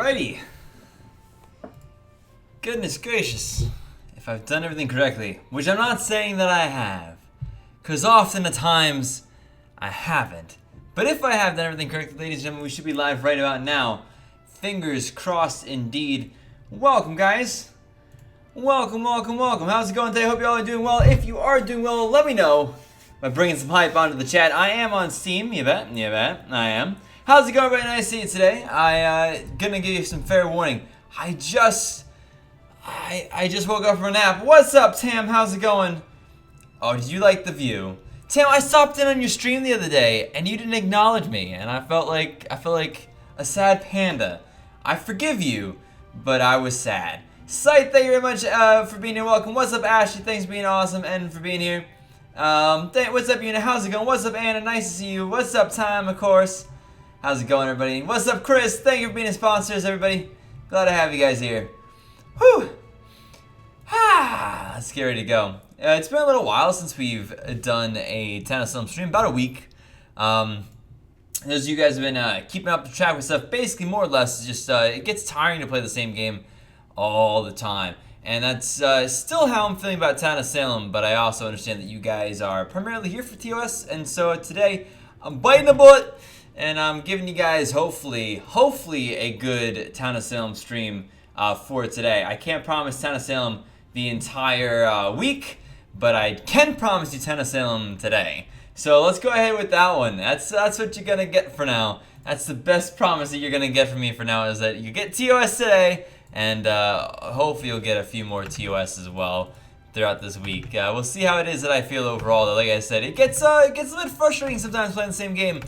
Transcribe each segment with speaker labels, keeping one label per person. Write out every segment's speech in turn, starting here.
Speaker 1: Alrighty. Goodness gracious. If I've done everything correctly, which I'm not saying that I have, because often at times I haven't. But if I have done everything correctly, ladies and gentlemen, we should be live right about now. Fingers crossed indeed. Welcome, guys. Welcome. How's it going today? Hope you all are doing well. If you are doing well, let me know by bringing some hype onto the chat. I am on Steam. You bet. I am. How's it going, everybody? Nice to see you today. Gonna give you some fair warning. I just woke up from a nap. What's up, Tam? How's it going? Oh, did you like the view? Tam, I stopped in on your stream the other day and you didn't acknowledge me, and I felt like a sad panda. I forgive you, but I was sad. Sight, thank you very much for being here. Welcome. What's up, Ashley? Thanks for being awesome and for being here. What's up, Una? How's it going? What's up, Anna? Nice to see you. What's up, Time? Of course. How's it going, everybody? What's up, Chris? Thank you for being sponsors, everybody. Glad to have you guys here. Whew. Let's get ready to go. It's been a little while since we've done a Town of Salem stream, about a week. As you guys have been keeping up the track with stuff, basically more or less, it's just it gets tiring to play the same game all the time. And that's still how I'm feeling about Town of Salem, but I also understand that you guys are primarily here for TOS, and so today I'm biting the bullet, and I'm giving you guys hopefully a good Town of Salem stream for today. I can't promise Town of Salem the entire week, but I can promise you Town of Salem today. So let's go ahead with that one. That's what you're gonna get for now. That's the best promise that you're gonna get from me for now, is that you get TOS today, and hopefully you'll get a few more TOS as well throughout this week. We'll see how it is that I feel overall. Though, like I said, it gets a bit frustrating sometimes playing the same game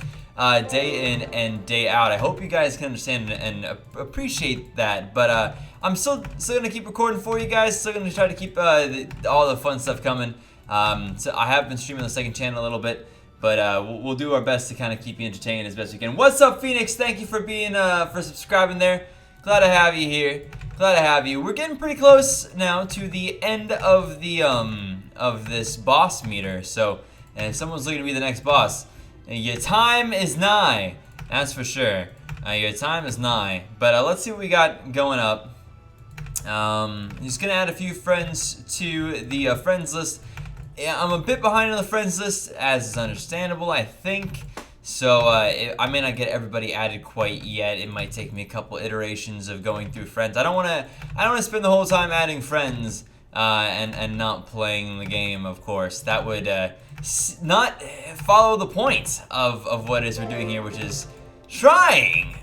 Speaker 1: day in and day out. I hope you guys can understand and appreciate that. But I'm still gonna keep recording for you guys. Still gonna try to keep all the fun stuff coming. So I have been streaming on the second channel a little bit, but we'll do our best to kind of keep you entertained as best we can. What's up, Phoenix? Thank you for being for subscribing there. Glad to have you here. Glad to have you. We're getting pretty close now to the end of the of this boss meter. So if someone's looking to be the next boss, your time is nigh. That's for sure. Your time is nigh. But let's see what we got going up. Just gonna add a few friends to the friends list. Yeah, I'm a bit behind on the friends list, as is understandable, I think. So I may not get everybody added quite yet. It might take me a couple iterations of going through friends. I don't want to spend the whole time adding friends and not playing the game. Of course, that would not follow the point of what it is we're doing here, which is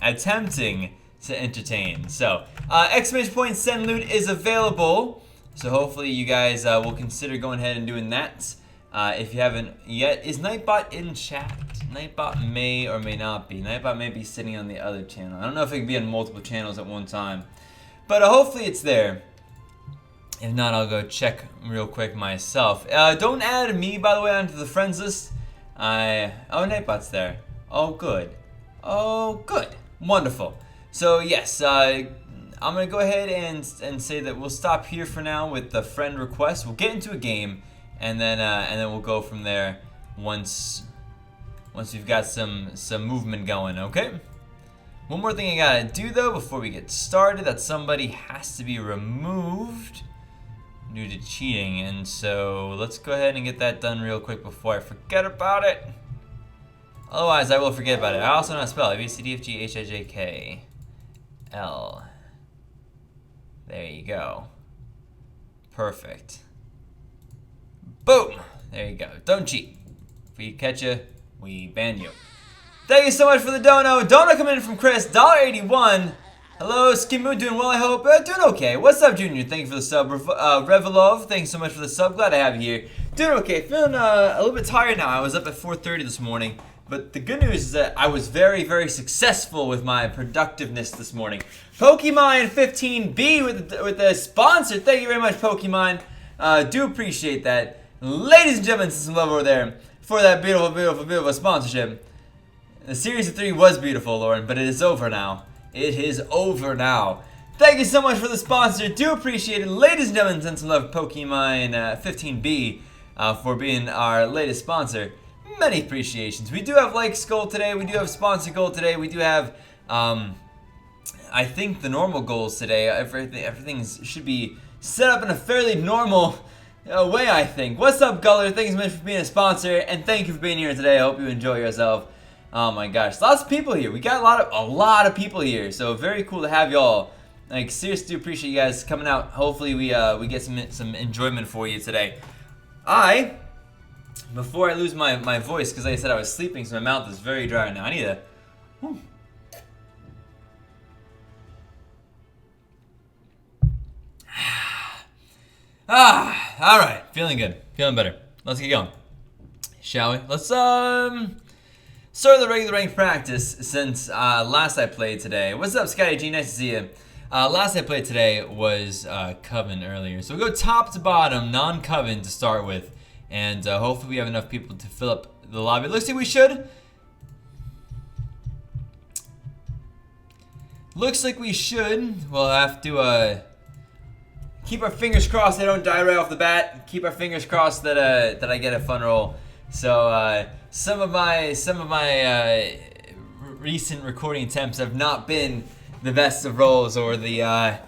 Speaker 1: attempting to entertain. So exclamation point send loot is available. So hopefully you guys will consider going ahead and doing that. If you haven't yet, is Nightbot in chat? Nightbot may or may not be. Nightbot may be sitting on the other channel. I don't know if it can be on multiple channels at one time, but hopefully it's there. If not, I'll go check real quick myself. Don't add me, by the way, onto the friends list. Oh, Nightbot's there. Oh, good. Oh, good. Wonderful. So yes, I'm gonna go ahead and say that we'll stop here for now with the friend request. We'll get into a game, and then we'll go from there once we've got some movement going. Okay. One more thing I gotta do though before we get started. That somebody has to be removed due to cheating, and so let's go ahead and get that done real quick before I forget about it. Otherwise, I will forget about it. I also know how to spell A, B, C, D, F, G, H, I, J, K, L. There you go. Perfect. Boom! There you go. Don't cheat. If we catch you, we ban you. Thank you so much for the dono. Dono coming in from Chris, $1.81. Hello, Skimu, doing well, I hope. Doing okay. What's up, Junior? Thank you for the sub. Revelov, thanks so much for the sub. Glad to have you here. Doing okay. Feeling a little bit tired now. I was up at 4:30 this morning. But the good news is that I was very, very successful with my productiveness this morning. Pokemon 15B with the sponsor. Thank you very much, Pokemon. Do appreciate that. Ladies and gentlemen, some love over there for that beautiful sponsorship. The series of 3 was beautiful, Lauren, but it is over now. It is over now. Thank you so much for the sponsor. Do appreciate it. Ladies and gentlemen, send some love, Pokemon 15B, for being our latest sponsor. Many appreciations. We do have like gold today. We do have sponsor gold today. We do have I think the normal goals today, everything should be set up in a fairly normal way, I think. What's up, Guller? Thanks so much for being a sponsor, and thank you for being here today. I hope you enjoy yourself. Oh my gosh, lots of people here. We got a lot of people here, so very cool to have y'all. Like, seriously, do appreciate you guys coming out. Hopefully, we get some enjoyment for you today. Before I lose my voice, because like I said I was sleeping, so my mouth is very dry now. I need to. All right, feeling good, feeling better. Let's get going, shall we? Let's start the regular ranked practice since last I played today. What's up, Scotty G? Nice to see you. Last I played today was Coven earlier, so we'll go top to bottom, non-Coven to start with, and hopefully we have enough people to fill up the lobby. Looks like we should. Looks like we should. We'll have to keep our fingers crossed they don't die right off the bat. Keep our fingers crossed that I get a fun roll. So some of my recent recording attempts have not been the best of rolls or the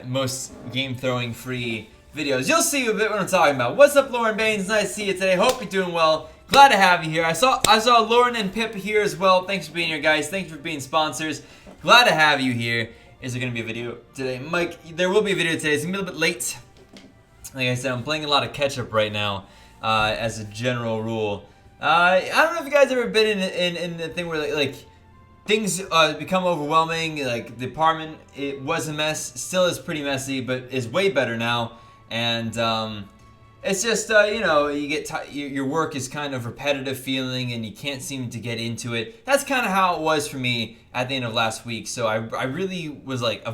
Speaker 1: most game throwing free videos. You'll see a bit what I'm talking about. What's up, Lauren Baines? Nice to see you today. Hope you're doing well. Glad to have you here. I saw Lauren and Pip here as well. Thanks for being here, guys. Thanks for being sponsors. Glad to have you here. Is there going to be a video today? Mike, there will be a video today. It's going to be a little bit late. Like I said, I'm playing a lot of catch-up right now, as a general rule. I don't know if you guys ever been in the thing where like things become overwhelming. Like the apartment, it was a mess, still is pretty messy, but is way better now. And it's just you know, you get your work is kind of repetitive feeling, and you can't seem to get into it. That's kind of how it was for me at the end of last week. So I really was like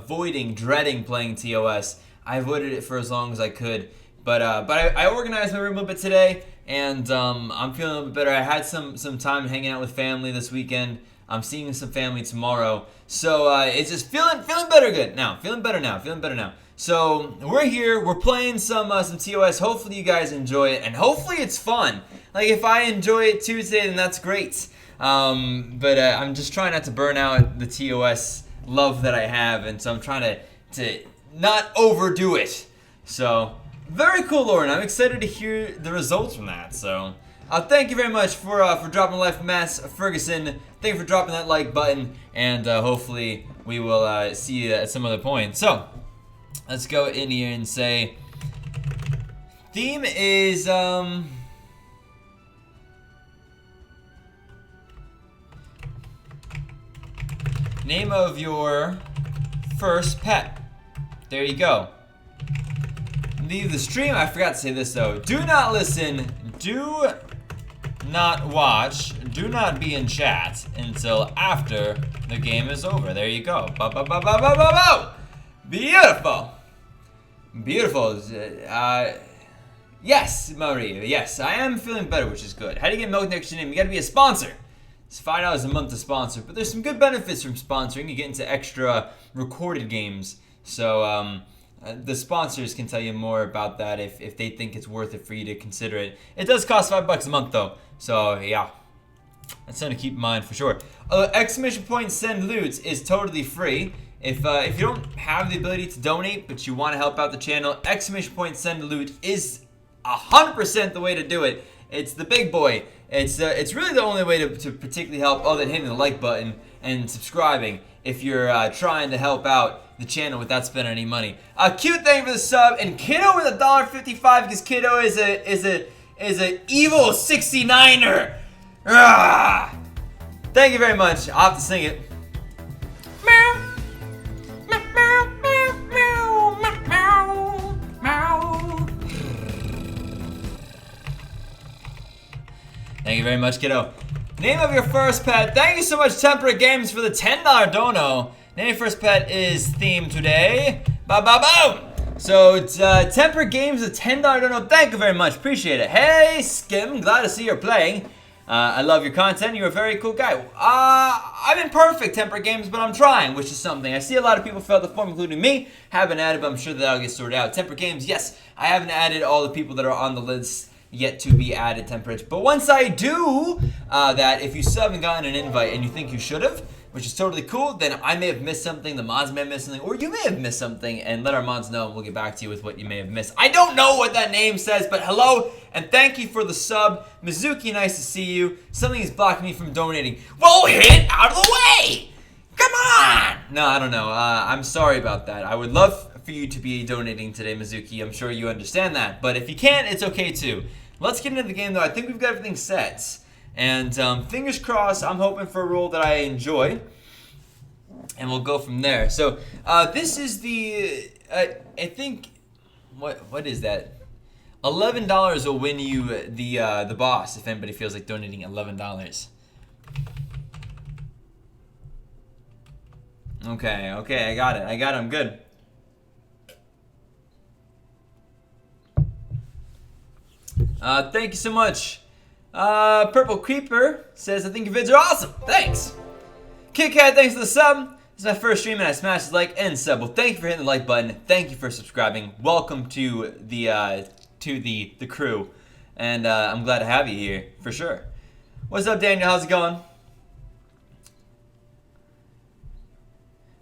Speaker 1: dreading playing TOS. I avoided it for as long as I could. But I organized my room a little bit today, and I'm feeling a little bit better. I had some time hanging out with family this weekend. I'm seeing some family tomorrow. So it's just feeling better now. Feeling better now. So we're here. We're playing some TOS. Hopefully you guys enjoy it, and hopefully it's fun. Like if I enjoy it too today, then that's great. But I'm just trying not to burn out the TOS love that I have, and so I'm trying to not overdo it. So very cool, Lauren. I'm excited to hear the results from that. So thank you very much for dropping Life Mass Ferguson. Thank you for dropping that like button, and hopefully we will see you at some other point. So let's go in here and say theme is name of your first pet. There you go. Leave the stream. I forgot to say this though. Do not listen. Do not watch. Do not be in chat until after the game is over. There you go. Beautiful. Beautiful. Yes, Maria. Yes, I am feeling better, which is good. How do you get milk next to your name? You gotta be a sponsor. It's $5 a month to sponsor, but there's some good benefits from sponsoring. You get into extra recorded games. So the sponsors can tell you more about that if they think it's worth it for you to consider it. It does cost $5 a month though. So yeah, that's something to keep in mind for sure. Exclamation point send loot is totally free. If you don't have the ability to donate but you want to help out the channel, exclamation point send loot is 100% the way to do it. It's the big boy. It's really the only way to particularly help other than hitting the like button and subscribing if you're trying to help out the channel without spending any money. Cute thing for the sub, and Kiddo with $1.55 because Kiddo is a evil 69er. Thank you very much. I'll have to sing it. Thank you very much, kiddo. Name of your first pet. Thank you so much, Temperate Games, for the $10 dono. Name of your first pet is themed today. Ba-ba-boom! So, it's Temperate Games, a $10 dono. Thank you very much. Appreciate it. Hey, Skim. Glad to see you're playing. I love your content. You're a very cool guy. I'm imperfect, Temperate Games, but I'm trying, which is something. I see a lot of people fill out the form, including me. Haven't added, but I'm sure that'll get sorted out. Temperate Games, yes. I haven't added all the people that are on the list yet to be added, Temperate. But once I do that, if you still haven't gotten an invite and you think you should have, which is totally cool, then I may have missed something, the mods may have missed something, or you may have missed something, and let our mods know, and we'll get back to you with what you may have missed. I don't know what that name says, but hello, and thank you for the sub. Mizuki, nice to see you. Something is blocking me from donating. Well, hit out of the way! Come on! No, I don't know. I'm sorry about that. I would love for you to be donating today, Mizuki. I'm sure you understand that, but if you can't, it's okay too. Let's get into the game, though. I think we've got everything set. And fingers crossed, I'm hoping for a role that I enjoy. And we'll go from there. So, this is the, I think, what is that? $11 will win you the boss, if anybody feels like donating $11. Okay, I got it. I'm good. Thank you so much. Purple Creeper says, I think your vids are awesome. Thanks. Kit Kat, thanks for the sub. This is my first stream and I smashed the like and sub. Well, thank you for hitting the like button. Thank you for subscribing. Welcome to the crew. And I'm glad to have you here, for sure. What's up, Daniel? How's it going?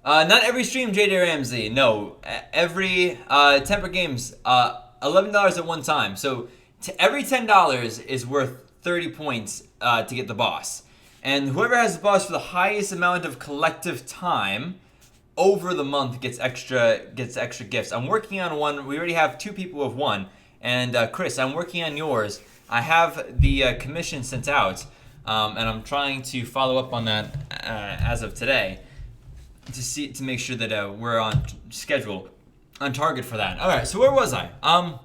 Speaker 1: Not every stream, JJ Ramsey. No, every Temper Games, $11 at one time. So every $10 is worth 30 points to get the boss. And whoever has the boss for the highest amount of collective time over the month gets extra gifts. I'm working on one. We already have 2 people who have won. And Chris, I'm working on yours. I have the commission sent out, and I'm trying to follow up on that as of today to make sure that we're on schedule, on target for that. All right. So where was I? I'm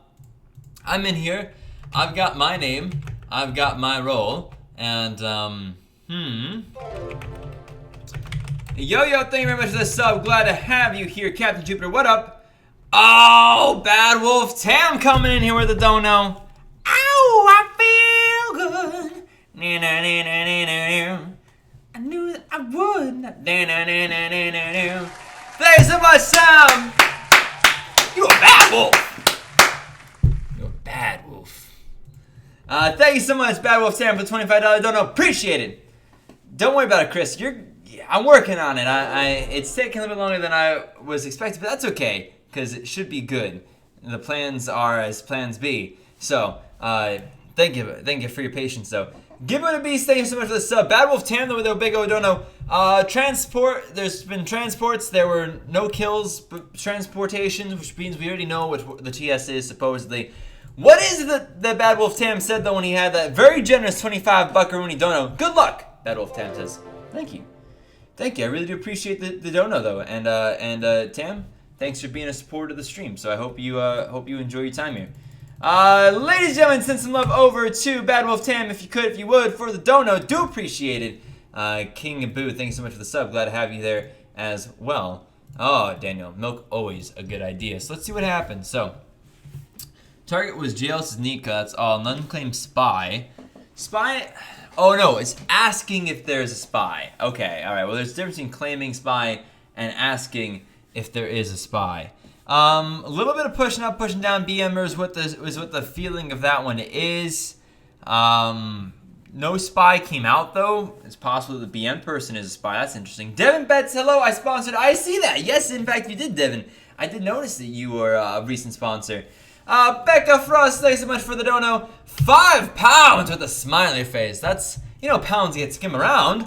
Speaker 1: in here. I've got my name. I've got my role. And Yo, thank you very much for the sub. Glad to have you here, Captain Jupiter. What up? Oh, Bad Wolf Tam coming in here with a dono. Ow, I feel good. I knew that I would. Thanks so much, Sam. You a bad wolf. You're a bad wolf. Thank you so much, Bad Wolf Sam, for the $25 dono. Appreciate it. Don't worry about it, Chris. I'm working on it. It's taking a little bit longer than I was expecting, but that's okay, because it should be good. The plans are as plans be. So, thank you for your patience, though. Give it a beast. Thank you so much for the sub. Bad Wolf Tam, with a big O dono. Transport. There's been transports. There were no kills, but transportation, which means we already know what the TS is supposedly. What is it that Bad Wolf Tam said though when he had that very generous 25 buckaroonie dono? Good luck, Bad Wolf Tam says. Thank you. I really do appreciate the dono though, and Tam, thanks for being a supporter of the stream. So I hope you enjoy your time here. Ladies and gentlemen, send some love over to Bad Wolf Tam if you would, for the dono. Do appreciate it. King and Boo, thanks so much for the sub. Glad to have you there as well. Oh, Daniel, milk always a good idea. So let's see what happens. So, target was JL's Nika, that's all. None claims spy. Spy? Oh no, it's asking if there's a spy. Okay, alright, well there's a difference between claiming spy and asking if there is a spy. A little bit of pushing up, pushing down BMers is what the feeling of that one is. No spy came out though. It's possible the BM person is a spy. That's interesting. Devin Betts, hello, I sponsored. I see that. Yes, in fact you did, Devin. I did notice that you were a recent sponsor. Becca Frost, thanks so much for the dono. £5 with a smiley face. That's, pounds get skim around.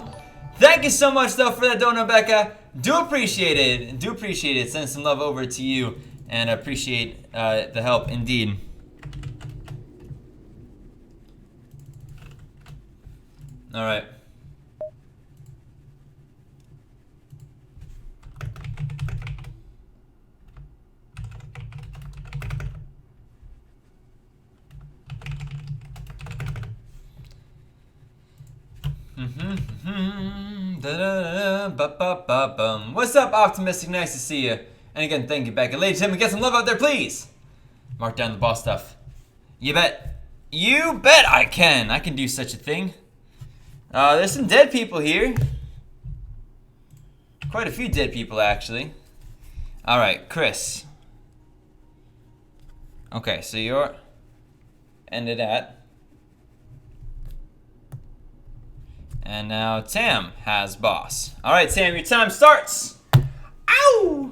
Speaker 1: Thank you so much though for that dono, Becca. Do appreciate it. Send some love over to you and appreciate the help indeed. All right. What's up, Optimistic? Nice to see you. And again, thank you, Becca. Ladies and gentlemen, get some love out there, please. Mark down the boss stuff. You bet I can. I can do such a thing. There's some dead people here. Quite a few dead people, actually. All right, Chris. Okay, so you're ended at. And now Tam has boss. All right, Tam, your time starts. Ow!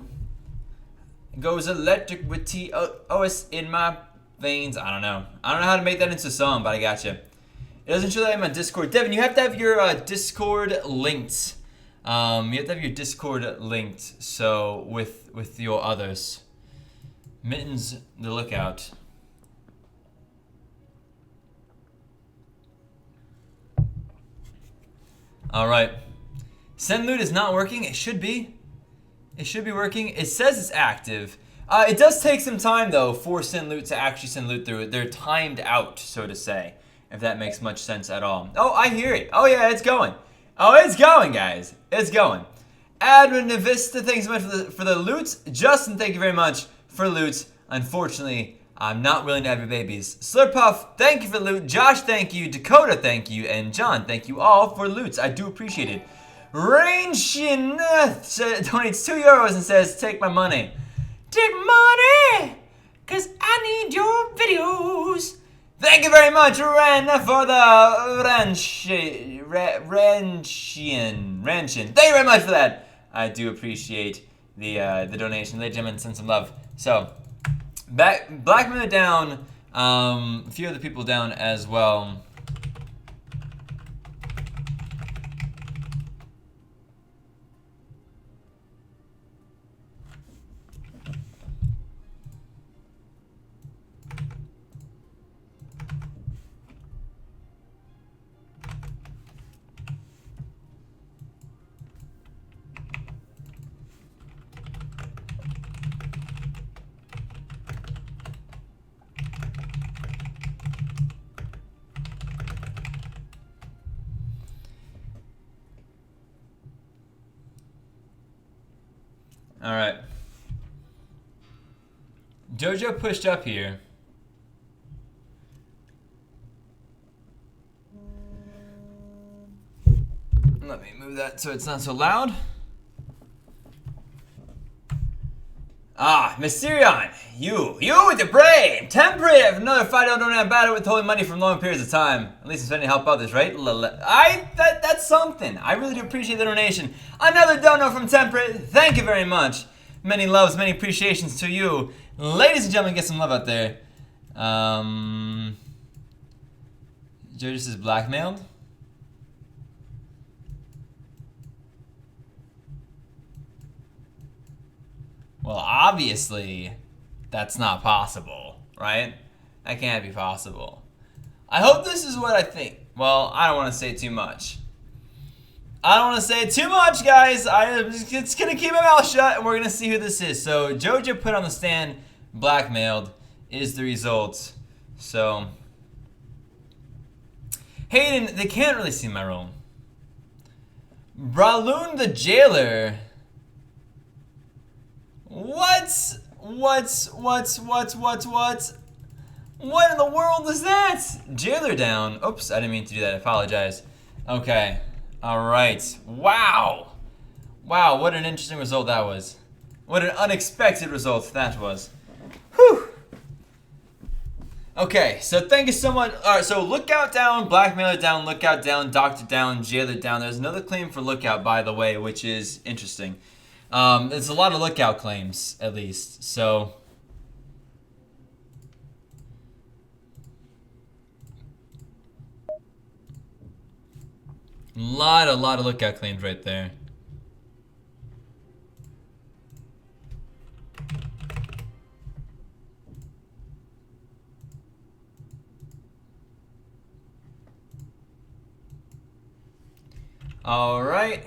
Speaker 1: Goes electric with TOS in my veins. I don't know how to make that into a song, but I got you. It doesn't show that in my Discord. Devin, you have to have your Discord linked. You have to have your Discord linked. So with your others. Mittens, the lookout. All right. Send loot is not working. It should be. It should be working. It says it's active. It does take some time, though, for send loot to actually send loot through it. They're timed out, so to say, if that makes much sense at all. Oh, I hear it. Oh, yeah, it's going. Oh, it's going, guys. It's going. Admin Navista, thanks so much for the loot. Justin, thank you very much for loot. Unfortunately, I'm not willing to have your babies. Slurpuff, thank you for the loot. Josh, thank you. Dakota, thank you. And John, thank you all for loots. I do appreciate it. Rainshin donates €2 and says, take my money. Take money, cause I need your videos. Thank you very much, Ren, for the Ranshin. Thank you very much for that. I do appreciate the donation. Ladies and gentlemen, send some love. So, Blackmail down, a few other people down as well. All right. Jojo pushed up here. Let me move that so it's not so loud. Ah, Mysterion, you with the brain. Temperate, another $5 donate about it withholding money from long periods of time. At least it's spending to help others, right? That's something. I really do appreciate the donation. Another dono from Temperate. Thank you very much. Many loves, many appreciations to you. Ladies and gentlemen, get some love out there. Jurgis is blackmailed. Well, obviously, that's not possible, right? That can't be possible. I hope this is what I think. Well, I don't want to say too much. I don't want to say too much, guys. I'm just going to keep my mouth shut, and we're going to see who this is. So, Jojo put on the stand, blackmailed, is the result. So, Hayden, they can't really see my role. Braloon the jailer. What in the world is that? Jailer down. Oops, I didn't mean to do that. I apologize. Okay. All right. Wow. Wow, what an interesting result that was. What an unexpected result that was. Whew. Okay, so thank you so much. All right, so Lookout down, Blackmailer down, Lookout down, Doctor down, Jailer down. There's another claim for Lookout, by the way, which is interesting. There's a lot of Lookout claims, at least, so. A lot of Lookout claims right there. All right.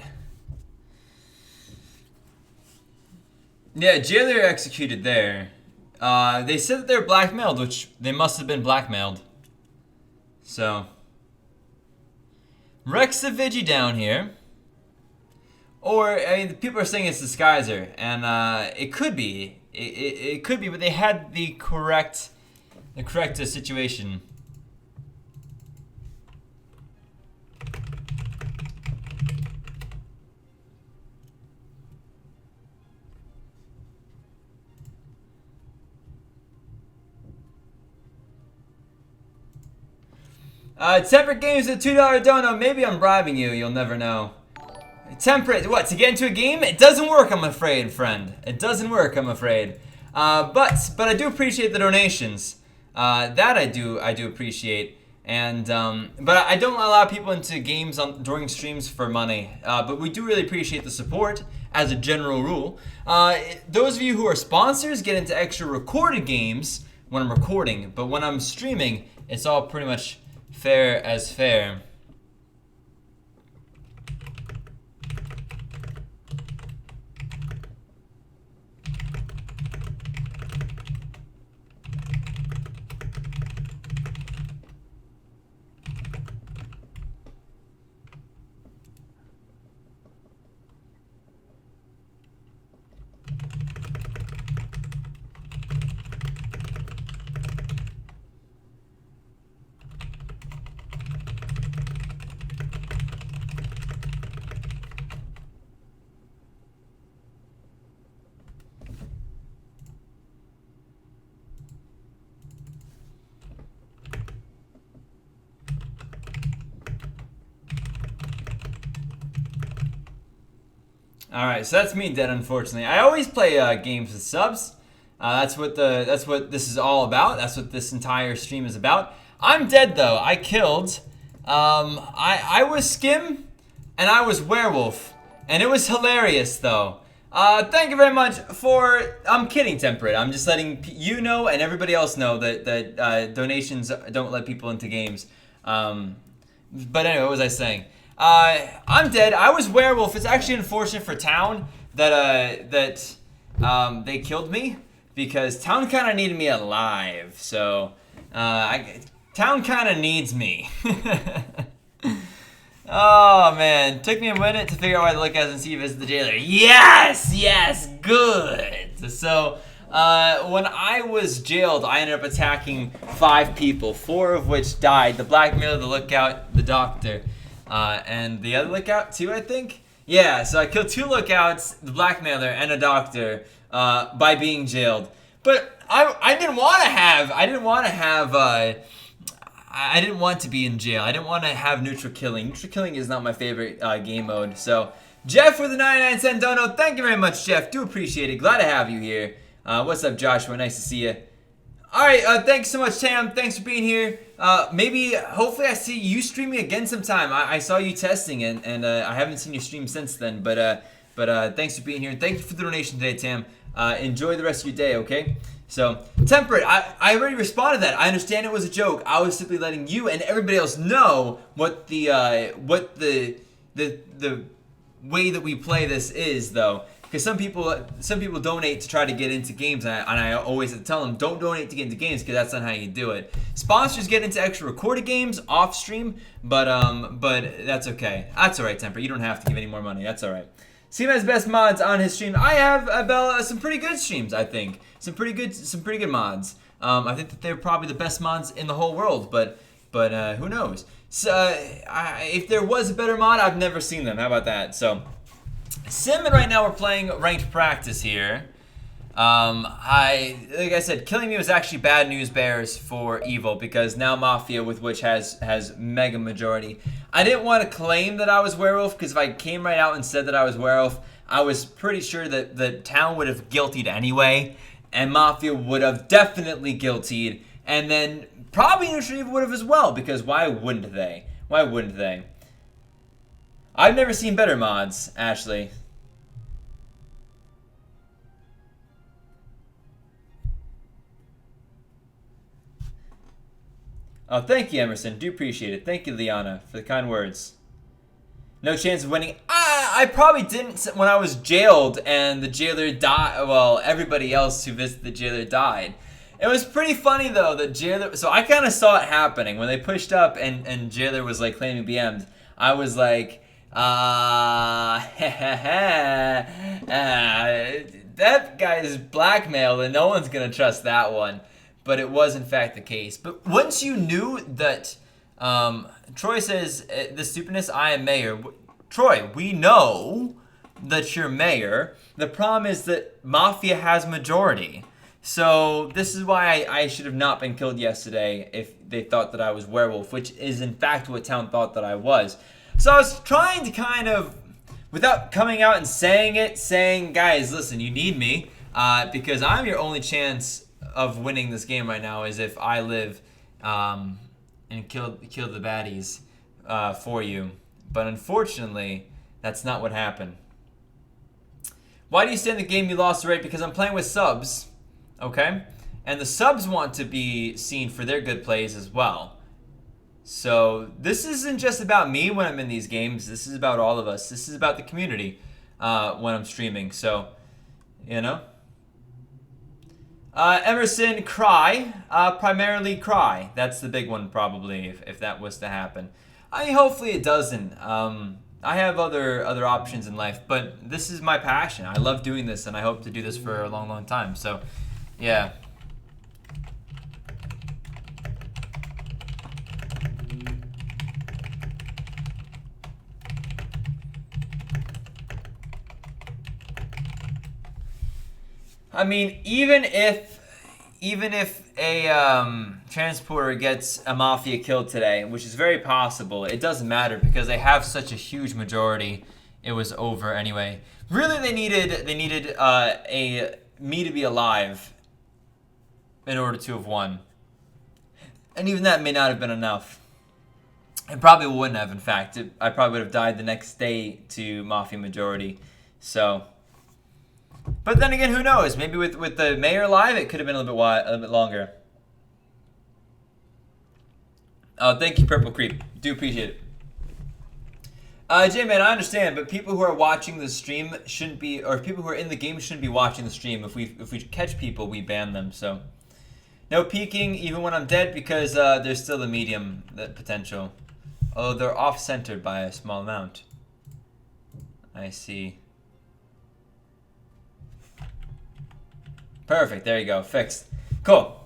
Speaker 1: Yeah, Jailer executed there. They said that they're blackmailed, which they must have been blackmailed. So. Rexavigi down here. Or, I mean, people are saying it's Disguiser, and it could be. It could be, but they had the correct situation. Temperate Games with $2 dono. Maybe I'm bribing you. You'll never know. Temperate, what, to get into a game? It doesn't work, I'm afraid, friend. It doesn't work, I'm afraid. But I do appreciate the donations. That I do appreciate. And but I don't allow people into games during streams for money. But we do really appreciate the support as a general rule. Those of you who are sponsors get into extra recorded games when I'm recording. But when I'm streaming, it's all pretty much fair as fair. All right, so that's me dead. Unfortunately, I always play games with subs. That's what this is all about. That's what this entire stream is about. I'm dead though. I killed. I was Skim, and I was Werewolf, and it was hilarious though. Thank you very much for. I'm kidding, Temperate. I'm just letting you know and everybody else know that donations don't let people into games. But anyway, what was I saying? I'm dead. I was Werewolf. It's actually unfortunate for Town that they killed me because Town kind of needed me alive. So Town kind of needs me. Oh man, took me a minute to figure out why the lookout and see if it's the jailer. Yes, good. So when I was jailed, I ended up attacking 5 people, 4 of which died. The blackmailer, the lookout, the doctor. And the other lookout too, I think. Yeah, so I killed 2 lookouts, the blackmailer, and a doctor by being jailed. But I didn't want to be in jail. I didn't want to have neutral killing. Neutral killing is not my favorite game mode. So Jeff with the 99-cent dono. Thank you very much, Jeff. Do appreciate it. Glad to have you here. What's up, Joshua? Nice to see you. All right, thanks so much, Tam. Thanks for being here. Hopefully I see you streaming again sometime. I saw you testing, and I haven't seen you stream since then. But thanks for being here. Thank you for the donation today, Tam. Enjoy the rest of your day, okay? So, Temperate, I already responded to that. I understand it was a joke. I was simply letting you and everybody else know what the way that we play this is, though. Because some people donate to try to get into games, and I always tell them, don't donate to get into games, because that's not how you do it. Sponsors get into extra recorded games off stream, but that's okay. That's all right, Temper. You don't have to give any more money. That's all right. Seam has best mods on his stream. I have some pretty good streams. I think some pretty good mods. I think that they're probably the best mods in the whole world, but who knows? So if there was a better mod, I've never seen them. How about that? So. Sim and right now we're playing ranked practice here. Like I said, killing me was actually bad news bears for Evil because now Mafia with which has mega majority. I didn't want to claim that I was Werewolf because if I came right out and said that I was Werewolf, I was pretty sure that the town would have guiltied anyway, and Mafia would have definitely guiltied, and then probably Neutral Evil would have as well because why wouldn't they? Why wouldn't they? I've never seen better mods, Ashley. Oh, thank you, Emerson. Do appreciate it. Thank you, Liana, for the kind words. No chance of winning. I probably didn't when I was jailed and the jailer died. Well, everybody else who visited the jailer died. It was pretty funny, though, that jailer... So I kind of saw it happening. When they pushed up and jailer was, like, claiming BM'd, I was like... that guy is blackmailed and no one's gonna trust that one. But it was in fact the case. But once you knew that, Troy says, the stupidness, I am mayor. Troy, we know that you're mayor. The problem is that Mafia has majority. So this is why I should have not been killed yesterday if they thought that I was werewolf, which is in fact what town thought that I was. So I was trying to kind of, without coming out and saying it, saying, guys, listen, you need me, because I'm your only chance of winning this game right now is if I live and kill the baddies for you. But unfortunately, that's not what happened. Why do you stay in the game you lost already? Because I'm playing with subs, okay? And the subs want to be seen for their good plays as well. So this isn't just about me when I'm in these games. This is about all of us. This is about the community when I'm streaming. So, you know. Emerson, cry. Primarily cry. That's the big one probably if that was to happen. I mean, hopefully it doesn't. I have other options in life, but this is my passion. I love doing this, and I hope to do this for a long, long time. So, yeah. I mean, even if a transporter gets a mafia killed today, which is very possible, it doesn't matter because they have such a huge majority. It was over anyway. Really, they needed me to be alive in order to have won, and even that may not have been enough. It probably wouldn't have. In fact, I probably would have died the next day to mafia majority. So. But then again, who knows? Maybe with the mayor alive, it could have been a little bit longer. Oh, thank you, Purple Creep. Do appreciate it. J-Man, I understand, but people who are watching the stream shouldn't be, or people who are in the game shouldn't be watching the stream. If we catch people, we ban them. So, no peeking even when I'm dead because there's still the medium potential. Oh, they're off-centered by a small amount. I see. Perfect. There you go. Fixed. Cool.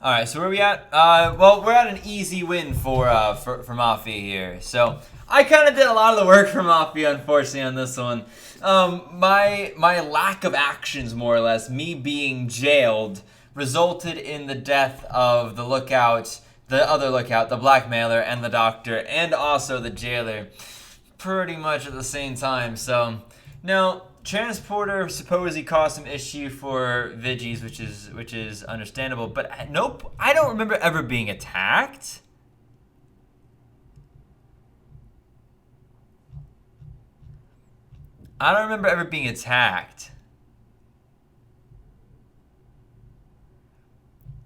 Speaker 1: All right. So where are we at? Well, we're at an easy win for Mafia here. So I kind of did a lot of the work for Mafia, unfortunately, on this one. My lack of actions, more or less, me being jailed, resulted in the death of the lookout, the other lookout, the blackmailer, and the doctor, and also the jailer, pretty much at the same time. So now. Transporter supposedly caused some issue for Viggies, which is understandable, but nope, I don't remember ever being attacked. I don't remember ever being attacked.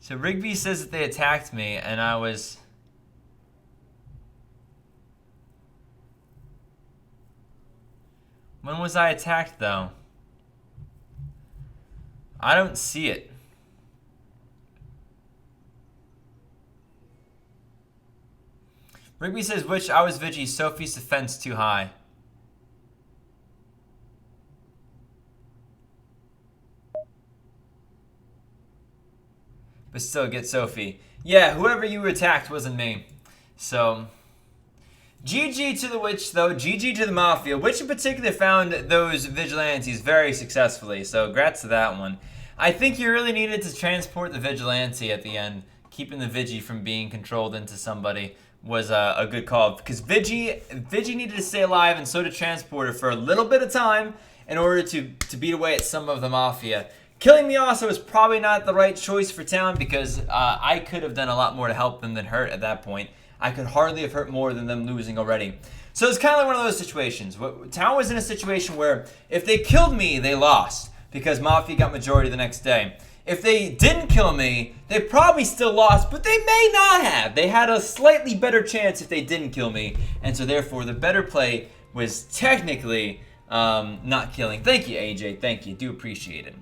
Speaker 1: So Rigby says that they attacked me, and I was. When was I attacked, though? I don't see it. Rigby says, which I was Viggy, Sophie's defense too high. But still, get Sophie. Yeah, whoever you attacked wasn't me. So... GG to the witch, though. GG to the mafia. Witch in particular found those vigilantes very successfully, so congrats to that one. I think you really needed to transport the vigilante at the end. Keeping the Vigi from being controlled into somebody was a good call. Because Vigi needed to stay alive, and so did Transporter for a little bit of time in order to beat away at some of the mafia. Killing me also is probably not the right choice for town because I could have done a lot more to help them than hurt at that point. I could hardly have hurt more than them losing already. So it's kind of like one of those situations. Town was in a situation where if they killed me, they lost because Mafia got majority the next day. If they didn't kill me, they probably still lost, but they may not have. They had a slightly better chance if they didn't kill me, and so therefore the better play was technically not killing. Thank you, AJ. Thank you. Do appreciate it.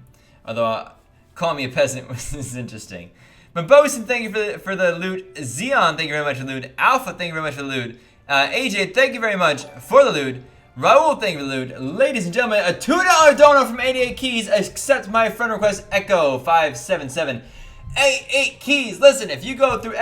Speaker 1: Although calling me a peasant was interesting. But Bosun, thank you for the loot. Xeon, thank you very much for the loot. Alpha, thank you very much for the loot. AJ, thank you very much for the loot. Raul, thank you for the loot. Ladies and gentlemen, a $2 dono from 88 Keys. Accept my friend request, Echo577. 88 Keys. Listen, if you go through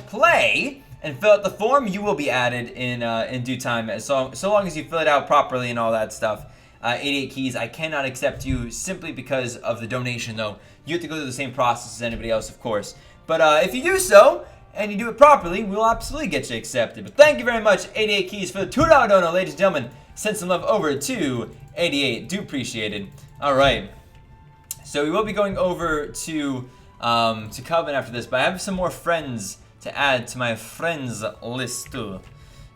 Speaker 1: !play and fill out the form, you will be added in due time. So long as you fill it out properly and all that stuff. 88 keys. I cannot accept you simply because of the donation, though. You have to go through the same process as anybody else, of course. But if you do so, and you do it properly, we'll absolutely get you accepted. But thank you very much, 88 keys, for the $2 dono, ladies and gentlemen. Send some love over to 88. Do appreciate it. All right. So we will be going over to Coven after this, but I have some more friends to add to my friends list too.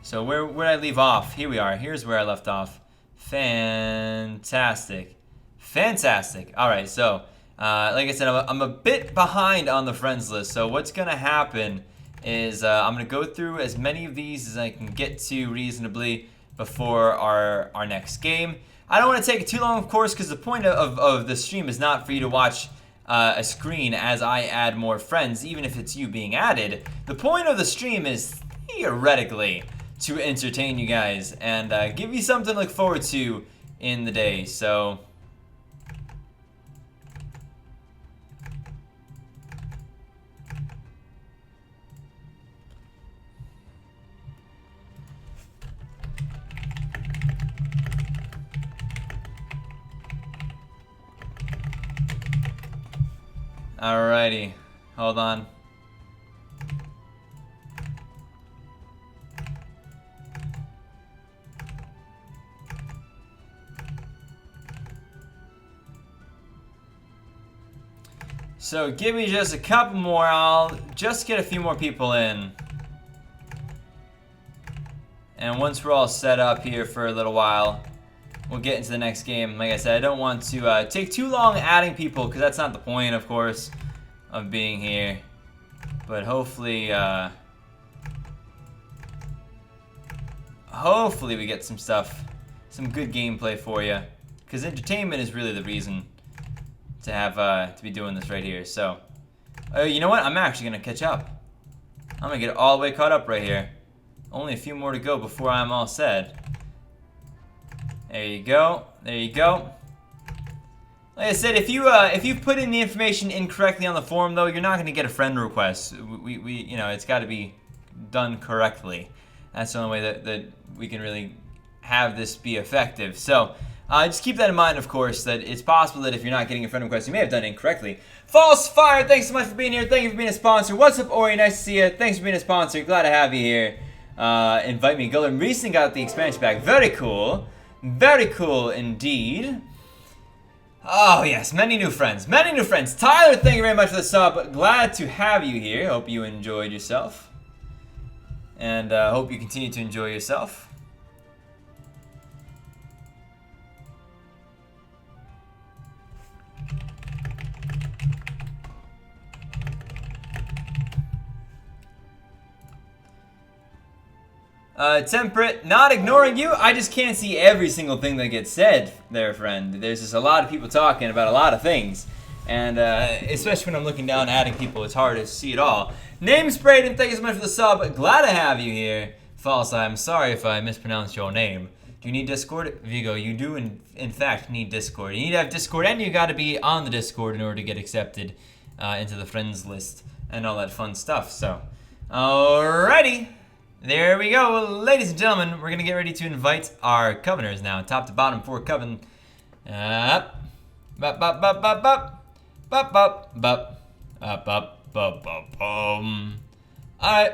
Speaker 1: So where did I leave off? Here we are. Here's where I left off. Fantastic. Fantastic. All right, so like I said, I'm a bit behind on the friends list. So what's going to happen is I'm going to go through as many of these as I can get to reasonably before our next game. I don't want to take it too long, of course, because the point of the stream is not for you to watch a screen as I add more friends, even if it's you being added. The point of the stream is theoretically to entertain you guys and give you something to look forward to in the day. So alrighty, hold on. So give me just a couple more, I'll just get a few more people in. And once we're all set up here for a little while, we'll get into the next game. Like I said, I don't want to take too long adding people, because that's not the point, of course, of being here. But hopefully, hopefully we get some stuff, some good gameplay for you. Because entertainment is really the reason to have to be doing this right here. So, you know what? I'm actually gonna catch up. I'm gonna get all the way caught up right here. Only a few more to go before I'm all set. There you go. There you go. Like I said, if you put in the information incorrectly on the forum, though, you're not gonna get a friend request. We you know, it's got to be done correctly. That's the only way that we can really have this be effective. So. Just keep that in mind, of course, that it's possible that if you're not getting a friend request, you may have done it incorrectly. False Fire, thanks so much for being here. Thank you for being a sponsor. What's up, Ori? Nice to see you. Thanks for being a sponsor. Glad to have you here. Invite me. Golden recently got the expansion pack. Very cool. Very cool indeed. Oh, yes. Many new friends. Many new friends. Tyler, thank you very much for the sub. Glad to have you here. Hope you enjoyed yourself. And hope you continue to enjoy yourself. Temperate, not ignoring you. I just can't see every single thing that gets said there, friend. There's just a lot of people talking about a lot of things. And especially when I'm looking down adding people, it's hard to see it all. Name sprayed, and thank you so much for the sub. Glad to have you here. False, I'm sorry if I mispronounced your name. Do you need Discord? Vigo, you do in fact need Discord. You need to have Discord, and you gotta be on the Discord in order to get accepted into the friends list and all that fun stuff. So, alrighty. There we go, ladies and gentlemen. We're gonna get ready to invite our Coveners now, top to bottom for Coven. Up, up, up, up, up, up, up, up, up, up, up, up, up. All right.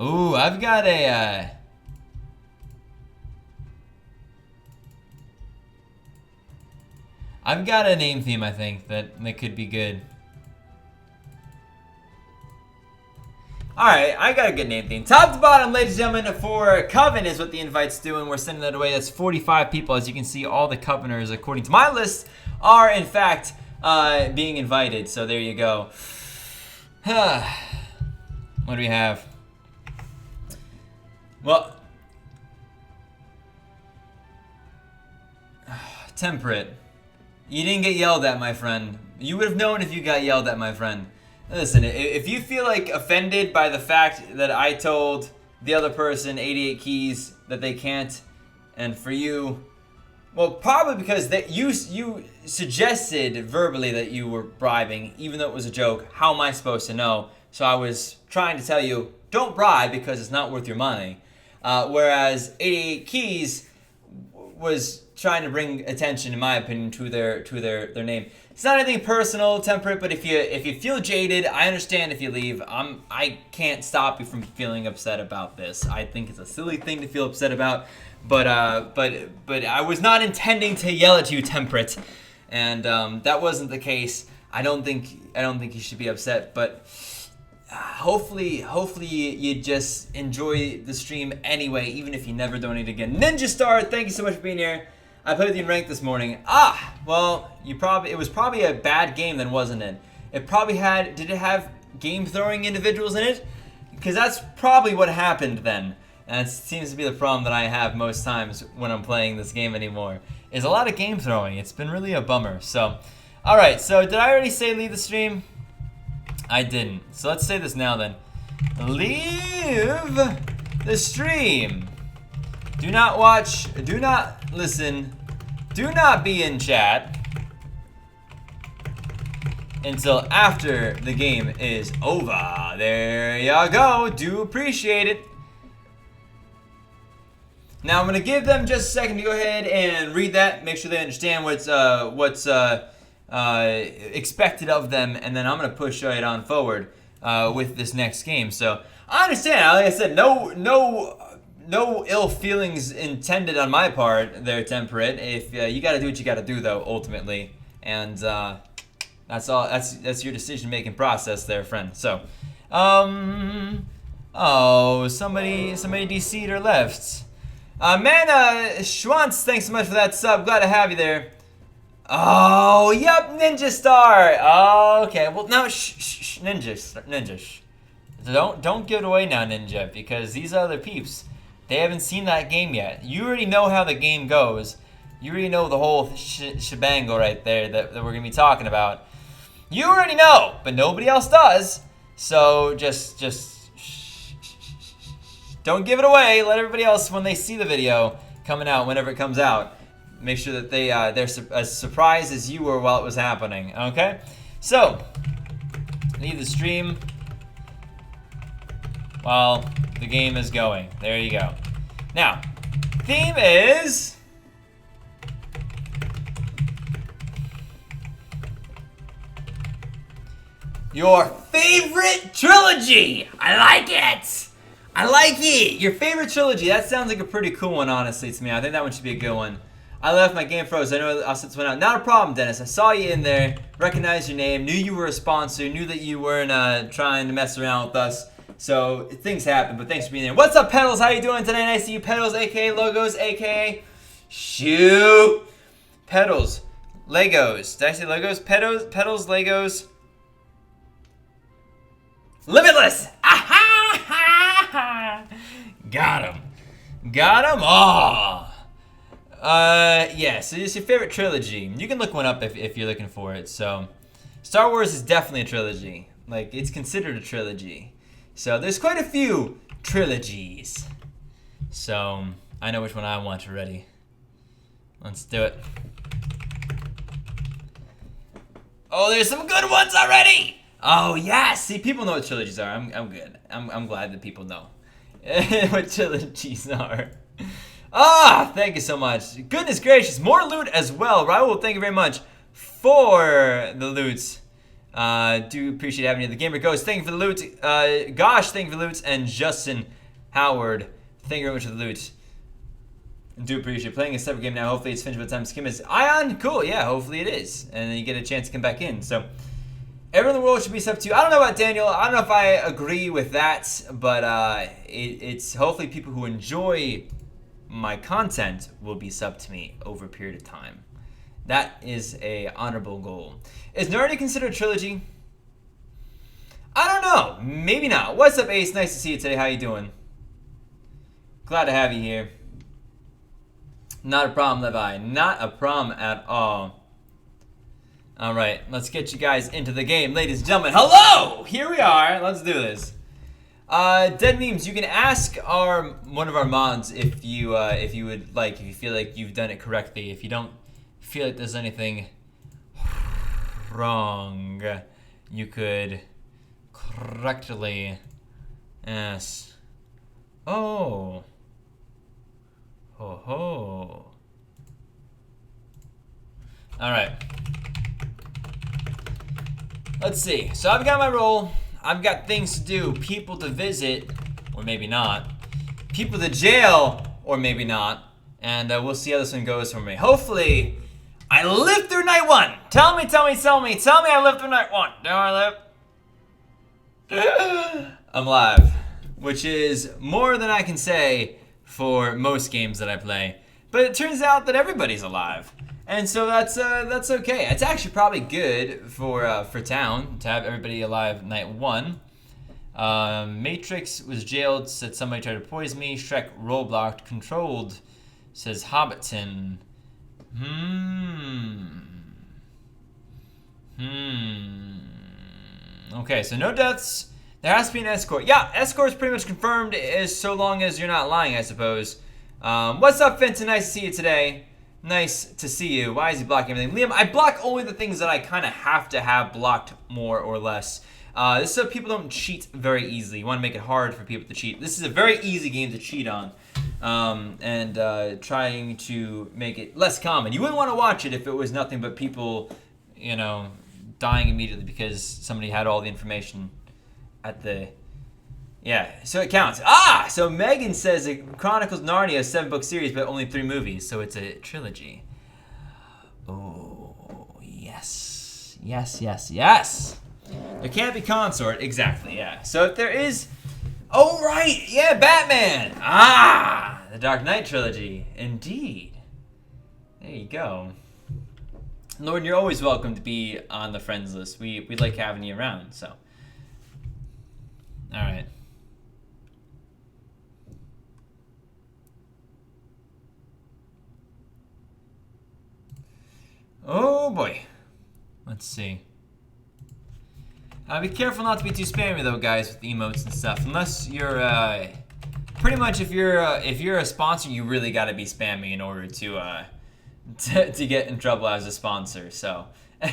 Speaker 1: Ooh, I've got a. I've got a name theme, I think, that could be good. Alright, I got a good name theme. Top to bottom, ladies and gentlemen, for Coven is what the invite's doing. We're sending that away. That's 45 people. As you can see, all the Coveners, according to my list, are, in fact, being invited. So there you go. What do we have? Well, Temperate. You didn't get yelled at, my friend. You would have known if you got yelled at, my friend. Listen, if you feel like offended by the fact that I told the other person 88 keys that they can't, and for you, well, probably because that you suggested verbally that you were bribing, even though it was a joke. How am I supposed to know? So I was trying to tell you, don't bribe because it's not worth your money. Whereas 88 Keys was trying to bring attention, in my opinion, to their name. It's not anything personal, Temperate, but if you feel jaded, I understand if you leave. I can't stop you from feeling upset about this. I think it's a silly thing to feel upset about, but I was not intending to yell at you, Temperate, and that wasn't the case. I don't think you should be upset, but hopefully you just enjoy the stream anyway, even if you never donate again. Ninja Star, thank you so much for being here. I played with you in ranked this morning. Well, it was probably a bad game then, wasn't it? It probably did it have game throwing individuals in it? Because that's probably what happened then. And it seems to be the problem that I have most times when I'm playing this game anymore, is a lot of game throwing. It's been really a bummer. So, alright, so did I already say leave the stream? I didn't. So let's say this now then. Leave the stream. Do not watch, do not listen, do not be in chat until after the game is over. There you go. Do appreciate it. Now I'm gonna give them just a second to go ahead and read that, make sure they understand what's expected of them, and then I'm gonna push it on forward with this next game. So I understand. Like I said, no ill feelings intended on my part there, Temperate. If you gotta do what you gotta do, though, ultimately, and that's all. That's your decision-making process, there, friend. So, oh, somebody DC'd or left. Schwantz, thanks so much for that sub. Glad to have you there. Oh, yep, Ninja Star. Oh, okay. Well, now, Ninja. Don't give it away now, Ninja, because these other peeps, they haven't seen that game yet. You already know how the game goes. You already know the whole shebango right there that we're going to be talking about. You already know, but nobody else does. So just don't give it away. Let everybody else, when they see the video coming out, whenever it comes out, make sure that they're as surprised as you were while it was happening. Okay? So, leave the stream while the game is going. There you go. Now, theme is your favorite trilogy. I like it. I like it. Your favorite trilogy. That sounds like a pretty cool one, honestly, to me. I think that one should be a good one. I left my game froze. I know I'll set this one out. Not a problem, Dennis. I saw you in there, recognized your name, knew you were a sponsor, knew that you weren't trying to mess around with us. So things happen, but thanks for being there. What's up, Pedals? How you doing today? Nice to see you, Pedals, aka Logos, aka Shoot. Pedals, Legos. Did I say Legos? Pedals, Legos. Limitless. Aha! Got him. Oh. Yeah. So it's your favorite trilogy. You can look one up if you're looking for it. So, Star Wars is definitely a trilogy. Like, it's considered a trilogy. So there's quite a few trilogies. So I know which one I want already. Let's do it. Oh, there's some good ones already. Oh yes, see, people know what trilogies are. I'm good. I'm glad that people know what trilogies are. Thank you so much. Goodness gracious, more loot as well. Raul, thank you very much for the loot. Do appreciate having you. The Gamer Ghost, thank you for the loot. Gosh, thank you for the loot. And Justin Howard, thank you very much for the loot. Do appreciate playing a separate game now. Hopefully it's finished by the time Skim is. Ion, cool, yeah, hopefully it is. And then you get a chance to come back in. So everyone in the world should be sub to you. I don't know about Daniel. I don't know if I agree with that, but it's hopefully people who enjoy my content will be sub to me over a period of time. That is a honorable goal. Is Narnia considered a trilogy? I don't know. Maybe not. What's up, Ace? Nice to see you today. How you doing? Glad to have you here. Not a problem, Levi. Not a problem at all. All right, let's get you guys into the game, ladies and gentlemen. Hello! Here we are. Let's do this. Dead Memes, you can ask one of our mods if you would like, if you feel like you've done it correctly. If you don't feel like there's anything wrong, you could correctly ask. Oh, ho ho. All right. Let's see. So I've got my role. I've got things to do, people to visit, or maybe not. People to jail, or maybe not. And we'll see how this one goes for me. Hopefully, I live through night one. Tell me I lived through night one. Do I live? I'm live, which is more than I can say for most games that I play. But it turns out that everybody's alive. And so that's okay. It's actually probably good for town to have everybody alive night one. Matrix was jailed, said somebody tried to poison me. Shrek roadblocked, controlled, says Hobbiton. Okay, so no deaths. There has to be an escort. Yeah, escort is pretty much confirmed, as so long as you're not lying, I suppose. What's up, Fenton? Nice to see you today. Nice to see you. Why is he blocking everything? Liam, I block only the things that I kind of have to have blocked more or less. This is so people don't cheat very easily. You want to make it hard for people to cheat. This is a very easy game to cheat on. Trying to make it less common. You wouldn't want to watch it if it was nothing but people, you know, dying immediately because somebody had all the information at the... Yeah, so it counts. So Megan says it chronicles Narnia, a 7-book series, but only 3 movies, so it's a trilogy. Oh, yes. Yes. There can't be consort, exactly, yeah. So if there is... Oh, right, yeah, Batman. The Dark Knight trilogy, indeed. There you go. Lord, you're always welcome to be on the friends list. We like having you around, so. All right. Oh boy. Let's see. Be careful not to be too spammy though, guys, with emotes and stuff. Unless you're pretty much if you're a sponsor, you really got to be spammy in order to get in trouble as a sponsor. So, all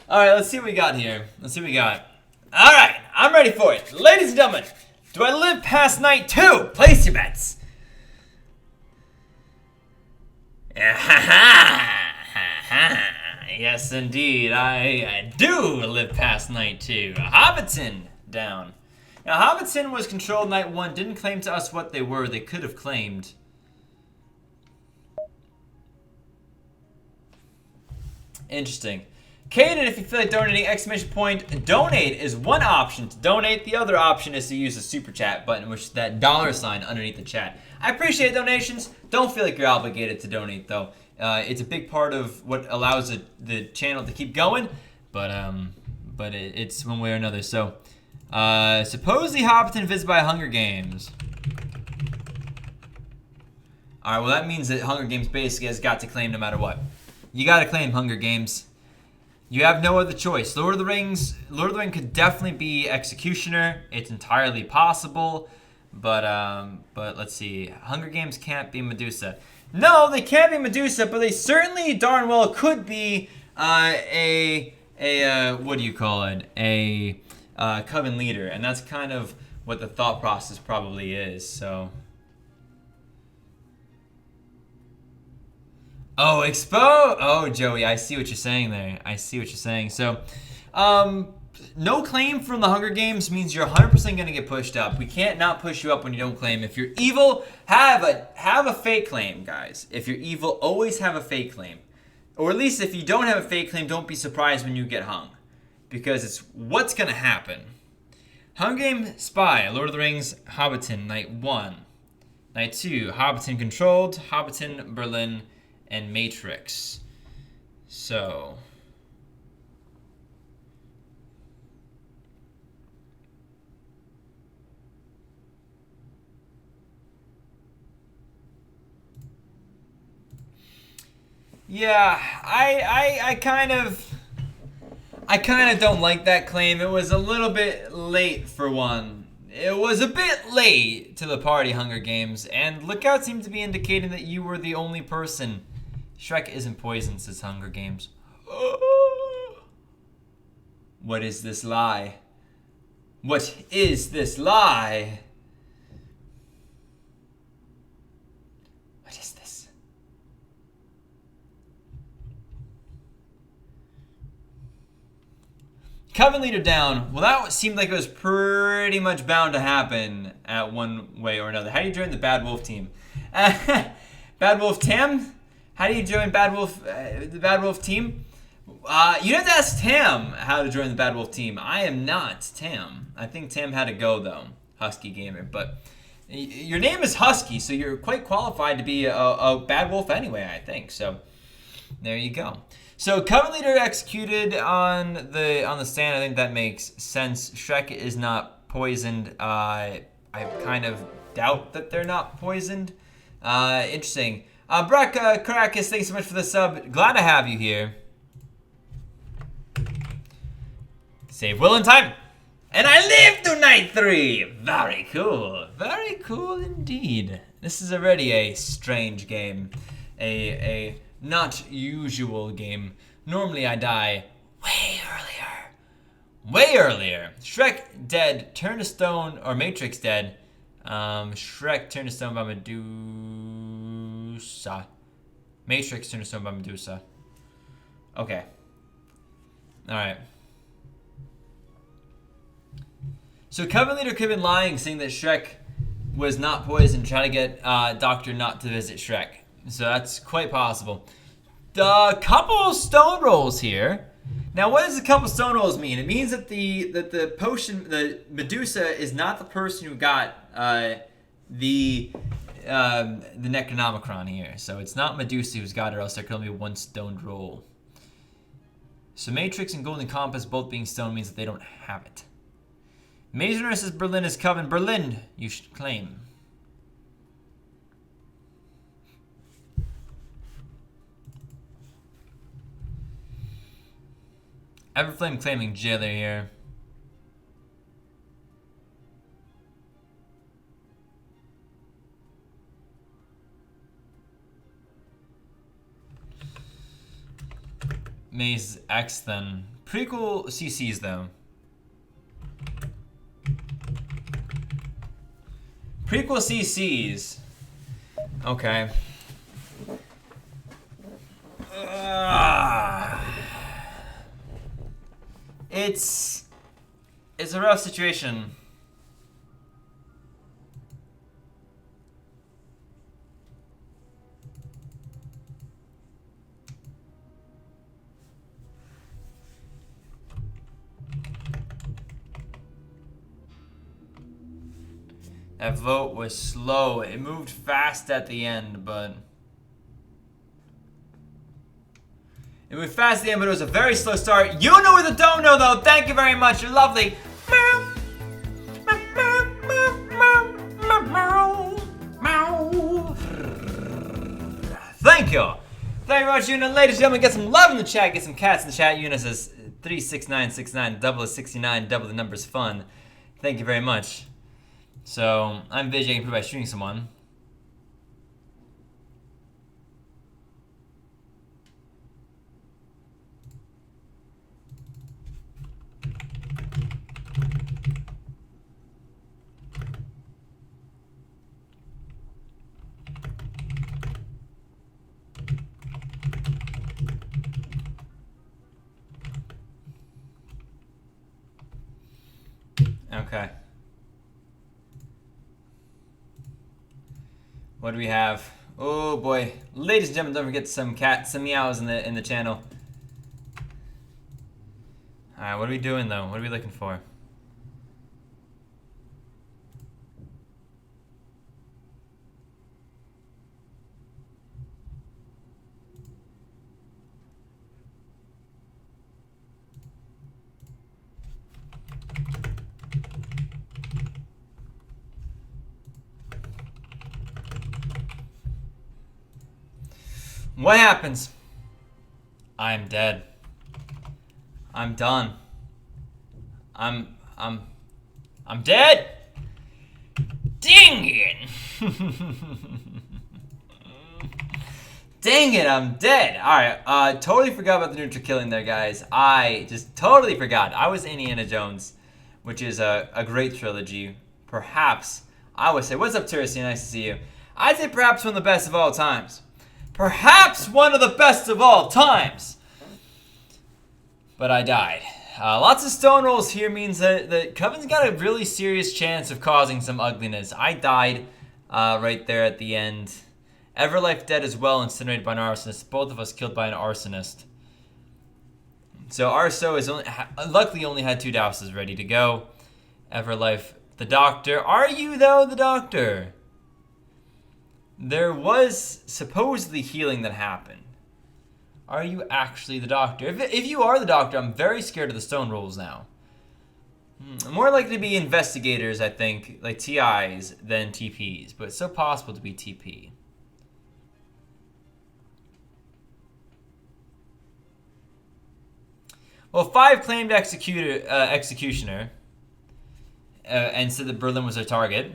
Speaker 1: right, let's see what we got here. All right, I'm ready for it, ladies and gentlemen. Do I live past night 2? Place your bets. Yes, indeed, I do live past night 2. Hobbiton down. Now, Hobbiton was controlled night 1. Didn't claim to us what they were. They could have claimed. Interesting. Caden, if you feel like donating, exclamation point, donate is one option to donate. The other option is to use the super chat button, which is that $ underneath the chat. I appreciate donations. Don't feel like you're obligated to donate, though. It's a big part of what allows the channel to keep going, but it's one way or another. So, supposedly Hobbiton visited by Hunger Games. All right, well that means that Hunger Games basically has got to claim no matter what. You got to claim Hunger Games. You have no other choice. Lord of the Ring could definitely be Executioner. It's entirely possible, but let's see. Hunger Games can't be Medusa. No, they can't be Medusa, but they certainly darn well could be what do you call it? A coven leader, and that's kind of what the thought process probably is. So. Oh, Oh, Joey, I see what you're saying there. So, no claim from the Hunger Games means you're 100% going to get pushed up. We can't not push you up when you don't claim. If you're evil, have a fake claim, guys. If you're evil, always have a fake claim. Or at least if you don't have a fake claim, don't be surprised when you get hung. Because it's what's going to happen. Hunger Games Spy, Lord of the Rings, Hobbiton, Night 1. Night 2, Hobbiton Controlled, Hobbiton, Berlin, and Matrix. So. Yeah, I kind of don't like that claim. It was a little bit late for one. It was a bit late to the party, Hunger Games, and Lookout seemed to be indicating that you were the only person. Shrek isn't poisoned, says Hunger Games. What is this lie? What is this lie? Coven leader down. Well, that seemed like it was pretty much bound to happen at one way or another. How do you join the Bad Wolf team? Bad Wolf Tam? How do you join the Bad Wolf team? You'd have to ask Tam how to join the Bad Wolf team. I am not Tam. I think Tam had to go, though. Husky Gamer. But your name is Husky, so you're quite qualified to be a Bad Wolf anyway, I think. So there you go. So Coven leader executed on the stand. I think that makes sense. Shrek is not poisoned. I kind of doubt that they're not poisoned. Interesting. Brock Caracas, thanks so much for the sub. Glad to have you here. Save Will in time. And I live to night 3. Very cool. Very cool indeed. This is already a strange game. A not usual game. Normally I die way earlier. Way earlier. Shrek dead. Turn to stone. Or Matrix dead. Shrek turned to stone by Medusa. Matrix turned to stone by Medusa. Okay. Alright. So Coven leader could have been lying, saying that Shrek was not poisoned, trying to get Doctor not to visit Shrek. So that's quite possible. The couple stone rolls here. Now, what does a couple stone rolls mean? It means that the potion, the Medusa, is not the person who got the Necronomicron here. So it's not Medusa who's got it, or else there could only be one stoned roll. So Matrix and Golden Compass both being stone means that they don't have it. Masoner says Berlin is Coven. Berlin, you should claim. Everflame claiming Jailer here. Maze X then. Prequel CCs though. Prequel CCs. Okay. It's a rough situation. That vote was slow. It moved fast at the end, but... It moved fast at the end, but it was a very slow start. You know who the don't know, though. Thank you very much. You're lovely. Thank you. Thank you very much, Una. Ladies and gentlemen, get some love in the chat. Get some cats in the chat. Una says 36969, double is 69, double the number's fun. Thank you very much. So, I'm VJing by shooting someone. Okay. What do we have? Oh boy. Ladies and gentlemen, don't forget some meows in the channel. Alright, what are we doing though? What are we looking for? What happens? I'm dead. I'm done. I'm dead. Dang it. Dang it, I'm dead. Alright, totally forgot about the neutral killing there, guys. I just totally forgot. I was Indiana Jones, which is a great trilogy. Perhaps, I would say, what's up, Touristy? Nice to see you. I'd say perhaps one of the best of all times. Perhaps one of the best of all times. But I died. Lots of stone rolls here means that Coven's got a really serious chance of causing some ugliness. I died right there at the end. Everlife dead as well, incinerated by an arsonist. Both of us killed by an arsonist. So Arso is luckily only had 2 douses ready to go. Everlife, the doctor. Are you though the doctor? There was supposedly healing that happened. Are you actually the doctor? If you are the doctor, I'm very scared of the stone rolls now. More likely to be investigators, I think, like TIs than TPs, but it's so possible to be TP. Well, 5 claimed executioner, and said that Berlin was their target.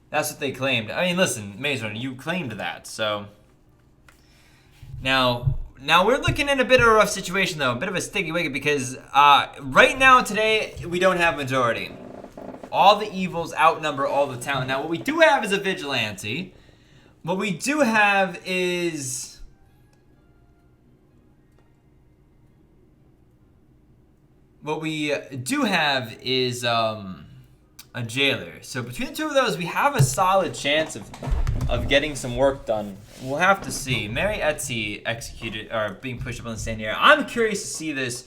Speaker 1: That's what they claimed. I mean, listen, Maze Runner, you claimed that, so... Now we're looking at a bit of a rough situation, though. A bit of a sticky wicket, because right now, today, we don't have majority. All the evils outnumber all the talent. Now, what we do have is a vigilante. What we do have is... a jailer. So between the two of those, we have a solid chance of getting some work done. We'll have to see. Mary Etsy executed or being pushed up on the stand here. I'm curious to see this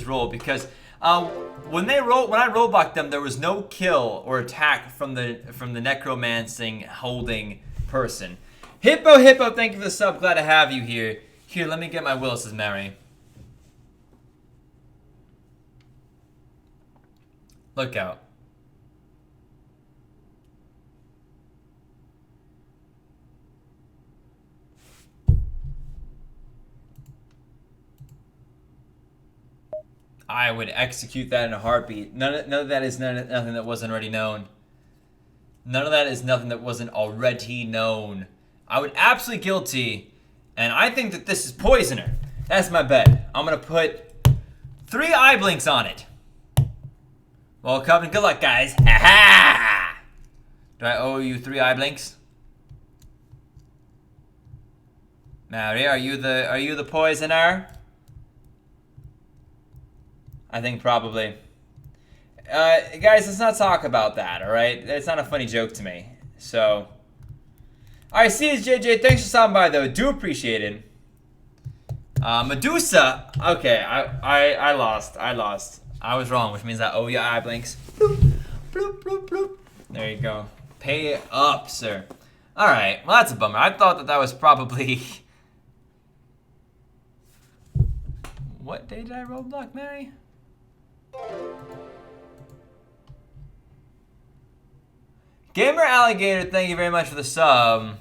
Speaker 1: roll because when I rollblocked them, there was no kill or attack from the necromancing holding person. Hippo, thank you for the sub. Glad to have you here. Here, let me get my will, says Mary. Look out. I would execute that in a heartbeat. None of that is nothing that wasn't already known. None of that is nothing that wasn't already known. I would absolutely guilty, and I think that this is poisoner. That's my bet. I'm gonna put 3 eye blinks on it. Well, Coven, good luck, guys. Ha ha! Do I owe you 3 eye blinks? Mary, are you the poisoner? I think probably. Guys, let's not talk about that, alright? It's not a funny joke to me. So. Alright, see you, JJ. Thanks for stopping by, though. Do appreciate it. Medusa. Okay, I lost. I was wrong, which means I owe you eye blinks. Bloop, bloop, bloop, bloop. There you go. Pay up, sir. Alright, well, that's a bummer. I thought that was probably... What day did I roadblock, Mary? Gamer Alligator, thank you very much for the sub.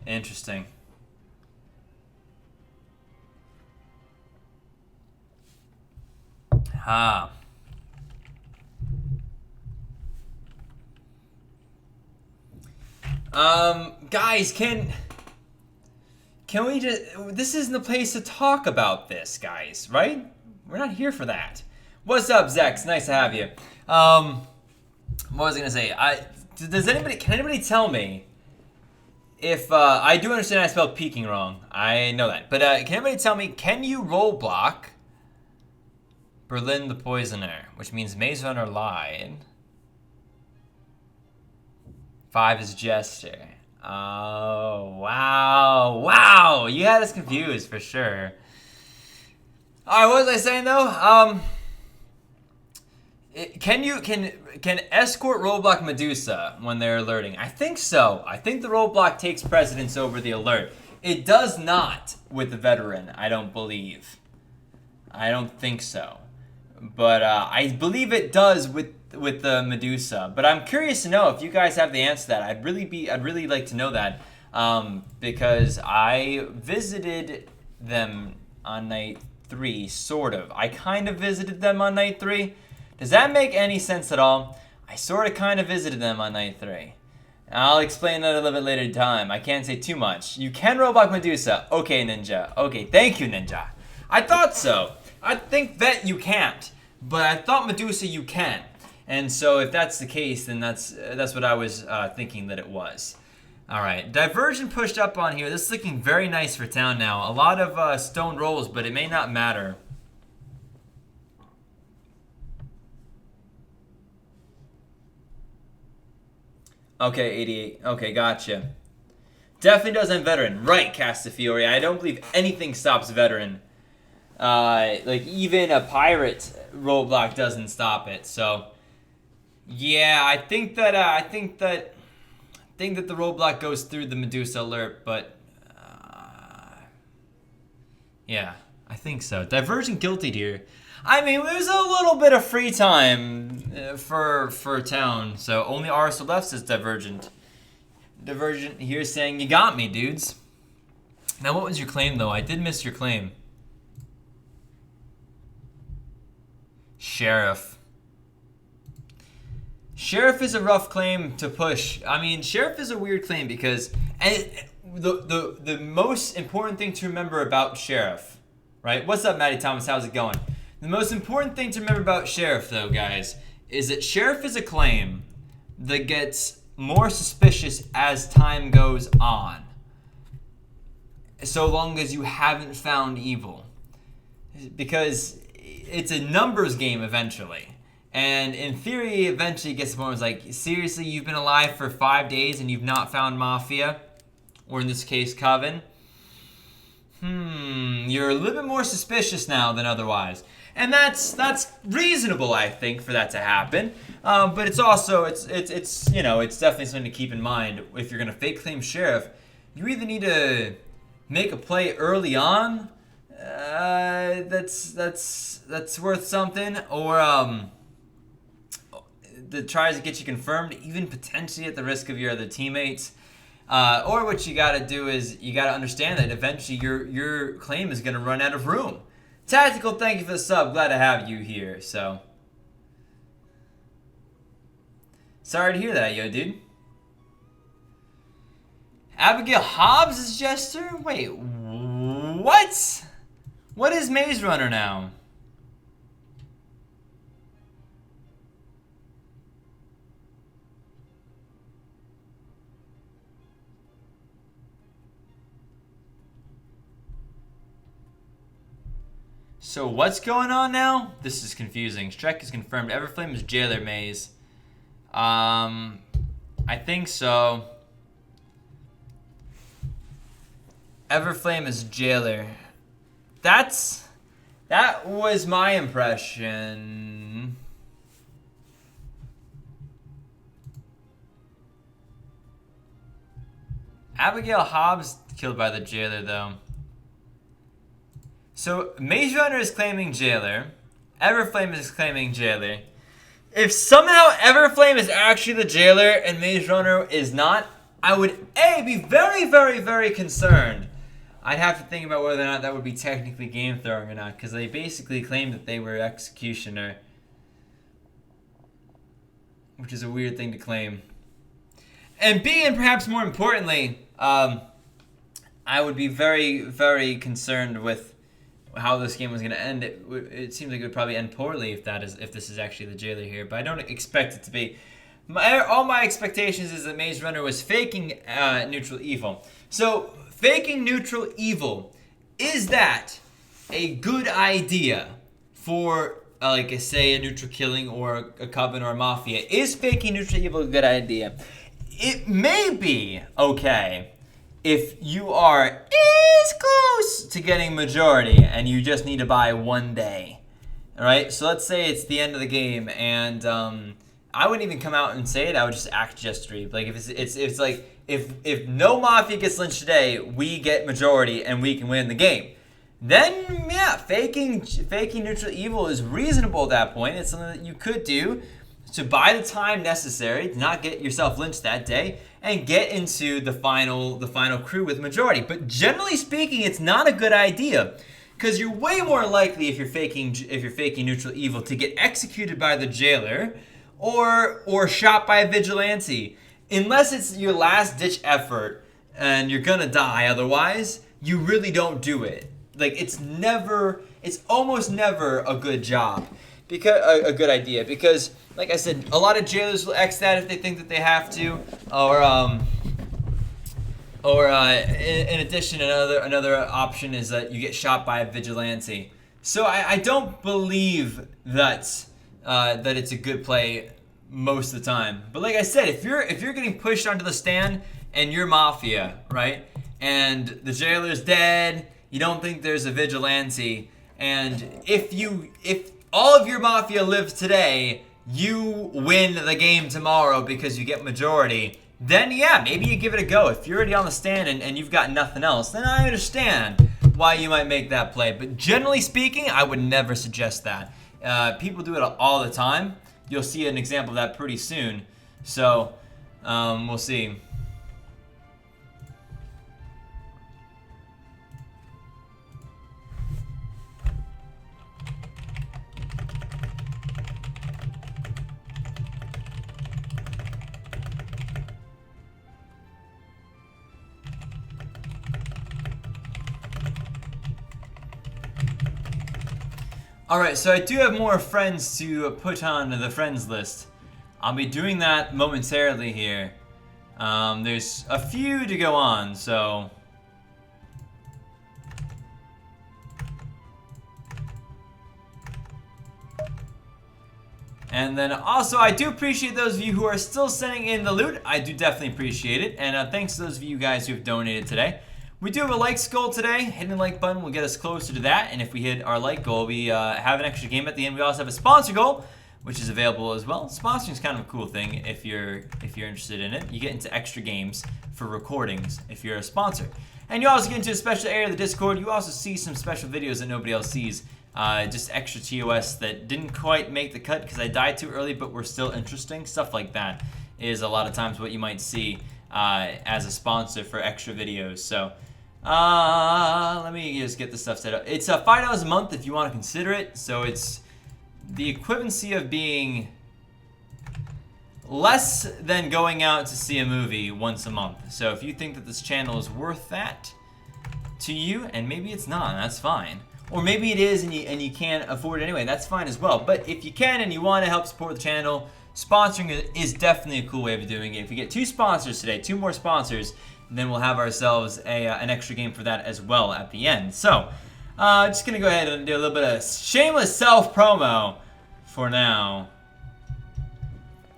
Speaker 1: Interesting. Ha. Guys, can we just... This isn't the place to talk about this, guys, right? We're not here for that. What's up, Zex? Nice to have you. What was I gonna say? Can anybody tell me if, I do understand I spelled peeking wrong. I know that. But, can anybody tell me, can you roll block Berlin the Poisoner? Which means Maze Runner lied. 5 is Jester. Oh, wow. You had us confused for sure. All right, what was I saying though? Can escort roadblock Medusa when they're alerting? I think so. I think the roadblock takes precedence over the alert. It does not with the veteran, I don't believe. I don't think so. But I believe it does with the Medusa. But I'm curious to know if you guys have the answer to that. I'd really like to know that. Because I visited them on night 3, sort of. I kind of visited them on night 3. Does that make any sense at all? I sort of kind of visited them on night 3. I'll explain that a little bit later in time. I can't say too much. You can roadblock Medusa. Okay, Ninja. Okay, thank you, Ninja. I thought so. I think that you can't. but I thought Medusa you can. And so if that's the case, then that's what I was thinking that it was. All right, Diversion pushed up on here. This is looking very nice for town now. A lot of stone rolls, but it may not matter. Okay, 88. Okay, gotcha. Definitely does end veteran. Right, Castafiore. I don't believe anything stops veteran. Like even a pirate roadblock doesn't stop it. So, yeah, I think that the roadblock goes through the Medusa alert, but yeah, I think so. Divergent guilty here. I mean, there's a little bit of free time for town, so only Arsenal left says Divergent. Divergent here saying, you got me, dudes. Now, what was your claim, though? I did miss your claim. Sheriff. Sheriff is a rough claim to push. I mean, Sheriff is a weird claim because the most important thing to remember about Sheriff, right? What's up, Matty Thomas? How's it going? The most important thing to remember about Sheriff, though, guys, is that Sheriff is a claim that gets more suspicious as time goes on, so long as you haven't found evil, because it's a numbers game eventually, and in theory eventually it gets to the point where it's like, seriously, you've been alive for 5 days and you've not found Mafia, or in this case Coven. You're a little bit more suspicious now than otherwise. And that's reasonable, I think, for that to happen. But it's also it's definitely something to keep in mind. If you're gonna fake claim Sheriff, you either need to make a play early on, that's worth something, or that tries to get you confirmed, even potentially at the risk of your other teammates. Or what you gotta do is you gotta understand that eventually your claim is gonna run out of room. Tactical, thank you for the sub. Glad to have you here. So, sorry to hear that, yo, dude. Abigail Hobbs is Jester? Wait, what? What is Maze Runner now? So what's going on now? This is confusing. Strek is confirmed. Everflame is Jailer Maze. I think so. Everflame is Jailer. That was my impression. Abigail Hobbs killed by the Jailer, though. So, Maze Runner is claiming Jailer. Everflame is claiming Jailer. If somehow Everflame is actually the Jailer and Maze Runner is not, I would, be very, very, very concerned. I'd have to think about whether or not that would be technically game throwing or not, because they basically claimed that they were Executioner, which is a weird thing to claim. And B, and perhaps more importantly, I would be very, very concerned with how this game was going to end. It seems like it would probably end poorly if this is actually the Jailer here, but I don't expect it to be. All my expectations is that Maze Runner was faking neutral evil. So, faking neutral evil, is that a good idea for, like, say, a neutral killing or a Coven or a Mafia? Is faking neutral evil a good idea? It may be okay if you are as close to getting majority and you just need to buy 1 day. Alright, so let's say it's the end of the game and I wouldn't even come out and say it, I would just act gestury. Like if it's like if no Mafia gets lynched today, we get majority and we can win the game. Then yeah, faking neutral evil is reasonable at that point. It's something that you could do to buy the time necessary to not get yourself lynched that day and get into the final crew with majority. But generally speaking, it's not a good idea because you're way more likely if you're faking neutral evil to get executed by the Jailer or shot by a vigilante, unless it's your last ditch effort and you're gonna die otherwise. You really don't do it. Like it's almost never a good job. because a good idea, because like I said, a lot of jailers will X that if they think that they have to, or in addition, another option is that you get shot by a vigilante. So I don't believe that that it's a good play most of the time. But like I said, if you're getting pushed onto the stand and you're mafia, right, and the jailer's dead, you don't think there's a vigilante, and if all of your mafia lives today, you win the game tomorrow because you get majority, then yeah, maybe you give it a go. If you're already on the stand and you've got nothing else, then I understand why you might make that play. But generally speaking, I would never suggest that. People do it all the time. You'll see an example of that pretty soon. So, we'll see. Alright, so I do have more friends to put on the friends list. I'll be doing that momentarily here. There's a few to go on, so... And then also, I do appreciate those of you who are still sending in the loot. I do definitely appreciate it. And thanks to those of you guys who have donated today. We do have a likes goal today. Hitting the like button will get us closer to that. And if we hit our like goal, we have an extra game at the end. We also have a sponsor goal, which is available as well. Sponsoring is kind of a cool thing if you're interested in it. You get into extra games for recordings if you're a sponsor. And you also get into a special area of the Discord. You also see some special videos that nobody else sees. Just extra TOS that didn't quite make the cut because I died too early, but were still interesting. Stuff like that is a lot of times what you might see as a sponsor for extra videos. So let me just get this stuff set up. It's $5 a month if you want to consider it. So it's the equivalency of being less than going out to see a movie once a month. So if you think that this channel is worth that to you, and maybe it's not, that's fine. Or maybe it is and you can't afford it anyway, that's fine as well. But if you can and you want to help support the channel, sponsoring is definitely a cool way of doing it. If we get 2 sponsors today, 2 more sponsors, then we'll have ourselves an extra game for that as well at the end. So, just going to go ahead and do a little bit of shameless self-promo for now.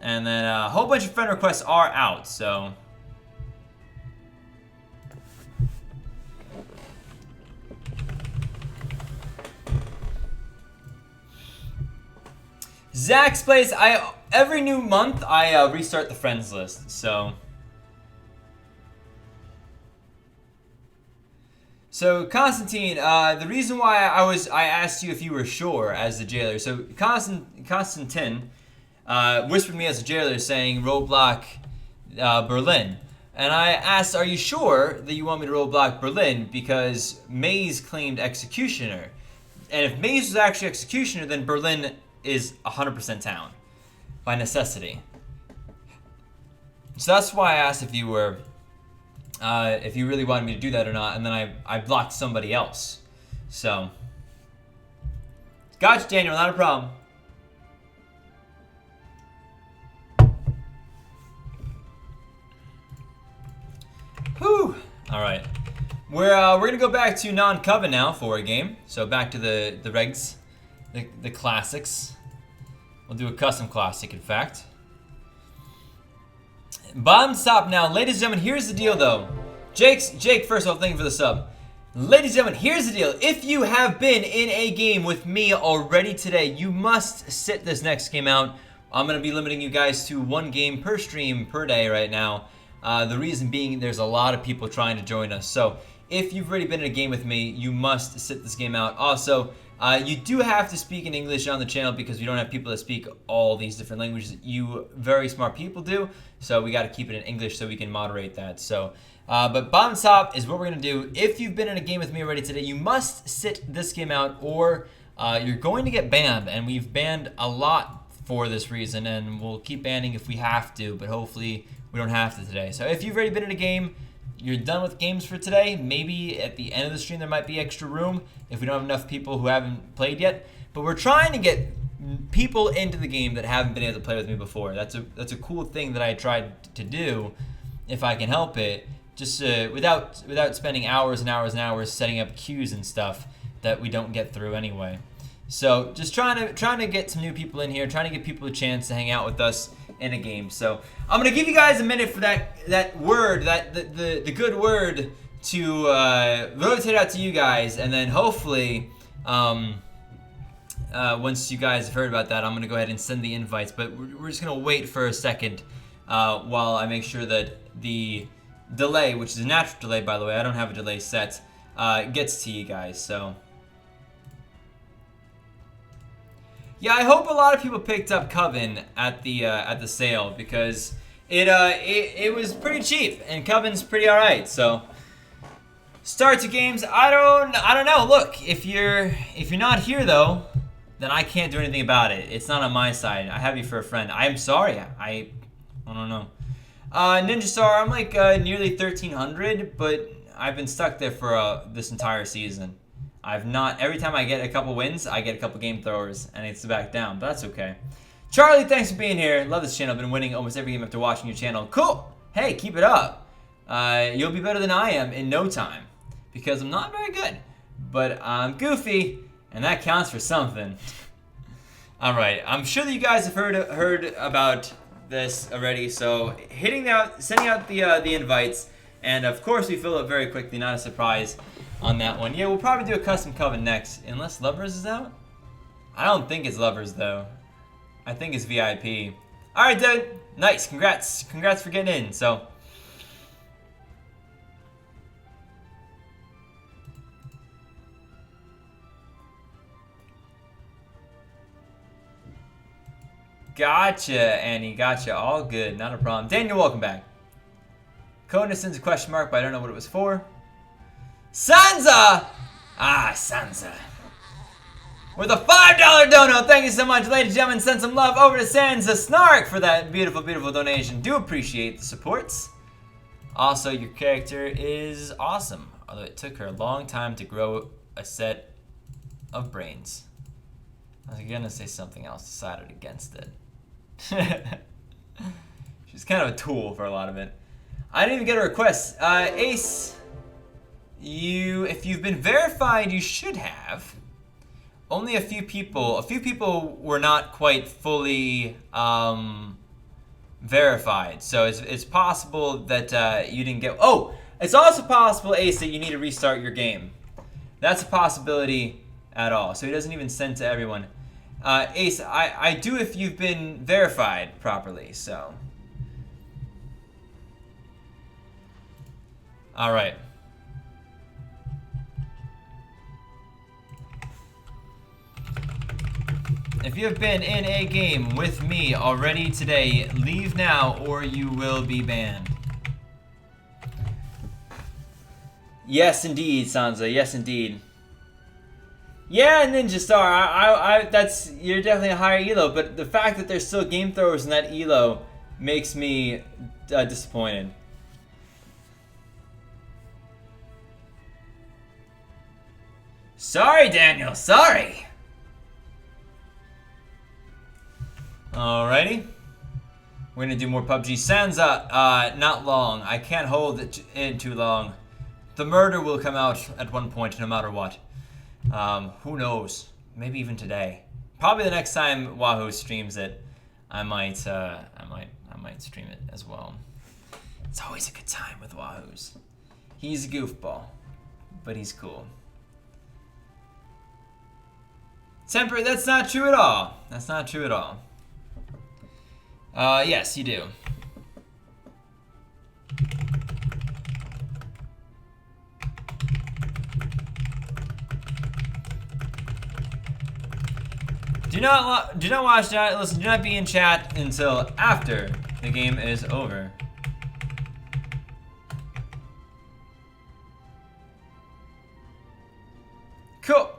Speaker 1: And then a whole bunch of friend requests are out, so... Zach's Place, every new month I restart the friends list, so... So Constantine, the reason why I asked you if you were sure as the jailer. So Constantine whispered me as a jailer saying roadblock Berlin, and I asked, are you sure that you want me to roadblock Berlin because Maze claimed executioner, and if Maze was actually executioner, then Berlin is 100% town by necessity. So that's why I asked if you were. If you really wanted me to do that or not, and then I blocked somebody else. So, gotcha, Daniel, not a problem. Whew. All right, we're gonna go back to non-coven now for a game. So back to the regs, the classics. We'll do a custom classic, in fact. Bottom stop now. Ladies and gentlemen, here's the deal though. Jake, first of all, thank you for the sub. Ladies and gentlemen, here's the deal. If you have been in a game with me already today, you must sit this next game out. I'm going to be limiting you guys to 1 game per stream per day right now. The reason being there's a lot of people trying to join us. So if you've already been in a game with me, you must sit this game out. Also, you do have to speak in English on the channel because we don't have people that speak all these different languages. You very smart people do, so we got to keep it in English so we can moderate that. So, but bottom top is what we're going to do. If you've been in a game with me already today, you must sit this game out or you're going to get banned, and we've banned a lot for this reason, and we'll keep banning if we have to, but hopefully we don't have to today. So if you've already been in a game, you're done with games for today. Maybe at the end of the stream there might be extra room if we don't have enough people who haven't played yet. But we're trying to get people into the game that haven't been able to play with me before. That's a cool thing that I tried to do, if I can help it, just without spending hours and hours and hours setting up queues and stuff that we don't get through anyway. So just trying to get some new people in here, trying to give people a chance to hang out with us in a game. So I'm gonna give you guys a minute for that word, the good word to rotate out to you guys, and then hopefully once you guys have heard about that, I'm going to go ahead and send the invites, but we're just going to wait for a second while I make sure that the delay, which is a natural delay, by the way, I don't have a delay set, gets to you guys. So yeah, I hope a lot of people picked up Coven at the sale, because it was pretty cheap, and Coven's pretty alright. So start to games, I don't know. Look, if you're not here though, then I can't do anything about it. It's not on my side. I have you for a friend. I'm sorry. I don't know. Ninja Star, I'm like nearly 1,300, but I've been stuck there for this entire season. Every time I get a couple wins, I get a couple game throwers, and it's back down, but that's okay. Charlie, thanks for being here. Love this channel. Been winning almost every game after watching your channel. Cool. Hey, keep it up. You'll be better than I am in no time, because I'm not very good, but I'm goofy, and that counts for something. All right, I'm sure that you guys have heard about this already. So sending out the invites, and of course we fill it very quickly. Not a surprise on that one. Yeah, we'll probably do a custom Coven next, unless Lovers is out. I don't think it's Lovers though. I think it's VIP. All right, dude. Nice. Congrats for getting in. So. Gotcha, Annie. Gotcha. All good. Not a problem. Daniel, welcome back. Conan sends a question mark, but I don't know what it was for. Sansa! Ah, Sansa. With a $5 dono. Thank you so much, ladies and gentlemen. Send some love over to Sansa Snark for that beautiful, beautiful donation. Do appreciate the supports. Also, your character is awesome, although it took her a long time to grow a set of brains. I was gonna say something else, decided against it. She's kind of a tool for a lot of it. I didn't even get a request. Ace, if you've been verified, you should have. Only a few people were not quite fully verified. So it's possible that you didn't get. Oh, it's also possible, Ace, that you need to restart your game. That's a possibility at all. So he doesn't even send to everyone. Ace, I do if you've been verified properly, so. All right. If you have been in a game with me already today, leave now or you will be banned. Yes, indeed, Sansa. Yes, indeed. Yeah, Ninja Star. You're definitely a higher elo, but the fact that there's still game throwers in that elo makes me disappointed. Sorry, Daniel. Sorry. Alrighty. We're gonna do more PUBG. Sansa, not long. I can't hold it in too long. The murder will come out at one point, no matter what. Who knows? Maybe even today. Probably the next time Wahoo streams it, I might stream it as well. It's always a good time with Wahoos. He's a goofball, but he's cool. Temper, that's not true at all. That's not true at all. Yes, you do. Do not watch that. Listen, do not be in chat until after the game is over. Cool.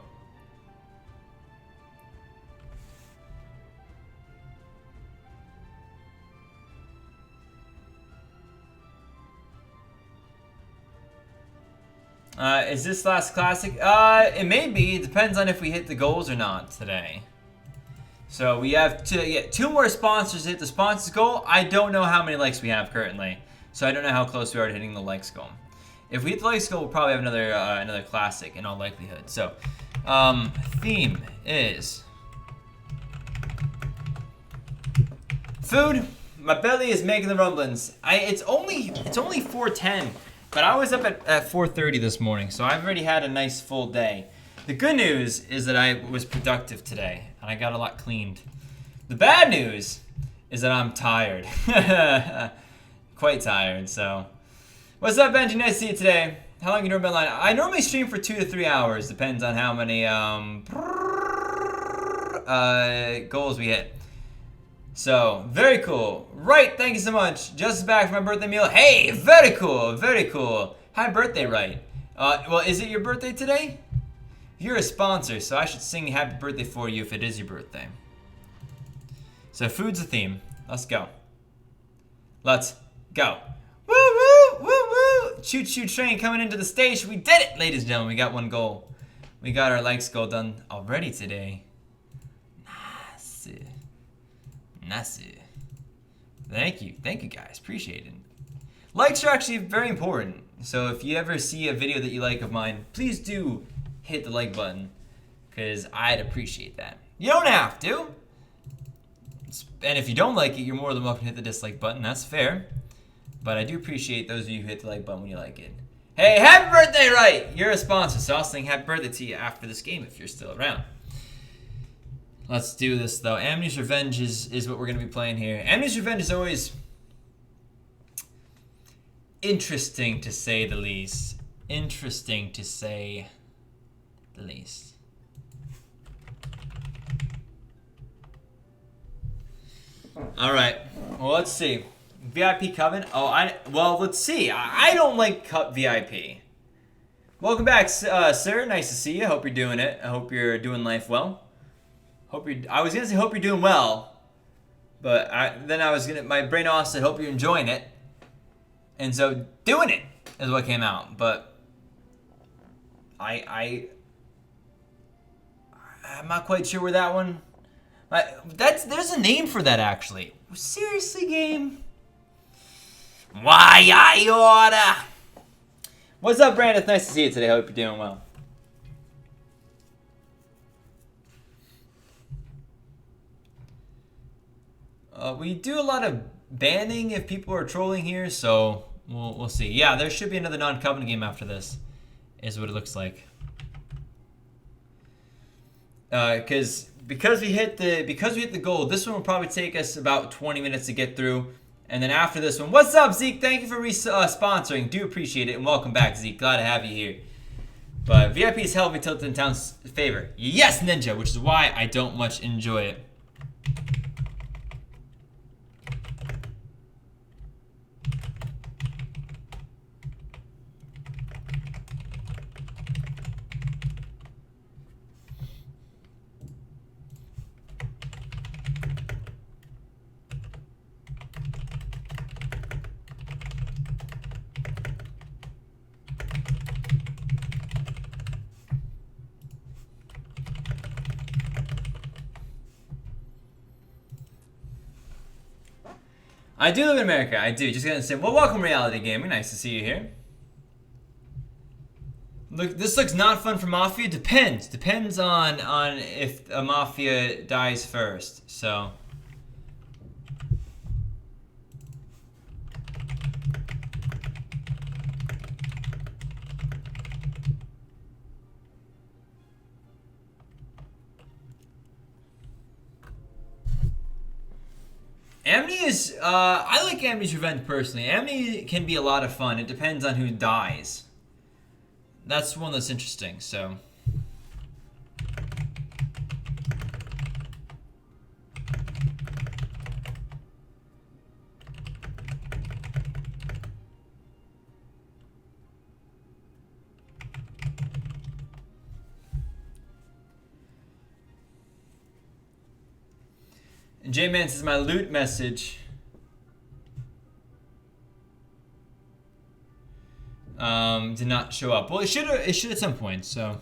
Speaker 1: Is this last classic? It may be. It depends on if we hit the goals or not today. So we have two more sponsors to hit the sponsors goal. I don't know how many likes we have currently, so I don't know how close we are to hitting the likes goal. If we hit the likes goal, we'll probably have another classic in all likelihood. So, theme is food. My belly is making the rumblings. It's only 4:10, but I was up at 4:30 this morning, so I've already had a nice full day. The good news is that I was productive today, and I got a lot cleaned. The bad news is that I'm tired. Quite tired, so. What's up, Benji? Nice to see you today. How long you normally online? I normally stream for 2 to 3 hours. Depends on how many goals we hit. So, very cool. Right, thank you so much. Just back from my birthday meal. Hey, very cool, very cool. Happy birthday, right? Well, is it your birthday today? You're a sponsor, so I should sing happy birthday for you if it is your birthday. So food's the theme. Let's go. Let's go. Woo, woo, woo, woo. Choo choo train coming into the station. We did it, ladies and gentlemen. We got one goal. We got our likes goal done already today. Nice. Nice. Thank you guys. Appreciate it. Likes are actually very important. So if you ever see a video that you like of mine, please do hit the like button, because I'd appreciate that. You don't have to. And if you don't like it, you're more than welcome to hit the dislike button. That's fair. But I do appreciate those of you who hit the like button when you like it. Hey, happy birthday, right? You're a sponsor, so I'll sing happy birthday to you after this game if you're still around. Let's do this, though. Amnesia Revenge is what we're going to be playing here. Amnesia Revenge is always interesting, to say the least. Interesting, to say the least. All right. Well, let's see. VIP Coven. Well, let's see. I don't like Cup VIP. Welcome back, sir. Nice to see you. Hope you're doing it. I hope you're doing life well. I was gonna say hope you're doing well, but my brain also said hope you're enjoying it, and so doing it is what came out. But I'm not quite sure where that one. There's a name for that, actually. Seriously, game. Why I oughta. What's up, Brandon? Nice to see you today. Hope you're doing well. We do a lot of banning if people are trolling here, so we'll see. Yeah, there should be another non-covenant game after this, is what it looks like. Because we hit the goal, this one will probably take us about 20 minutes to get through, and then after this one, what's up, Zeke? Thank you for sponsoring. Do appreciate it, and welcome back, Zeke. Glad to have you here. But VIP is heavily tilted in town's favor. Yes, Ninja, which is why I don't much enjoy it. I do live in America. I do. Just gonna say, well, welcome Reality Gaming. Nice to see you here. Look, this looks not fun for Mafia. Depends on if a Mafia dies first. So. Amnesty is, I like Amnesty's Revenge personally. Amnesty can be a lot of fun. It depends on who dies. That's one that's interesting, so. And J-Man says my loot message. Did not show up. Well, it should at some point, so.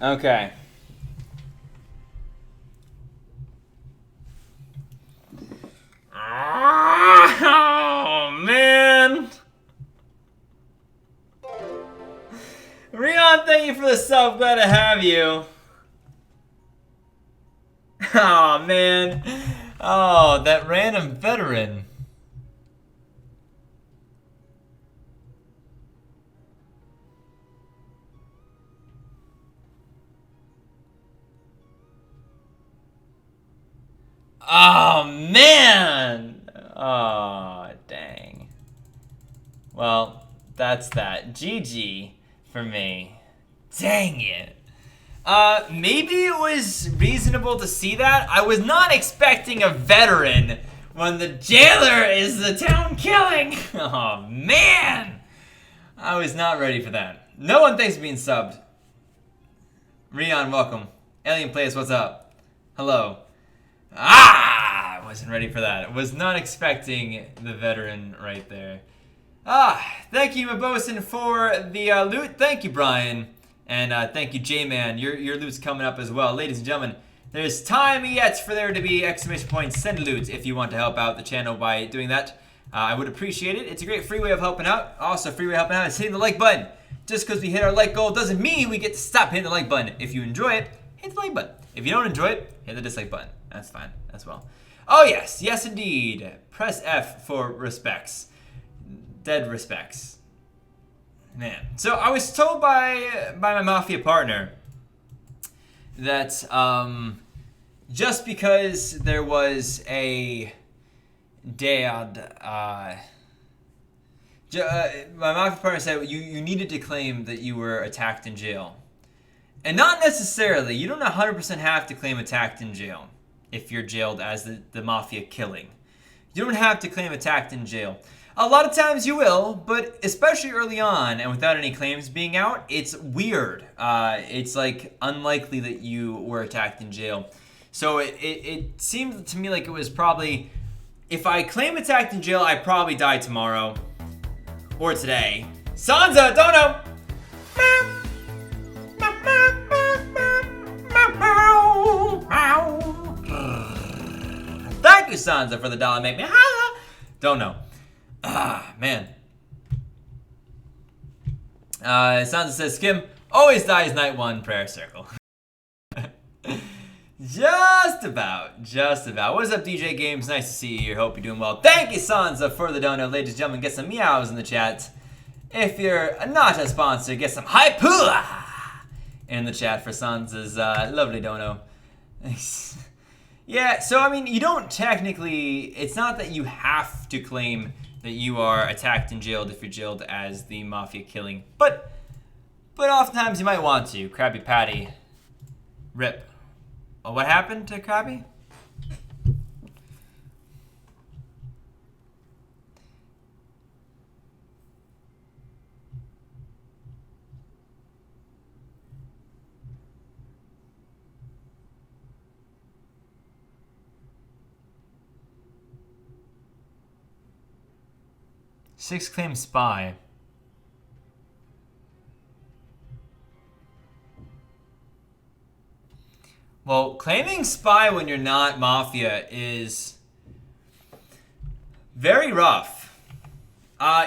Speaker 1: Okay. Oh, man. Rion, thank you for the sub. Glad to have you. Oh, man. Oh, that random veteran. Oh, man. Oh, dang. Well, that's that. GG for me. Dang it. Maybe it was reasonable to see that. I was not expecting a veteran when the jailer is the town killing. Oh, man. I was not ready for that. No one thanks for being subbed. Rion, welcome. Alien Players, what's up? Hello. I wasn't ready for that. I was not expecting the veteran right there. Thank you, Mabosin, for the loot. Thank you, Brian. And thank you, J-Man. Your loot's coming up as well. Ladies and gentlemen, there's time yet for there to be exclamation points send loot if you want to help out the channel by doing that. I would appreciate it. It's a great free way of helping out. Also, a free way of helping out is hitting the like button. Just because we hit our like goal doesn't mean we get to stop hitting the like button. If you enjoy it, hit the like button. If you don't enjoy it, hit the dislike button. That's fine as well. Oh, yes. Yes, indeed. Press F for respects. Dead respects. Man. So I was told by my Mafia partner that just because there was a dad, my Mafia partner said you needed to claim that you were attacked in jail. And not necessarily. You don't 100% have to claim attacked in jail if you're jailed as the Mafia killing. You don't have to claim attacked in jail. A lot of times you will, but especially early on and without any claims being out, it's weird. It's like unlikely that you were attacked in jail. So it seemed to me like it was probably, if I claim attacked in jail, I probably die tomorrow or today. Sansa, don't know. Thank you, Sansa, for the dollar. Make me holla. Don't know. Man. Sansa says, Skim always dies night one, prayer circle. Just about. What is up, DJ Games? Nice to see you. Hope you're doing well. Thank you, Sansa, for the donut. Ladies and gentlemen, get some meows in the chat. If you're not a sponsor, get some hypula in the chat for Sansa's lovely dono. Yeah, so I mean, you don't technically, it's not that you have to claim that you are attacked and jailed if you're jailed as the Mafia killing, but oftentimes you might want to. Krabby Patty. Rip. Oh, what happened to Krabby? Six claim spy. Well, claiming spy when you're not Mafia is very rough.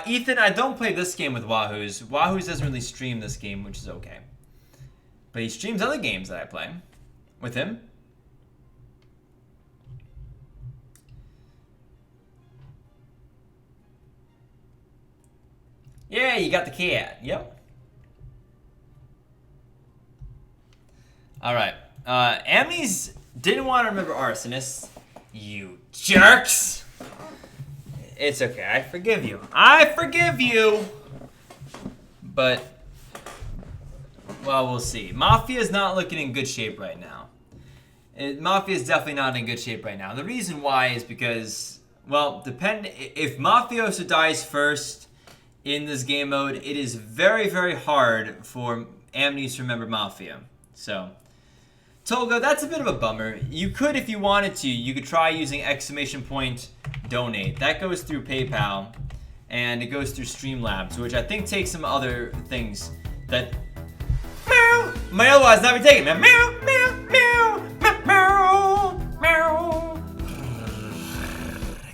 Speaker 1: Ethan, I don't play this game with Wahoo's. Wahoo's doesn't really stream this game, which is okay. But he streams other games that I play with him. Yeah, you got the cat. Yep. Alright. Amnes didn't want to remember arsonists. You jerks! It's okay. I forgive you. I forgive you! But, well, we'll see. Mafia's not looking in good shape right now. Mafia's definitely not in good shape right now. The reason why is because, Well, if Mafioso dies first in this game mode, it is very, very hard for Amnes to remember Mafia. So, Tolga, that's a bit of a bummer. You could, if you wanted to, you could try using !donate. That goes through PayPal, and it goes through Streamlabs, which I think takes some other things that might otherwise not be taken. Meow, meow, meow, meow, meow.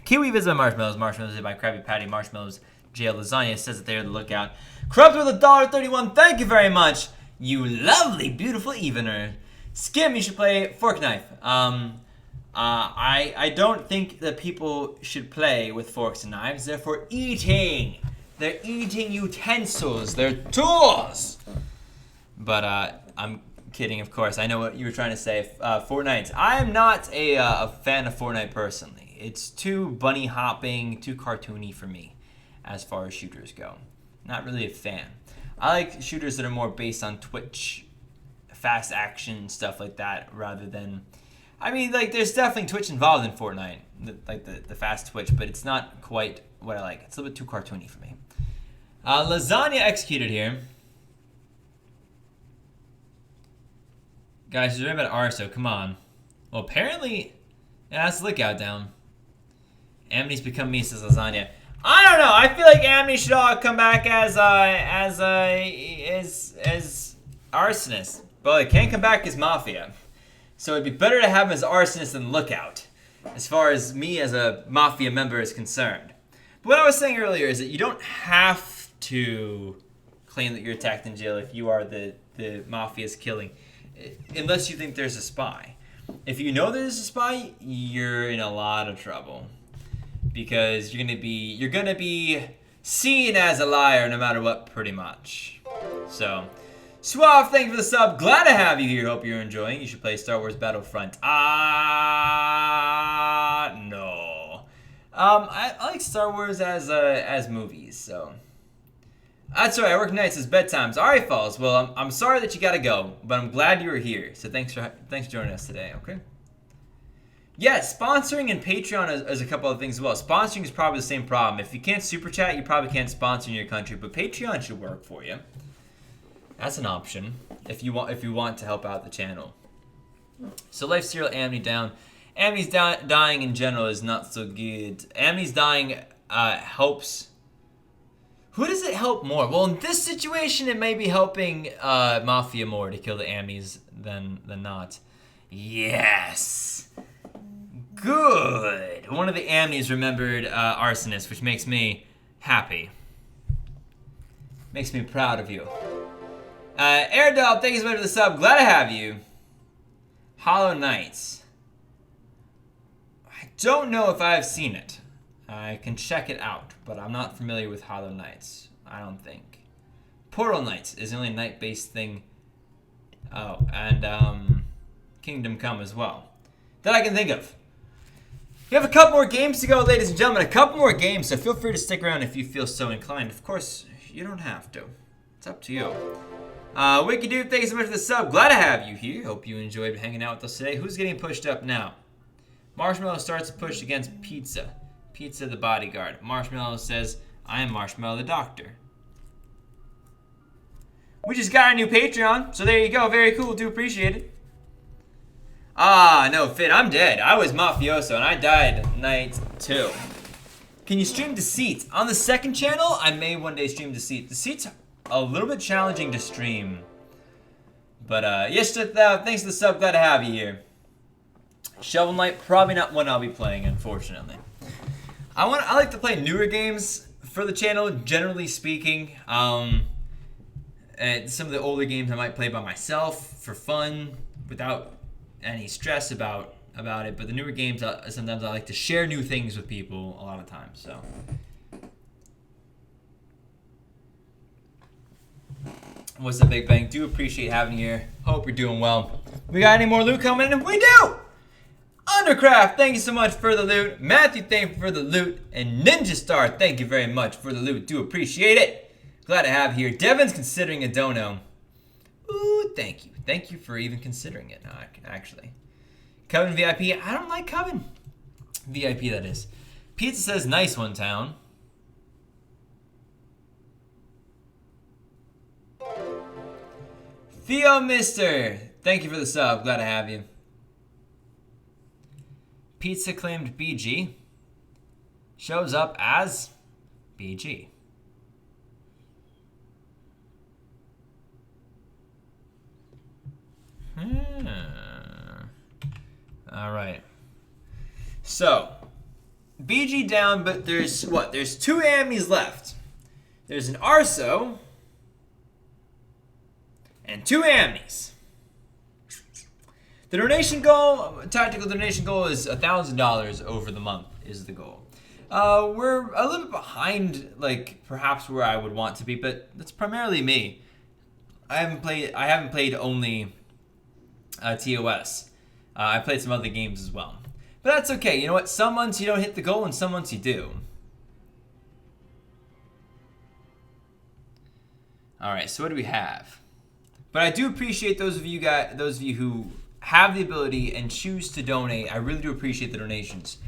Speaker 1: Kiwi visit my marshmallows. Marshmallows by Krabby Patty. Marshmallows jail lasagna says that they're the lookout. Corrupt with $1.31. Thank you very much, you lovely, beautiful evener. Skim, you should play Fork Knife. I don't think that people should play with forks and knives. They're for eating. They're eating utensils. They're tools. But I'm kidding, of course. I know what you were trying to say. Fortnite. I am not a fan of Fortnite personally. It's too bunny hopping, too cartoony for me as far as shooters go. Not really a fan. I like shooters that are more based on Twitch, fast action, stuff like that, rather than... I mean, like, there's definitely Twitch involved in Fortnite, the fast Twitch, but it's not quite what I like. It's a little bit too cartoony for me. Lasagna executed here. Guys, you're right about Arso, come on. Well, apparently, yeah, that's the lookout down. Amne's become me, says Lasagna. I don't know, I feel like Amne should all come back as arsonist. But it can't come back as Mafia. So it'd be better to have him as arsonist than lookout, as far as me as a Mafia member is concerned. But what I was saying earlier is that you don't have to claim that you're attacked in jail if you are the Mafia's killing, unless you think there's a spy. If you know there's a spy, you're in a lot of trouble, because you're gonna be seen as a liar no matter what, pretty much. So. Suave, thank you for the sub. Glad to have you here. Hope you're enjoying. You should play Star Wars Battlefront. No. I like Star Wars as movies, so. That's right, I work nights, it's bedtime. Alright, Falls. Well, I'm sorry that you gotta go, but I'm glad you were here. So thanks for joining us today, okay? Yeah, sponsoring and Patreon is a couple of things as well. Sponsoring is probably the same problem. If you can't super chat, you probably can't sponsor in your country, but Patreon should work for you. That's an option if you want to help out the channel. So life serial Amne down. Amne's dying in general is not so good. Amne's dying helps. Who does it help more? Well, in this situation, it may be helping Mafia more to kill the Amnes than not. Yes. Good. One of the Amnes remembered arsonist, which makes me happy. Makes me proud of you. Airdog, thank you so much for the sub. Glad to have you. Hollow Knights. I don't know if I've seen it. I can check it out, but I'm not familiar with Hollow Knights. I don't think. Portal Knights is the only night-based thing. Oh, and Kingdom Come as well. That I can think of. We have a couple more games to go, ladies and gentlemen. A couple more games, so feel free to stick around if you feel so inclined. Of course, you don't have to. It's up to you. Wiki Dude, thank you so much for the sub. Glad to have you here. Hope you enjoyed hanging out with us today. Who's getting pushed up now? Marshmallow starts to push against Pizza. Pizza the bodyguard. Marshmallow says, I am Marshmallow the doctor. We just got a new Patreon, so there you go. Very cool. Do appreciate it. Ah, no, Fit, I'm dead. I was Mafioso, and I died night 2. Can you stream Deceit? On the second channel, I may one day stream Deceit. Deceit's a little bit challenging to stream. But, yes, thanks for the sub. Glad to have you here. Shovel Knight, probably not one I'll be playing, unfortunately. I like to play newer games for the channel, generally speaking. And some of the older games I might play by myself for fun, without any stress about it. But the newer games, sometimes I like to share new things with people a lot of times, so. What's up, Big Bang? Do appreciate having you here. Hope you're doing well. We got any more loot coming in? We do! Undercraft, thank you so much for the loot. Matthew, thank you for the loot. And Ninja Star, thank you very much for the loot. Do appreciate it. Glad to have you here. Devin's considering a dono. Ooh, thank you. Thank you for even considering it, actually. Coven VIP, I don't like Coven. VIP, that is. Pizza says nice one, town. Theo Mister, thank you for the sub. Glad to have you. Pizza claimed BG. Shows up as BG. All right. So, BG down, but there's what? There's 2 Ammies left. There's an Arso and 2 Ammies. The donation goal, tactical donation goal, is $1,000 over the month is the goal. We're a little bit behind, like perhaps where I would want to be, but that's primarily me. I haven't played only TOS. I played some other games as well, but that's okay. You know what? Some months you don't hit the goal, and some months you do. All right. So what do we have? But I do appreciate those of you who have the ability and choose to donate. I really do appreciate the donations.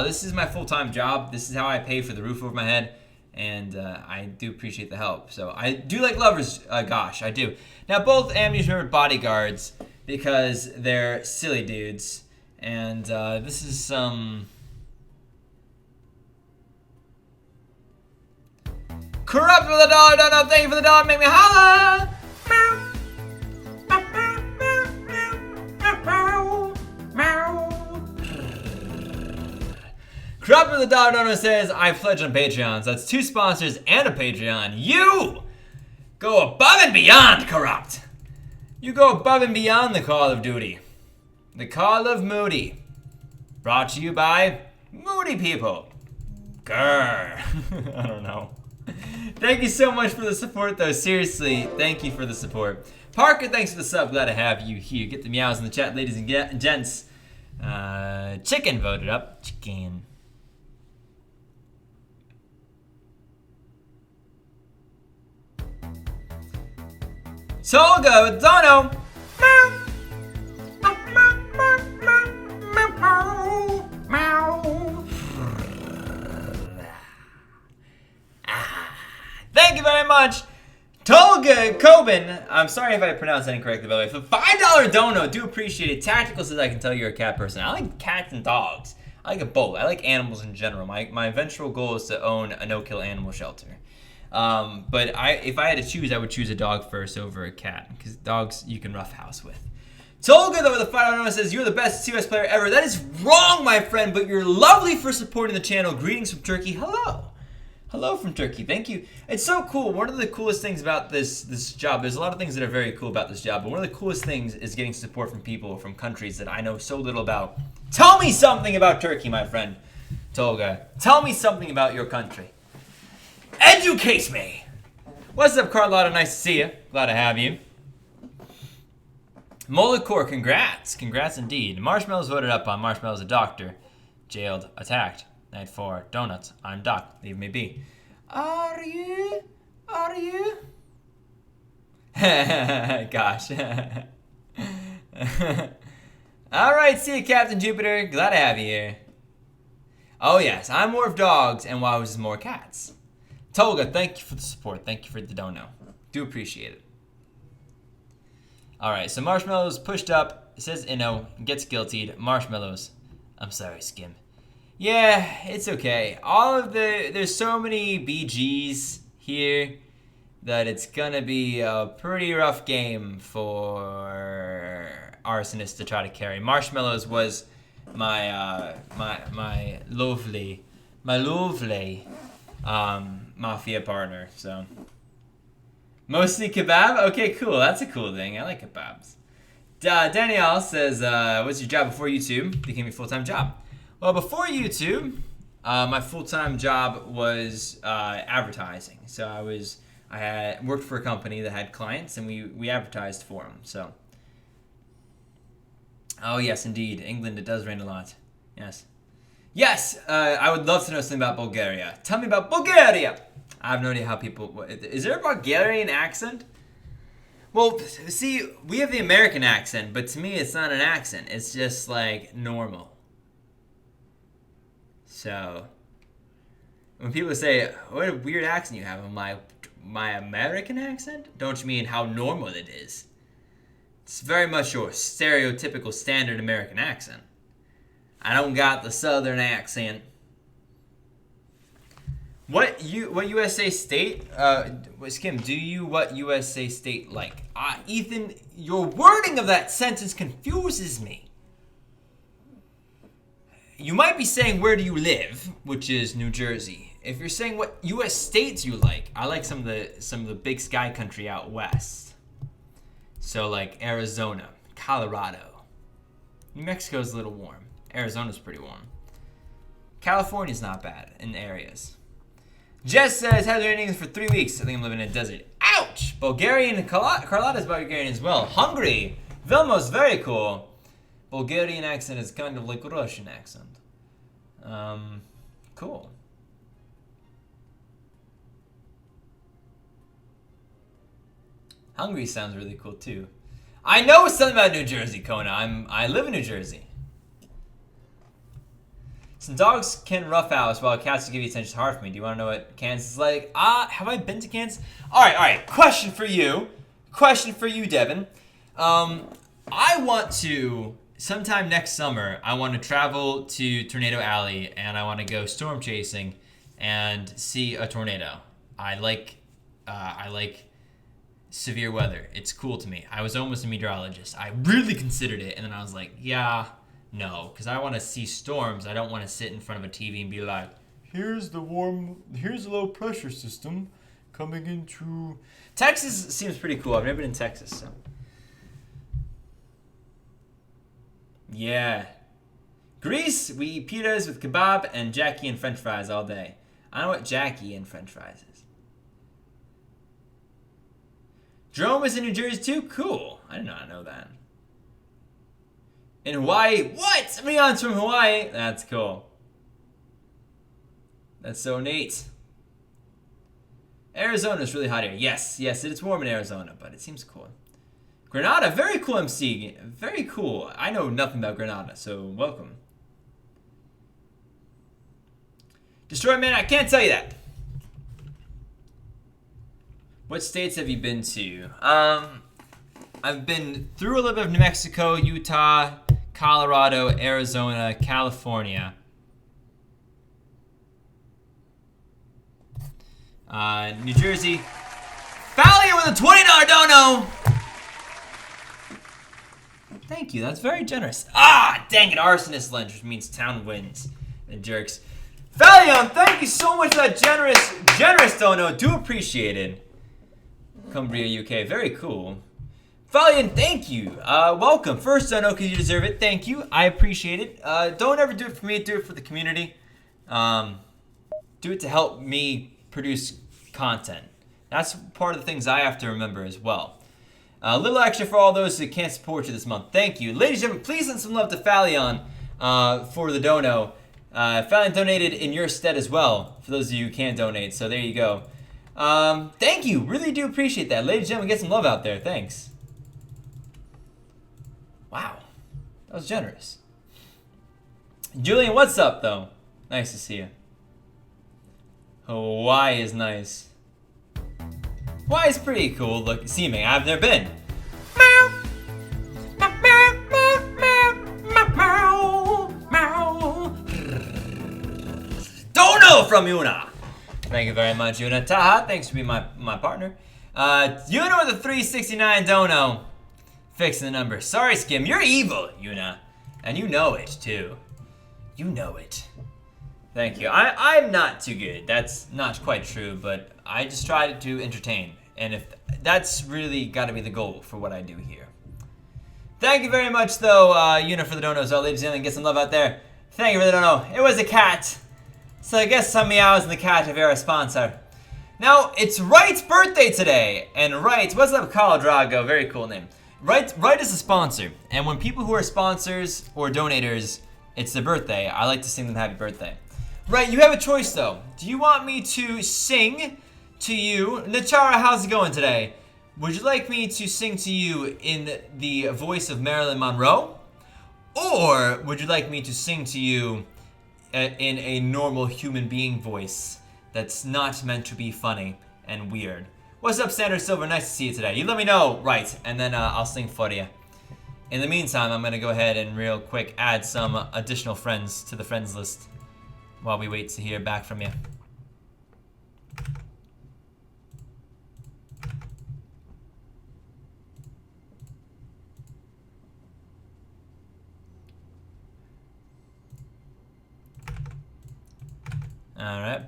Speaker 1: This is my full-time job. This is how I pay for the roof over my head, and I do appreciate the help. So I do like lovers, gosh, I do. Now, both Amnies remembered bodyguards because they're silly dudes, and this is some... Corrupt with a dollar, no, thank you for the dollar, make me holla! Corrupt with a dollar donor says, I pledge on Patreon. So that's 2 sponsors and a Patreon. You go above and beyond, Corrupt. You go above and beyond the Call of Duty. The Call of Moody. Brought to you by Moody People. Grr. I don't know. Thank you so much for the support, though. Seriously, thank you for the support. Parker, thanks for the sub. Glad to have you here. Get the meows in the chat, ladies and gents. Chicken voted up. Chicken. Tolga with Dono. Thank you very much, Tolga Coben. I'm sorry if I pronounced that incorrectly, by the way. For $5 dono, do appreciate it. Tactical says I can tell you're a cat person. I like cats and dogs. I like it both. I like animals in general. My eventual goal is to own a no-kill animal shelter. But if I had to choose, I would choose a dog first over a cat, because dogs you can roughhouse with. Tolga, though, with the $5 says, you're the best CS player ever. That is wrong, my friend, but you're lovely for supporting the channel. Greetings from Turkey. Hello. Hello from Turkey. Thank you. It's so cool. One of the coolest things about this job, there's a lot of things that are very cool about this job, but one of the coolest things is getting support from people from countries that I know so little about. Tell me something about Turkey, my friend Tolga. Tell me something about your country. Educate me. What's up, Carlotta? Nice to see you. Glad to have you. Molokor, congrats. Congrats indeed. Marshmallows voted up on Marshmallows a doctor. Jailed, attacked. Night 4, donuts. I'm Doc. Leave me be. Are you? Are you? Gosh. Alright, see you, Captain Jupiter. Glad to have you here. Oh, yes. I'm more of dogs, and WoW is more cats. Tolga, thank you for the support. Thank you for the dono. Do appreciate it. Alright, so Marshmallows pushed up. It says Inno. Gets guiltied. Marshmallows. I'm sorry, Skim. Yeah, it's okay. There's so many BGs here that it's gonna be a pretty rough game for Arsonist to try to carry. Marshmallows was my lovely mafia partner, so. Mostly kebab? Okay, cool. That's a cool thing. I like kebabs. Danielle says, what's your job before YouTube became your full-time job? Well, before YouTube, my full-time job was advertising. So I had worked for a company that had clients, and we advertised for them. So, oh yes, indeed, England, it does rain a lot. Yes, yes. I would love to know something about Bulgaria. Tell me about Bulgaria. I have no idea how people. Is there a Bulgarian accent? Well, see, we have the American accent, but to me, it's not an accent. It's just like normal. So, When people say, what a weird accent you have, I'm like, my American accent? Don't you mean how normal it is? It's very much your stereotypical standard American accent. I don't got the southern accent. What USA state? Skim, what USA state like? Ethan, your wording of that sentence confuses me. You might be saying where do you live, which is New Jersey. If you're saying what U.S. states you like, I like some of the big sky country out west. So like Arizona, Colorado. New Mexico's a little warm. Arizona's pretty warm. California's not bad in areas. Jess says, has been raining for 3 weeks. I think I'm living in a desert. Ouch! Bulgarian, Carlotta's Bulgarian as well. Hungary. Vilmos, very cool. Bulgarian accent is kind of like a Russian accent. Cool. Hungary sounds really cool too. I know something about New Jersey, Kona. I live in New Jersey. Some dogs can roughhouse while cats will give you attention. It's hard for me. Do you want to know what Kansas is like? Have I been to Kansas? All right. Question for you, Devin. I want to, sometime next summer, I want to travel to Tornado Alley and I want to go storm chasing and see a tornado. I like severe weather. It's cool to me. I was almost a meteorologist. I really considered it, and then I was like, yeah, no, because I want to see storms. I don't want to sit in front of a TV and be like, here's the low pressure system coming into... Texas seems pretty cool. I've never been in Texas, so... Yeah. Greece, we eat pitas with kebab and Jackie and french fries all day. I don't know what Jackie and french fries is. Jerome is in New Jersey too? Cool. I did not know that. In Hawaii? What? Leon's from Hawaii? That's cool. That's so neat. Arizona's really hot here. Yes, it's warm in Arizona, but it seems cool. Granada, very cool MC. Very cool. I know nothing about Granada, so welcome. Destroy Man, I can't tell you that. What states have you been to? I've been through a little bit of New Mexico, Utah, Colorado, Arizona, California. New Jersey. Fowler with a $20 dono! Thank you, that's very generous. Dang it, Arsonist Lynch, which means town wins. The jerks. Valion, thank you so much for that generous dono. Do appreciate it. Cumbria, UK. Very cool. Valiant, thank you. Welcome. First dono because you deserve it. Thank you. I appreciate it. Don't ever do it for me. Do it for the community. Do it to help me produce content. That's part of the things I have to remember as well. A little extra for all those who can't support you this month. Thank you. Ladies and gentlemen, please send some love to Falion for the dono. Falion donated in your stead as well, for those of you who can't donate. So there you go. Thank you. Really do appreciate that. Ladies and gentlemen, get some love out there. Thanks. Wow. That was generous. Julian, what's up, though? Nice to see you. Hawaii is nice. Hawaii is pretty cool. Look, seeming. I've never been. Dono from Yuna. Thank you very much, Yuna. Taha, thanks for being my partner. Yuna with a 369 dono. Fixing the number. Sorry, Skim. You're evil, Yuna. And you know it, too. You know it. Thank you. I'm not too good. That's not quite true, but I just try to entertain. And if that's really got to be the goal for what I do here. Thank you very much, though, Yuna, for the donos. Ladies and gentlemen, get some love out there. Thank you for the dono. It was a cat. So I guess some meows and the cat are our sponsor. Now, it's Wright's birthday today. And Wright, what's up, Khal Drago? Very cool name. Wright is a sponsor. And when people who are sponsors or donators, it's their birthday, I like to sing them happy birthday. Right, you have a choice, though. Do you want me to sing to you? Nachara, how's it going today? Would you like me to sing to you in the voice of Marilyn Monroe? Or would you like me to sing to you in a normal human being voice that's not meant to be funny and weird. What's up, Sandra Silver? Nice to see you today. You let me know, right, and then I'll sing for you. In the meantime, I'm gonna go ahead and real quick add some additional friends to the friends list while we wait to hear back from you. Alright.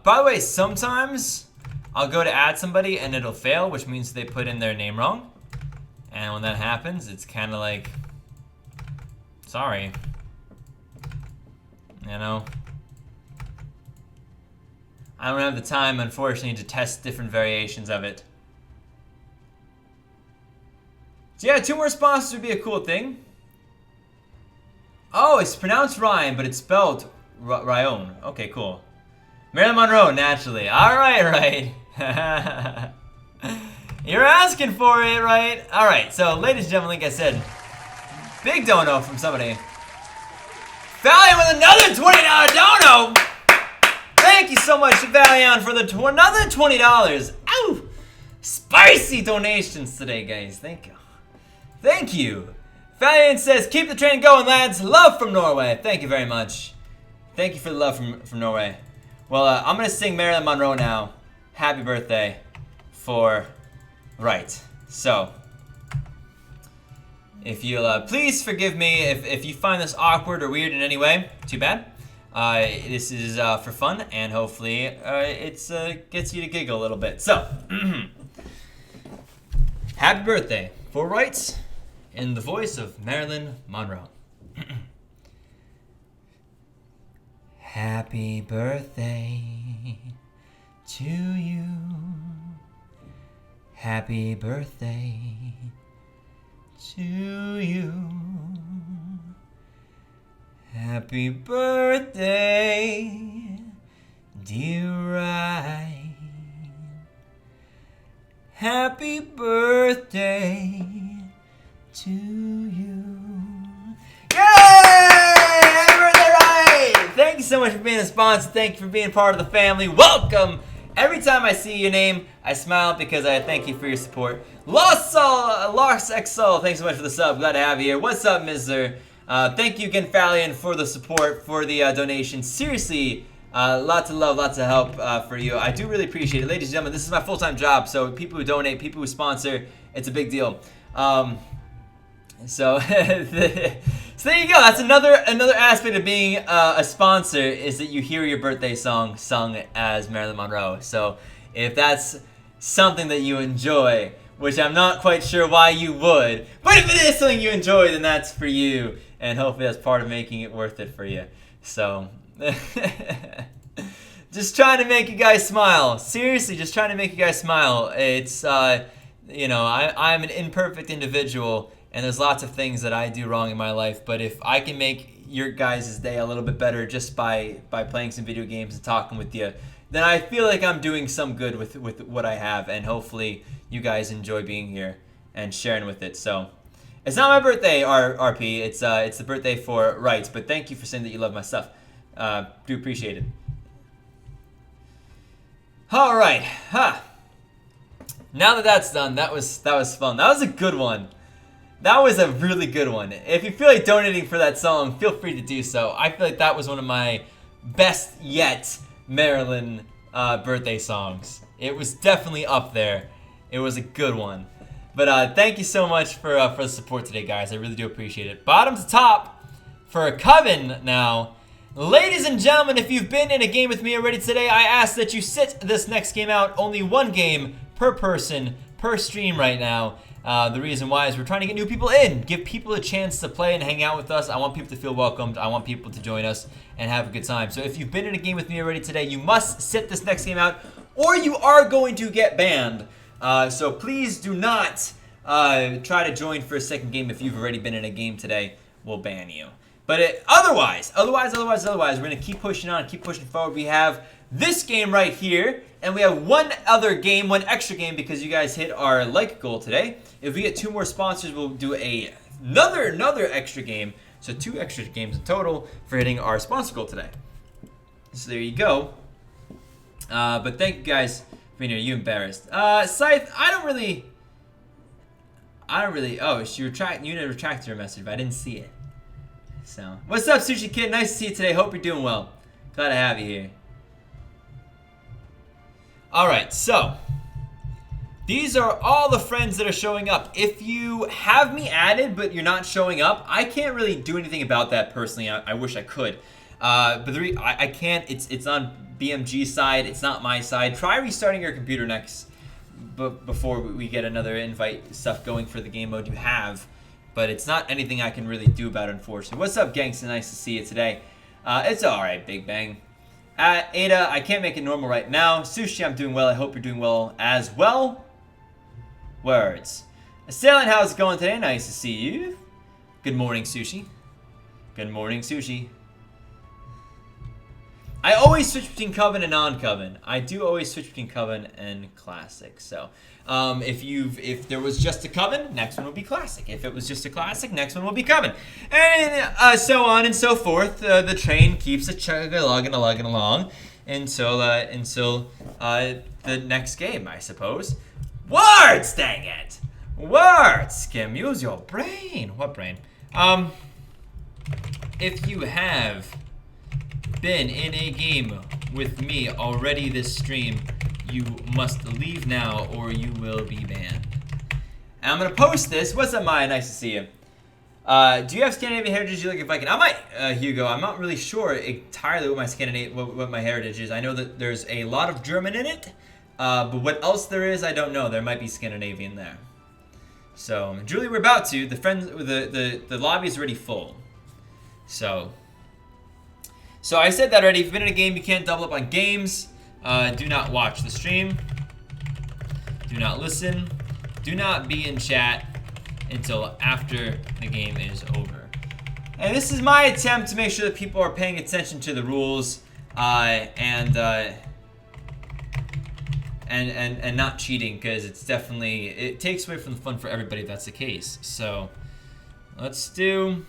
Speaker 1: By the way, sometimes I'll go to add somebody and it'll fail, which means they put in their name wrong. And when that happens, it's kind of like, sorry. You know? I don't have the time, unfortunately, to test different variations of it. So yeah, 2 more sponsors would be a cool thing. Oh, it's pronounced Ryan, but it's spelled Ryan. Okay, cool. Marilyn Monroe, naturally. Alright, right. You're asking for it, right? Alright, so ladies and gentlemen, like I said, big dono from somebody. Valiant with another $20 dono! Thank you so much to Valiant for another $20. Ow! Spicy donations today, guys. Thank you. Thank you. Valiant says, keep the train going, lads. Love from Norway. Thank you very much. Thank you for the love from Norway. Well, I'm going to sing Marilyn Monroe now. Happy birthday for Right. So, if you'll please forgive me if you find this awkward or weird in any way. Too bad. This is for fun, and hopefully it gets you to giggle a little bit. So, happy birthday for Right in the voice of Marilyn Monroe. Happy birthday to you. Happy birthday to you. Happy birthday, dear Ryan. Happy birthday to you. Yay! Happy birthday, Ryan! Thank you so much for being a sponsor. Thank you for being part of the family. Welcome! Every time I see your name, I smile because I thank you for your support. Lars XL, thanks so much for the sub. Glad to have you here. What's up, Mr.? Thank you again, Falion, for the support, for the donation. Seriously, lots of love, lots of help for you. I do really appreciate it. Ladies and gentlemen, this is my full-time job, so people who donate, people who sponsor, it's a big deal. So there you go. That's another aspect of being a sponsor, is that you hear your birthday song sung as Marilyn Monroe. So if that's something that you enjoy, which I'm not quite sure why you would, but if it is something you enjoy, then that's for you, and hopefully that's part of making it worth it for you. So just trying to make you guys smile. Seriously, just trying to make you guys smile. It's you know, I'm an imperfect individual, and there's lots of things that I do wrong in my life, but if I can make your guys' day a little bit better just by playing some video games and talking with you, then I feel like I'm doing some good with what I have, and hopefully you guys enjoy being here and sharing with it. So it's not my birthday, RP. It's the birthday for Rights, but thank you for saying that you love my stuff. Do appreciate it. All right, now that that's done, that was fun. That was a good one. That was a really good one. If you feel like donating for that song, feel free to do so. I feel like that was one of my best yet Marilyn birthday songs. It was definitely up there. It was a good one. But thank you so much for the support today, guys. I really do appreciate it. Bottom to top for a Coven now. Ladies and gentlemen, if you've been in a game with me already today, I ask that you sit this next game out. Only one game per person, per stream right now. The reason why is we're trying to get new people in, give people a chance to play and hang out with us. I want people to feel welcomed. I want people to join us and have a good time. So if you've been in a game with me already today, you must sit this next game out, or you are going to get banned. So please do not try to join for a second game if you've already been in a game today. We'll ban you. But otherwise, we're gonna keep pushing on, keep pushing forward. We have this game right here, and we have one other game, one extra game, because you guys hit our like goal today. If we get 2 more sponsors, we'll do another extra game. So 2 extra games in total for hitting our sponsor goal today. So there you go. But thank you guys for being here. You embarrassed. Scythe, I don't really. Oh, you retracted your message, but I didn't see it. So, what's up, Sushi Kid? Nice to see you today. Hope you're doing well. Glad to have you here. Alright, so these are all the friends that are showing up. If you have me added but you're not showing up, I can't really do anything about that personally. I wish I could. But I can't. It's on BMG's side. It's not my side. Try restarting your computer next before we get another invite stuff going for the game mode you have. But it's not anything I can really do about it, unfortunately. What's up, Gangsta? Nice to see you today. It's alright, Big Bang. Ada, I can't make it normal right now. Sushi, I'm doing well. I hope you're doing well as well. Words. Salem, how's it going today? Nice to see you. Good morning, Sushi. Good morning, Sushi. I always switch between Coven and non-Coven. I do always switch between Coven and Classic. So, if there was just a Coven, next one will be Classic. If it was just a Classic, next one will be Coven, and so on and so forth. The train keeps chugging along until the next game, I suppose. Words, dang it! Words, Kim, use your brain. What brain? If you have been in a game with me already this stream, you must leave now or you will be banned. And I'm gonna post this. What's up, Maya? Nice to see you. Do you have Scandinavian heritage you look if I can? I might, Hugo. I'm not really sure entirely what my heritage is. I know that there's a lot of German in it, but what else there is, I don't know. There might be Scandinavian there. So, Julie, we're about to. The lobby is already full. So I said that already. If you've been in a game, you can't double up on games. Do not watch the stream. Do not listen. Do not be in chat until after the game is over. And this is my attempt to make sure that people are paying attention to the rules and not cheating, because it takes away from the fun for everybody if that's the case. So let's do.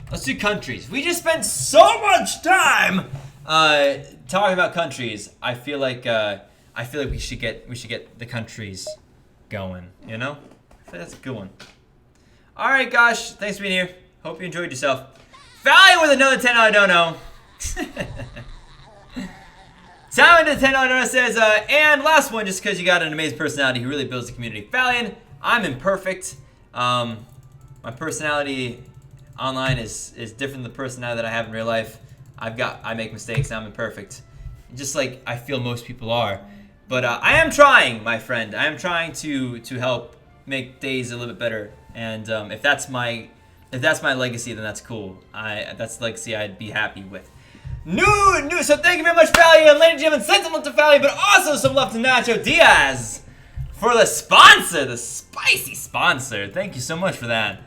Speaker 1: Let's do countries. We just spent so much time talking about countries. I feel like we should get the countries going. You know, I feel that's a good one. All right, gosh, thanks for being here. Hope you enjoyed yourself. Valiant with another $10 dono. Talon to $10 dono says, and last one, just because you got an amazing personality who really builds the community. Valiant, I'm imperfect. My personality online is different than the personality that I have in real life. I make mistakes. I'm imperfect, just like I feel most people are. But I am trying, my friend. I am trying to help make days a little bit better. And if that's my legacy, then that's cool. That's the legacy I'd be happy with. New. So thank you very much, Valley, and ladies and gentlemen, send some love to Valley, but also some love to Nacho Diaz for the sponsor, the spicy sponsor. Thank you so much for that.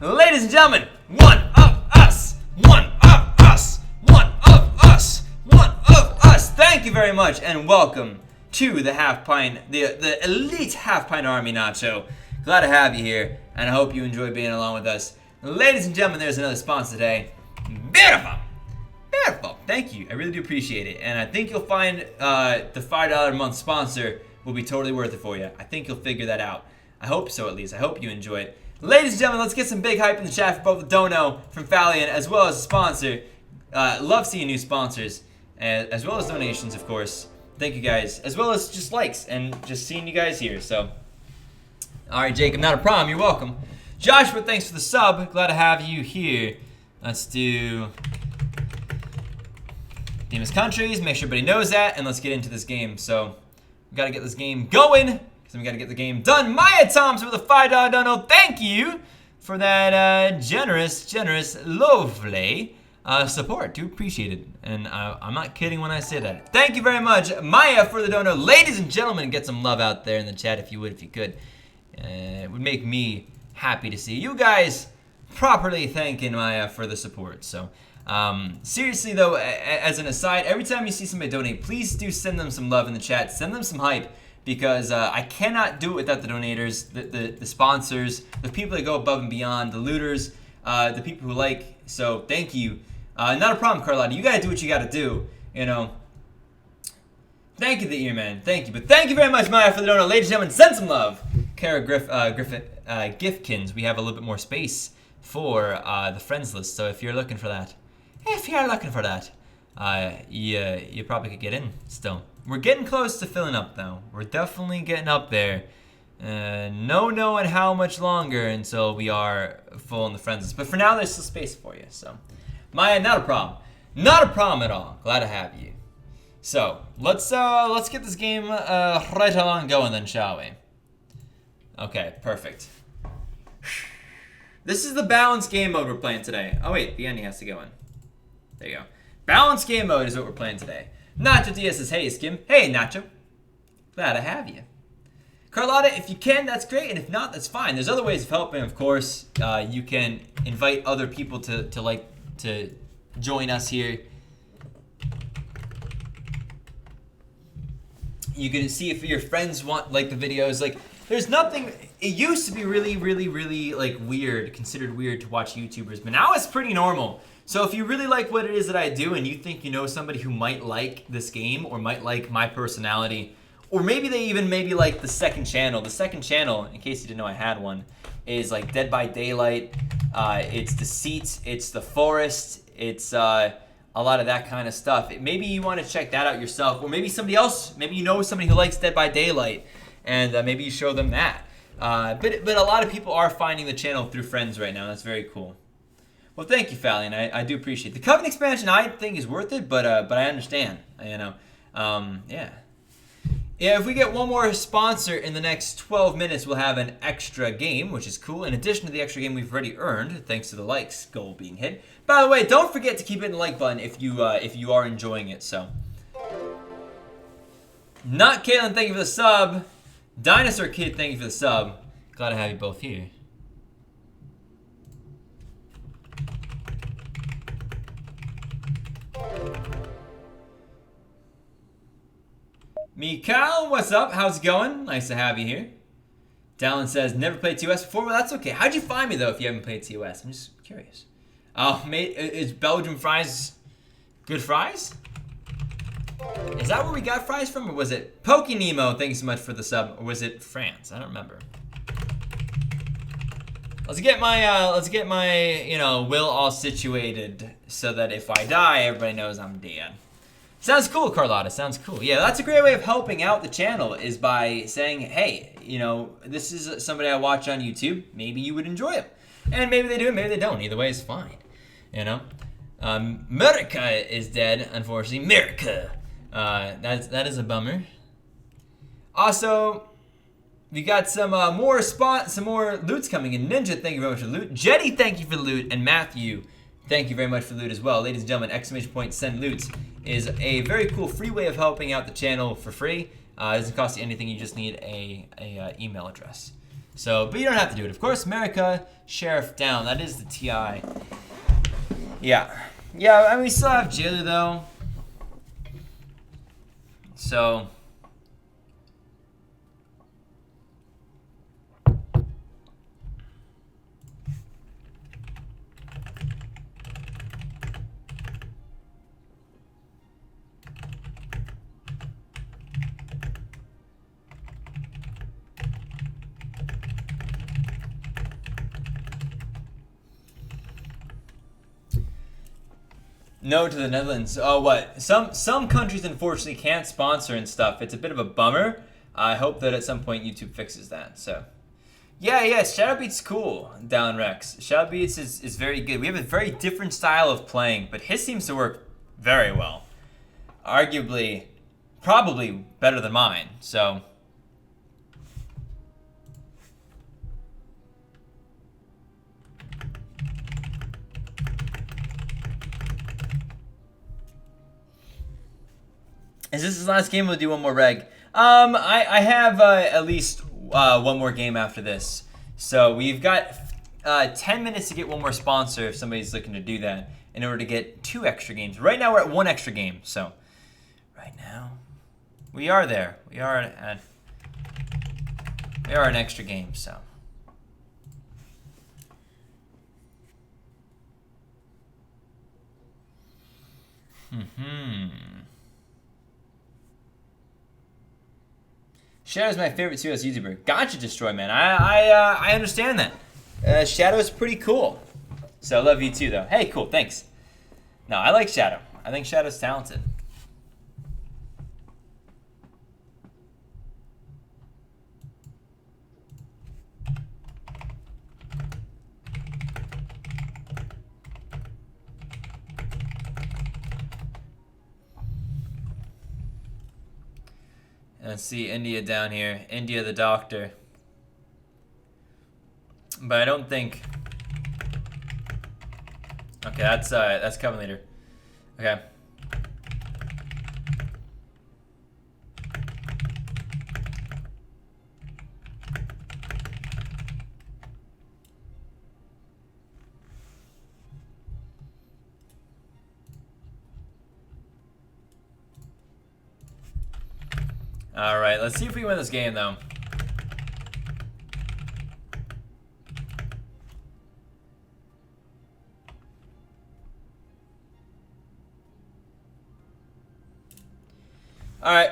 Speaker 1: Ladies and gentlemen, one of us. Thank you very much, and welcome to the Half Pint, the elite Half Pint Army, Nacho. Glad to have you here, and I hope you enjoy being along with us. Ladies and gentlemen, there's another sponsor today. Beautiful. Thank you. I really do appreciate it, and I think you'll find the $5 a month sponsor will be totally worth it for you. I think you'll figure that out. I hope so, at least. I hope you enjoy it. Ladies and gentlemen, let's get some big hype in the chat for both the dono from Fallion as well as the sponsor. Love seeing new sponsors, as well as donations, of course. Thank you guys, as well as just likes and just seeing you guys here. So, all right, Jacob, not a problem. You're welcome. Joshua, thanks for the sub. Glad to have you here. Let's do famous countries. Make sure everybody knows that, and let's get into this game. So, we gotta get this game going. So we got to get the game done. Maya Thompson with a $5 dono. Thank you for that generous, lovely support. Do appreciate it. And I'm not kidding when I say that. Thank you very much, Maya, for the dono. Ladies and gentlemen, get some love out there in the chat if you could. It would make me happy to see you guys properly thanking Maya for the support. So, seriously though, as an aside, every time you see somebody donate, please do send them some love in the chat. Send them some hype. Because I cannot do it without the donators, the sponsors, the people that go above and beyond, the looters. the people who like. So thank you. Not a problem, Carlotta. You gotta do what you gotta do. You know. Thank you, the ear man. Thank you, but thank you very much, Maya, for the donut, ladies and gentlemen. Send some love, Kara Griffin Gifkins. We have a little bit more space for the friends list. So if you're looking for that, you probably could get in still. We're getting close to filling up, though. We're definitely getting up there. No knowing how much longer until we are full in the friends list. But for now, there's still space for you. So, Maya, not a problem. Not a problem at all. Glad to have you. So, let's get this game right along going then, shall we? Okay, perfect. This is the balanced game mode we're playing today. Oh wait, the ending has to go in. There you go. Balanced game mode is what we're playing today. Nacho Diaz says, hey, Skim. Hey, Nacho. Glad to have you. Carlotta, if you can, that's great. And if not, that's fine. There's other ways of helping, of course. You can invite other people to join us here. You can see if your friends want like the videos. Like, there's nothing. It used to be really, really, really like weird, considered weird to watch YouTubers, but now it's pretty normal. So if you really like what it is that I do, and you think you know somebody who might like this game or might like my personality, or maybe they even maybe like the second channel. The second channel, in case you didn't know I had one, is like Dead by Daylight. It's Deceit. It's The Forest. It's a lot of that kind of stuff. Maybe you want to check that out yourself, or maybe somebody else, maybe you know somebody who likes Dead by Daylight, and maybe you show them that. But a lot of people are finding the channel through friends right now. That's very cool. Well, thank you, Fallion. I do appreciate it. The Covenant expansion. I think is worth it, but I understand. You know, yeah. Yeah, if we get one more sponsor in the next 12 minutes, we'll have an extra game, which is cool. In addition to the extra game we've already earned, thanks to the likes goal being hit. By the way, don't forget to keep hitting the like button if you are enjoying it. So, not Caitlin, thank you for the sub. Dinosaur Kid, thank you for the sub. Glad to have you both here. Mikal, what's up? How's it going? Nice to have you here. Dallin says, never played TOS before? Well, that's okay. How'd you find me, though, if you haven't played TOS? I'm just curious. Oh, mate, is Belgium fries good fries? Is that where we got fries from, or was it Poke Nemo? Thank you so much for the sub. Or was it France? I don't remember. Let's get my you know, will all situated so that if I die, everybody knows I'm dead. Sounds cool, Carlotta. Sounds cool. Yeah, that's a great way of helping out the channel, is by saying, hey, you know, this is somebody I watch on YouTube. Maybe you would enjoy it. And maybe they do, maybe they don't. Either way is fine. You know? America is dead, unfortunately. America. That is a bummer. Also, we got some more loots coming in. Ninja, thank you very much for the loot. Jetty, thank you for the loot. And Matthew, thank you very much for the loot as well. Ladies and gentlemen, exclamation point send loots is a very cool free way of helping out the channel for free. It doesn't cost you anything. You just need a email address. So, but you don't have to do it. Of course, America, Sheriff down. That is the TI. Yeah. Yeah, I mean, we still have Jailer, though. So... No to the Netherlands. Oh, what? Some countries unfortunately can't sponsor and stuff. It's a bit of a bummer. I hope that at some point YouTube fixes that. So, yeah. Shadow Beat's cool. Down Rex. Shadow Beats is very good. We have a very different style of playing, but his seems to work very well. Arguably, probably better than mine. So. Is this his last game? We'll do one more reg. I have at least one more game after this. So we've got 10 minutes to get one more sponsor if somebody's looking to do that in order to get 2 extra games. Right now we're at 1 extra game. So right now we are there. We are an extra game. So Hmm. Shadow's my favorite serious YouTuber. Gotcha, Destroy, man. I understand that. Shadow's pretty cool. So I love you too, though. Hey, cool, thanks. No, I like Shadow. I think Shadow's talented. Let's see India down here. India the doctor. But I don't think... Okay, that's Coven Leader. Okay. Alright, let's see if we win this game, though. Alright.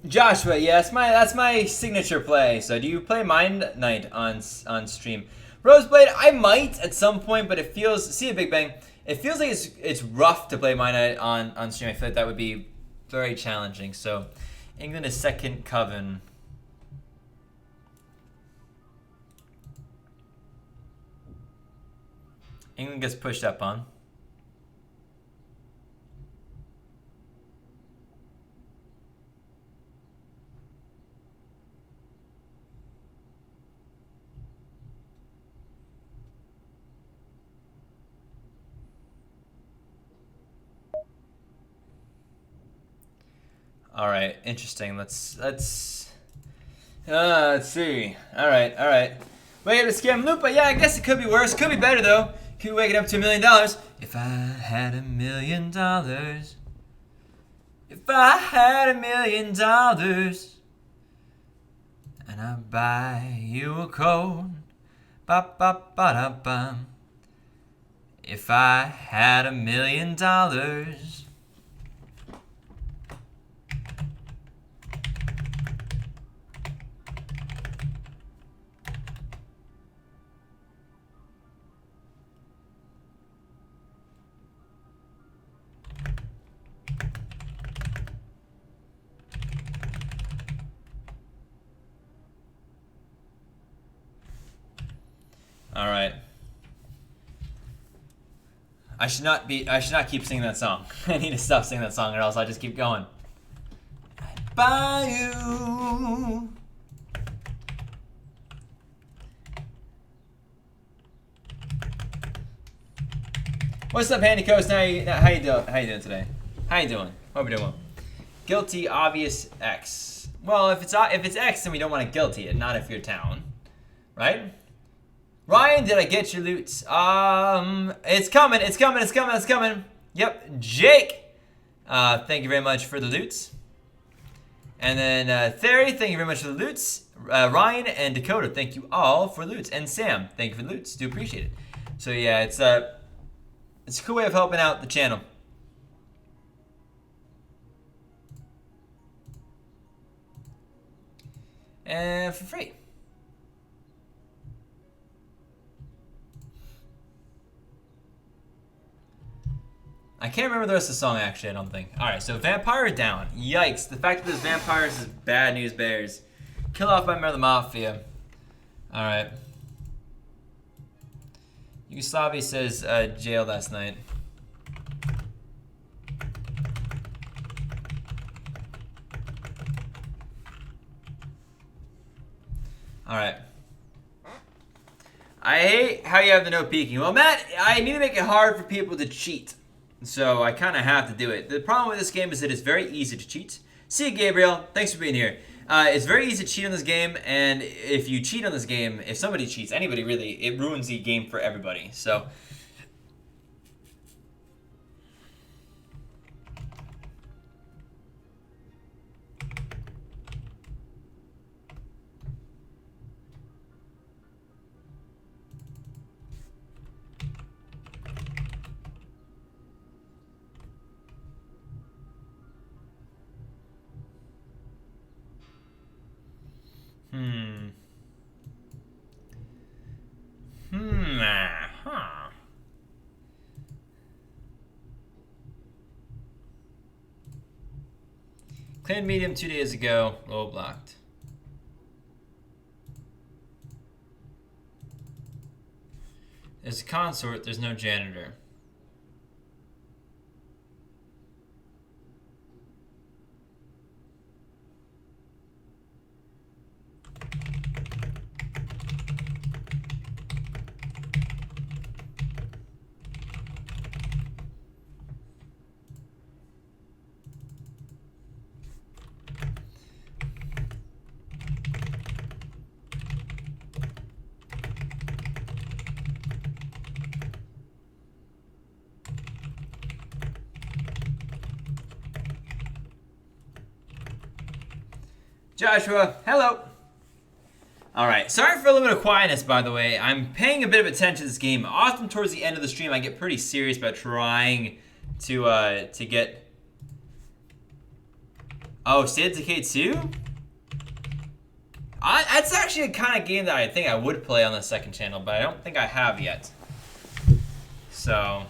Speaker 1: Joshua, yeah, that's my signature play. So do you play Mind Knight on stream? Roseblade, I might at some point, but it feels... See a Big Bang. It feels like it's rough to play Mind Knight on stream. I feel like that would be very challenging. So England is second Coven. England gets pushed up on. All right, interesting. Let's see. All right. Wait, to scam loop, but yeah, I guess it could be worse. Could be better though. Could be waking up to $1 million. If I had $1 million. If I had $1 million, and I buy you a coat, ba ba ba da bum. If I had $1 million. All right. I should not keep singing that song. I need to stop singing that song or else I'll just keep going. I'd buy you. What's up, Handy Coast? How you doing today? How you doing? Hope you're doing well. Guilty obvious X. Well, if it's X, then we don't want to guilty it, not if you're town, right? Ryan, did I get your loot? It's coming. Yep, Jake. Thank you very much for the loots. And then Theory, thank you very much for the loots. Ryan and Dakota, thank you all for loots. And Sam, thank you for the loots. Do appreciate it. So yeah, it's a cool way of helping out the channel. And for free. I can't remember the rest of the song, actually, I don't think. Alright, so Vampire down. Yikes. The fact that there's vampires is bad news bears. Kill off member of the Mafia. Alright. Yugoslavia says jail last night. Alright. I hate how you have the no peeking. Well, Matt, I need to make it hard for people to cheat. So I kind of have to do it. The problem with this game is that it's very easy to cheat. See you, Gabriel. Thanks for being here. It's very easy to cheat on this game, and if you cheat on this game, if somebody cheats, anybody really, it ruins the game for everybody. So... Clan medium 2 days ago. Low blocked. There's a consort. There's no janitor. Joshua, hello. All right, sorry for a little bit of quietness, by the way. I'm paying a bit of attention to this game. Often towards the end of the stream, I get pretty serious about trying to get... Oh, State of Decay 2? That's actually a kind of game that I think I would play on the second channel, but I don't think I have yet. So...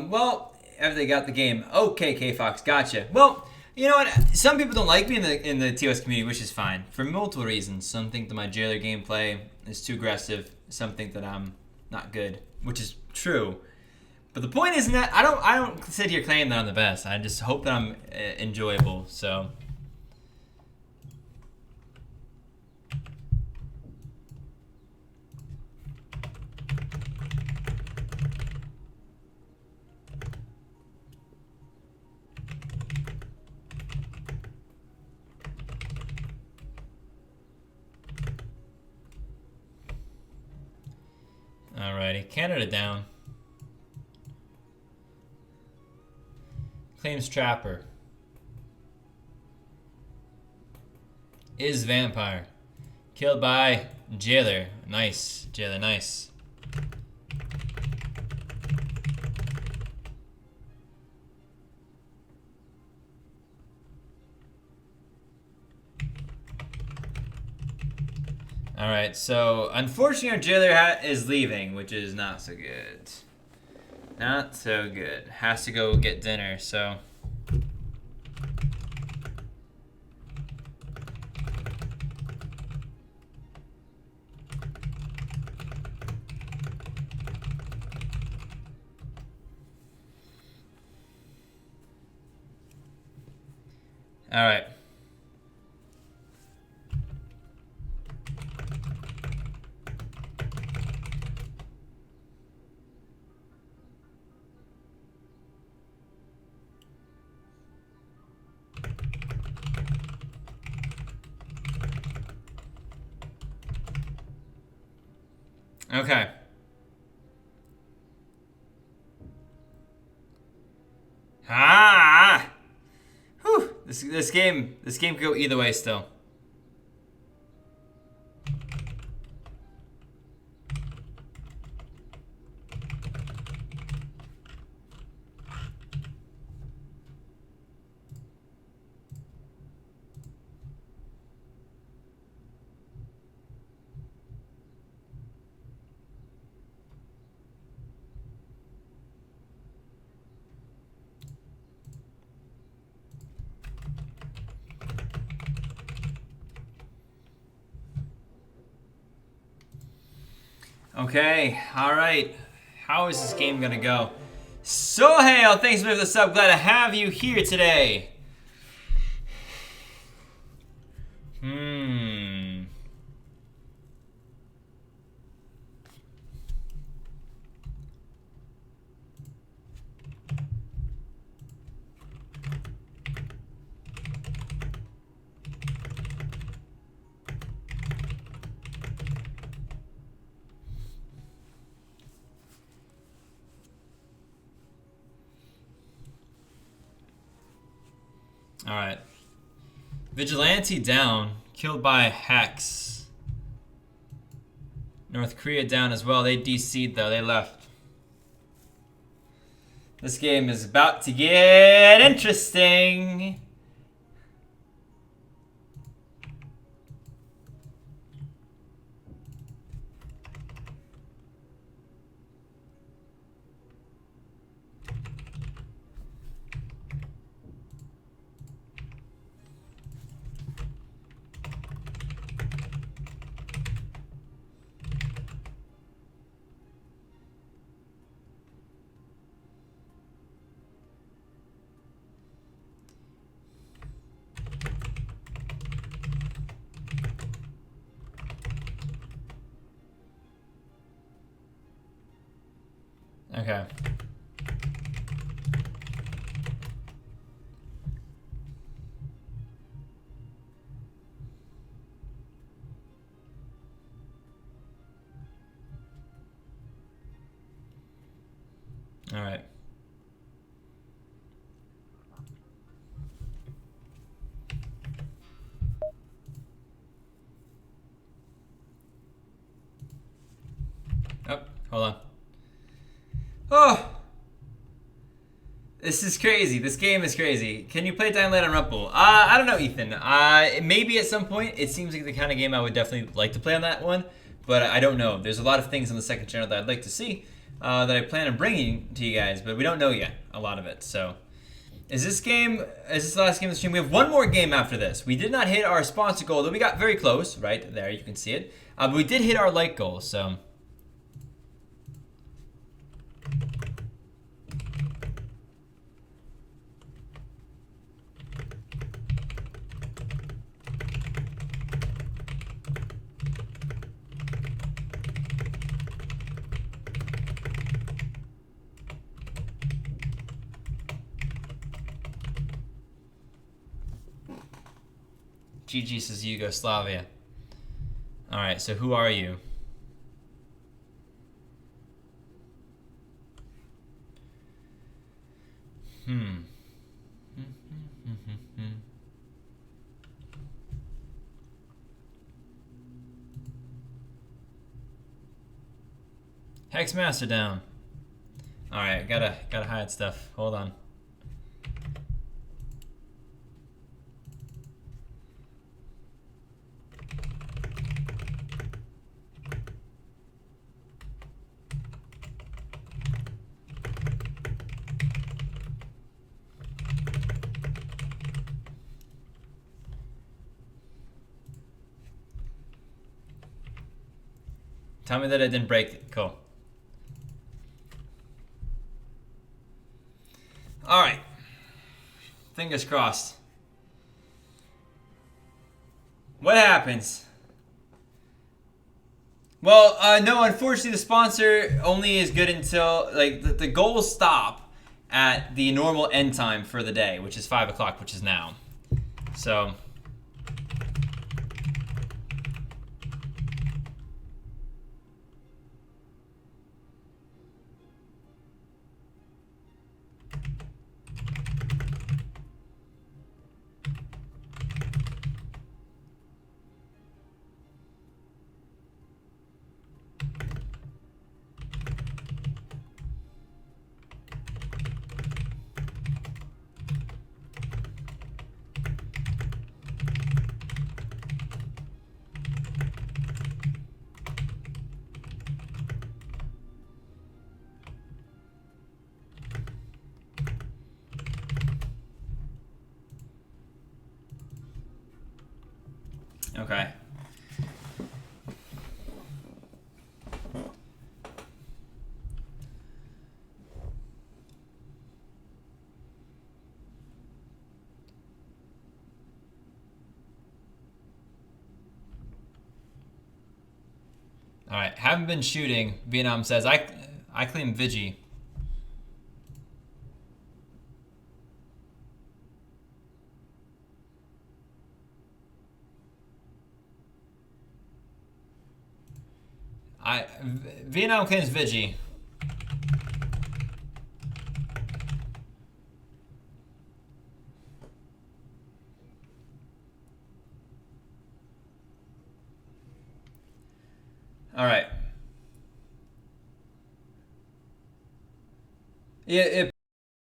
Speaker 1: well, after they got the game. Okay, K-Fox, gotcha. Well, you know what? Some people don't like me in the TOS community, which is fine. For multiple reasons. Some think that my jailer gameplay is too aggressive. Some think that I'm not good, which is true. But the point isn't that I don't sit here claiming that I'm the best. I just hope that I'm enjoyable, so... Alrighty, Canada down. Claims Trapper. Is Vampire. Killed by Jailer. Nice, Jailer, nice. Alright, so unfortunately our jailer is leaving, which is not so good. Not so good. Has to go get dinner, so... Alright. Okay. Ah! Whew. This game could go either way still. Okay, alright. How is this game gonna go? Sohail, thanks for the sub. Glad to have you here today. Alright. Vigilante down. Killed by Hex. North Korea down as well. They DC'd though. They left. This game is about to get interesting. Okay. All right. Oh, hold on. Oh! This is crazy. This game is crazy. Can you play Dying Light on Rumble? I don't know, Ethan. Maybe at some point. It seems like the kind of game I would definitely like to play on that one, but I don't know. There's a lot of things on the second channel that I'd like to see that I plan on bringing to you guys, but we don't know yet a lot of it. So, is this the last game of the stream? We have one more game after this. We did not hit our sponsor goal, though we got very close. Right there, you can see it. But we did hit our like goal, so. GG says Yugoslavia. Alright, so who are you? Hexmaster down. Alright, gotta hide stuff. Hold on. Tell me that I didn't break it. Cool. Alright. Fingers crossed. What happens? Well, no, unfortunately the sponsor only is good until, like, the goals stop at the normal end time for the day, which is 5 o'clock, which is now. So... Okay. All right. Haven't been shooting. Vietnam says I claim Vigi. Vietnam claims Vigi. All right. Yeah,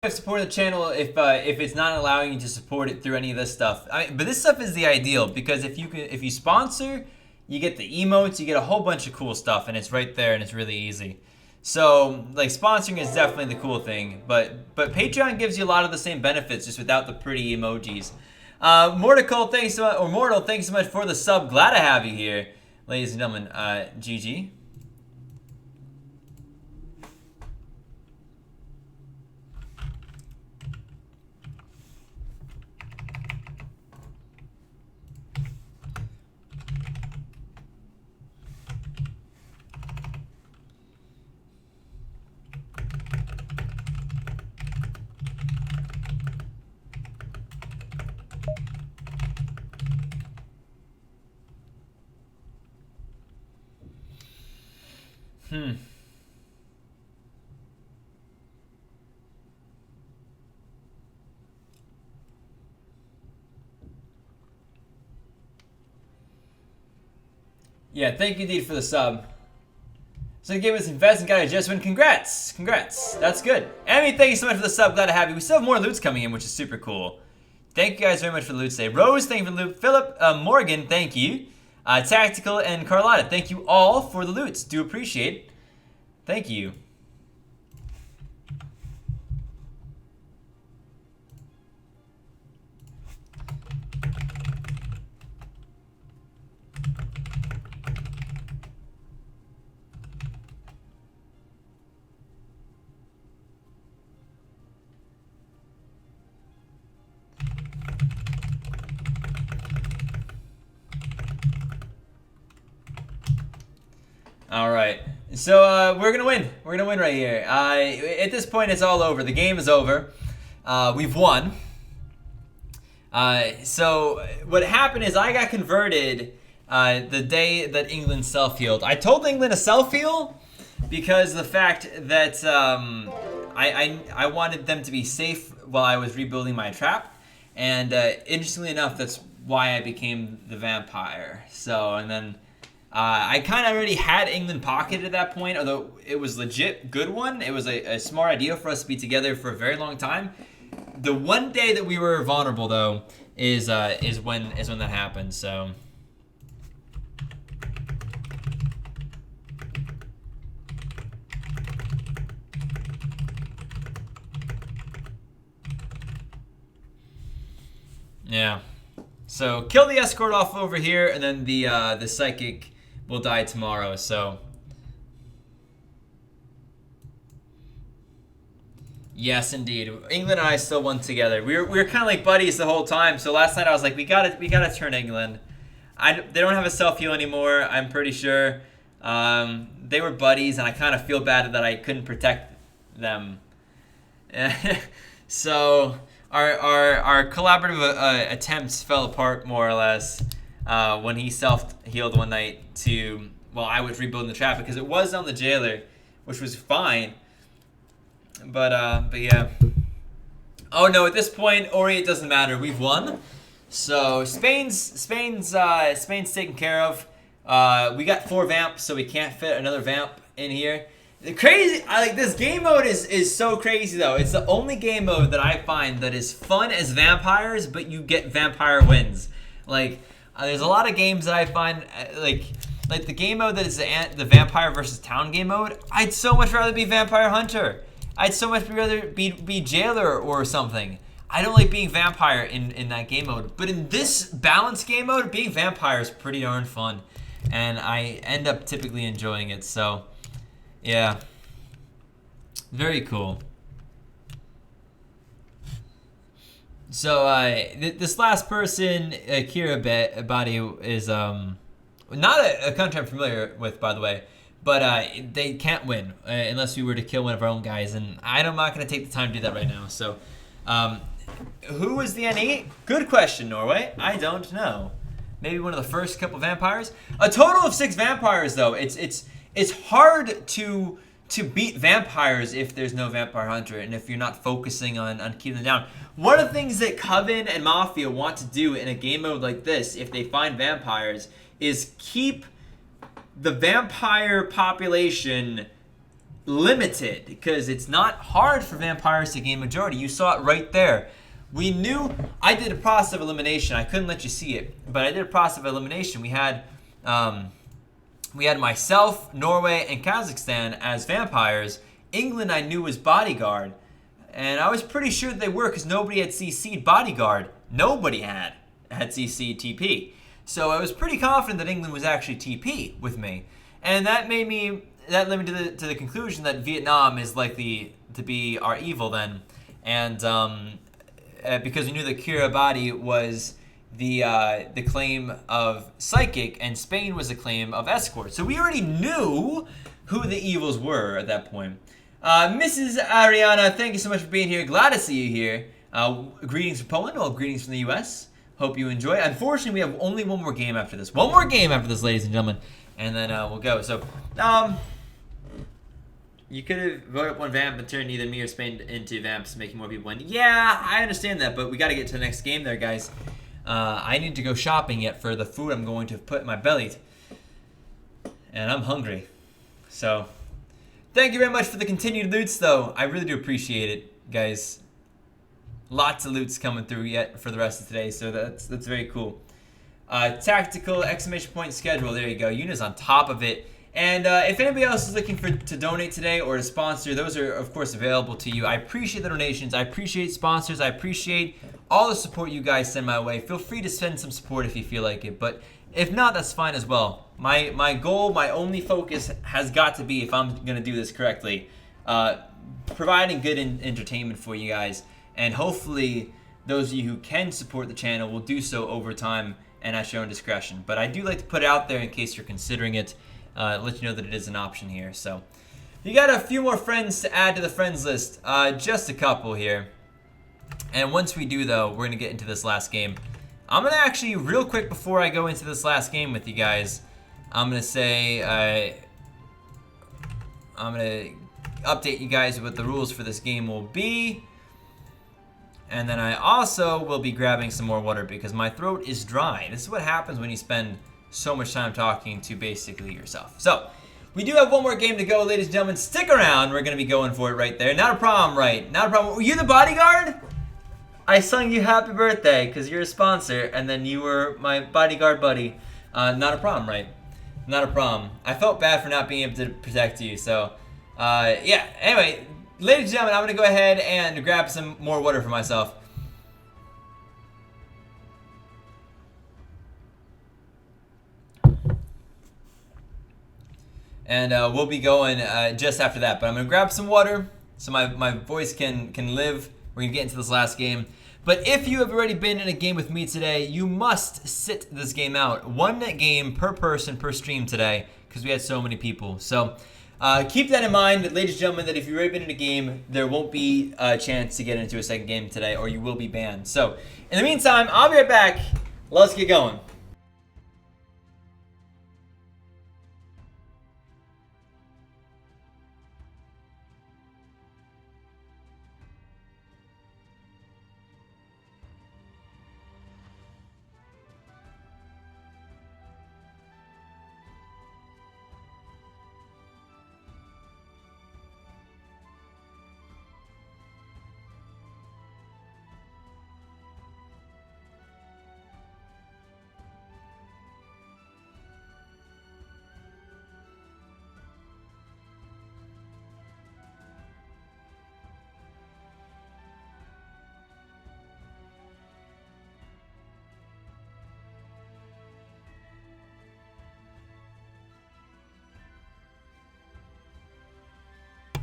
Speaker 1: of supporting the channel if it's not allowing you to support it through any of this stuff. But this stuff is the ideal because if you sponsor, you get the emotes, you get a whole bunch of cool stuff, and it's right there, and it's really easy. So like sponsoring is definitely the cool thing, but Patreon gives you a lot of the same benefits just without the pretty emojis. Mortal, thanks so much for the sub. Glad to have you here, ladies and gentlemen. GG. Yeah, thank you, Deed, for the sub. So you gave us invest and got a just win. Congrats. That's good. Emmy, thank you so much for the sub. Glad to have you. We still have more loots coming in, which is super cool. Thank you guys very much for the loot today. Rose, thank you for the loot. Philip, Morgan, thank you. Tactical and Carlotta, thank you all for the loots. Do appreciate it. Thank you. All right, so we're gonna win. We're gonna win right here. At this point, it's all over. The game is over. We've won. So what happened is I got converted the day that England self-healed. I told England to self-heal because the fact that I wanted them to be safe while I was rebuilding my trap, and interestingly enough, that's why I became the vampire. So and then. I kind of already had England pocketed at that point, although it was legit good one. It was a smart idea for us to be together for a very long time. The one day that we were vulnerable, though, is when that happened. So. Yeah. So kill the escort off over here, and then the psychic will die tomorrow. So yes, indeed, England and I still won together. We were kind of like buddies the whole time. So last night I was like, we gotta turn England. They don't have a self-heal anymore. I'm pretty sure. They were buddies, and I kind of feel bad that I couldn't protect them. So. Our collaborative attempts fell apart more or less when he self-healed one night while I was rebuilding the trap because it was on the jailer, which was fine. But yeah. Oh no! At this point, Ori, it doesn't matter. We've won. So Spain's taken care of. We got 4 vamps, so we can't fit another vamp in here. Crazy, this game mode is so crazy though. It's the only game mode that I find that is fun as vampires, but you get vampire wins. There's a lot of games that I find like the game mode that is the vampire versus town game mode. I'd so much rather be vampire hunter. I'd so much rather be jailer or something. I don't like being vampire in that game mode, but in this balanced game mode, being vampire is pretty darn fun, and I end up typically enjoying it. So. Yeah. Very cool. So, this last person, Kira Badi, is not a country I'm familiar with, by the way, but they can't win unless we were to kill one of our own guys, and I'm not going to take the time to do that right now. So, who is the NE? Good question, Norway. I don't know. Maybe one of the first couple vampires. A total of 6 vampires, though. It's hard to beat vampires if there's no vampire hunter and if you're not focusing on keeping them down. One of the things that Coven and Mafia want to do in a game mode like this, if they find vampires, is keep the vampire population limited because it's not hard for vampires to gain majority. You saw it right there. We knew. I did a process of elimination. I couldn't let you see it, but I did a process of elimination. We had myself, Norway, and Kazakhstan as vampires. England I knew was bodyguard, and I was pretty sure that they were because nobody had CC'd bodyguard. Nobody had CC'd TP. So I was pretty confident that England was actually TP with me, and that led me to the conclusion that Vietnam is likely to be our evil then, and because we knew that Kiribati was the claim of psychic and Spain was the claim of escort. So we already knew who the evils were at that point. Mrs. Ariana, thank you so much for being here. Glad to see you here. Greetings from Poland. Well, greetings from the U.S. Hope you enjoy. Unfortunately, we have only one more game after this. One more game after this, ladies and gentlemen, and then we'll go. So, you could have voted up one vamp and turned either me or Spain into vamps, making more people win. Yeah, I understand that, but we got to get to the next game there, guys. I need to go shopping yet for the food I'm going to put in my belly, and I'm hungry. So, thank you very much for the continued loots, though. I really do appreciate it, guys. Lots of loots coming through yet for the rest of today, so that's very cool. Tactical exclamation point schedule. There you go. Yuna's on top of it. And if anybody else is looking to donate today or to sponsor, those are, of course, available to you. I appreciate the donations. I appreciate sponsors. I appreciate all the support you guys send my way. Feel free to send some support if you feel like it. But if not, that's fine as well. My goal, my only focus has got to be, if I'm going to do this correctly, providing good entertainment for you guys. And hopefully, those of you who can support the channel will do so over time and at your own discretion. But I do like to put it out there in case you're considering it. Let you know that it is an option here. So, you got a few more friends to add to the friends list. Just a couple here. And once we do, though, we're going to get into this last game. I'm going to actually, real quick before I go into this last game with you guys, I'm going to say, I'm going to update you guys what the rules for this game will be. And then I also will be grabbing some more water because my throat is dry. This is what happens when you spend so much time talking to basically yourself. So, we do have one more game to go, ladies and gentlemen. Stick around. We're going to be going for it right there. Not a problem, right? Not a problem. Were you the bodyguard? I sung you happy birthday because you're a sponsor, and then you were my bodyguard buddy. Not a problem, right? Not a problem. I felt bad for not being able to protect you, so, yeah. Anyway, ladies and gentlemen, I'm going to go ahead and grab some more water for myself. And we'll be going just after that. But I'm going to grab some water so my voice can live. We're going to get into this last game. But if you have already been in a game with me today, you must sit this game out. One game per person per stream today because we had so many people. So keep that in mind, ladies and gentlemen, that if you've already been in a game, there won't be a chance to get into a second game today or you will be banned. So in the meantime, I'll be right back. Let's get going.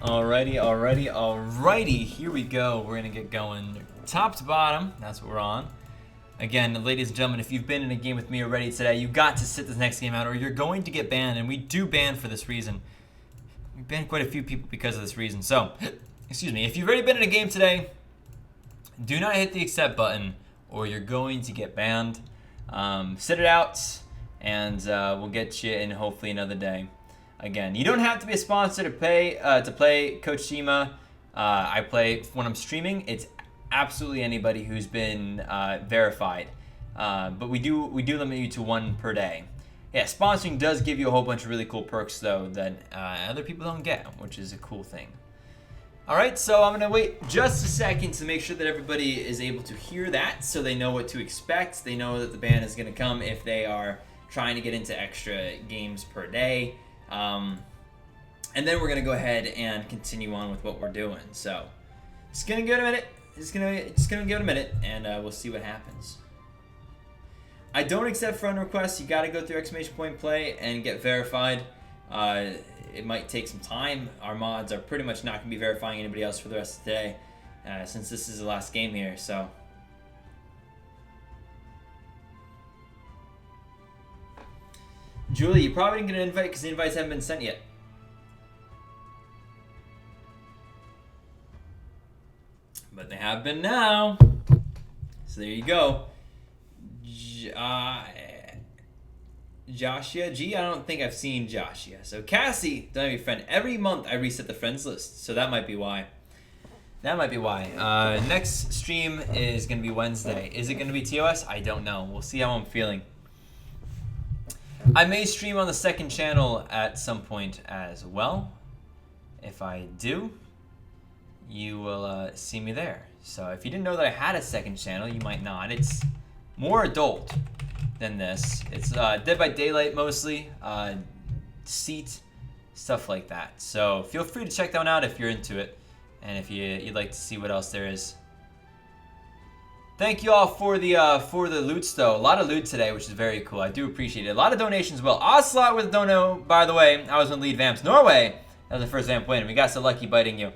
Speaker 1: Alrighty, here we go. We're gonna get going top to bottom. That's what we're on. Again, ladies and gentlemen, if you've been in a game with me already today, you got to sit this next game out or you're going to get banned, and we do ban for this reason. We banned quite a few people because of this reason. So, excuse me, if you've already been in a game today, do not hit the accept button or you're going to get banned. Sit it out and we'll get you in hopefully another day. Again, you don't have to be a sponsor to play Coach Shima. I play when I'm streaming. It's absolutely anybody who's been verified, but we do limit you to one per day. Yeah, sponsoring does give you a whole bunch of really cool perks, though, that other people don't get, which is a cool thing. All right, so I'm going to wait just a second to make sure that everybody is able to hear that so they know what to expect. They know that the ban is going to come if they are trying to get into extra games per day. And then we're going to go ahead and continue on with what we're doing. So it's going to give it a minute. Just gonna give it a minute, and we'll see what happens. I don't accept friend requests. You got to go through !play and get verified. It might take some time. Our mods are pretty much not going to be verifying anybody else for the rest of the day, since this is the last game here. So, Julie, you probably didn't get an invite because the invites haven't been sent yet. But they have been now. So there you go. Joshua G, I don't think I've seen Joshua. So Cassie, don't have your friend. Every month I reset the friends list, so that might be why. Next stream is gonna be Wednesday. Is it gonna be TOS? I don't know. We'll see how I'm feeling. I may stream on the second channel at some point as well. If I do, you will see me there. So if you didn't know that I had a second channel, you might not. It's more adult than this. It's Dead by Daylight mostly, Seat, stuff like that. So feel free to check that one out if you're into it, and if you'd like to see what else there is. Thank you all for the loots though. A lot of loot today, which is very cool. I do appreciate it. A lot of donations. Well, Ocelot with dono. By the way, I was on Lead Vamps Norway. That was the first vamp win. We got so lucky biting you.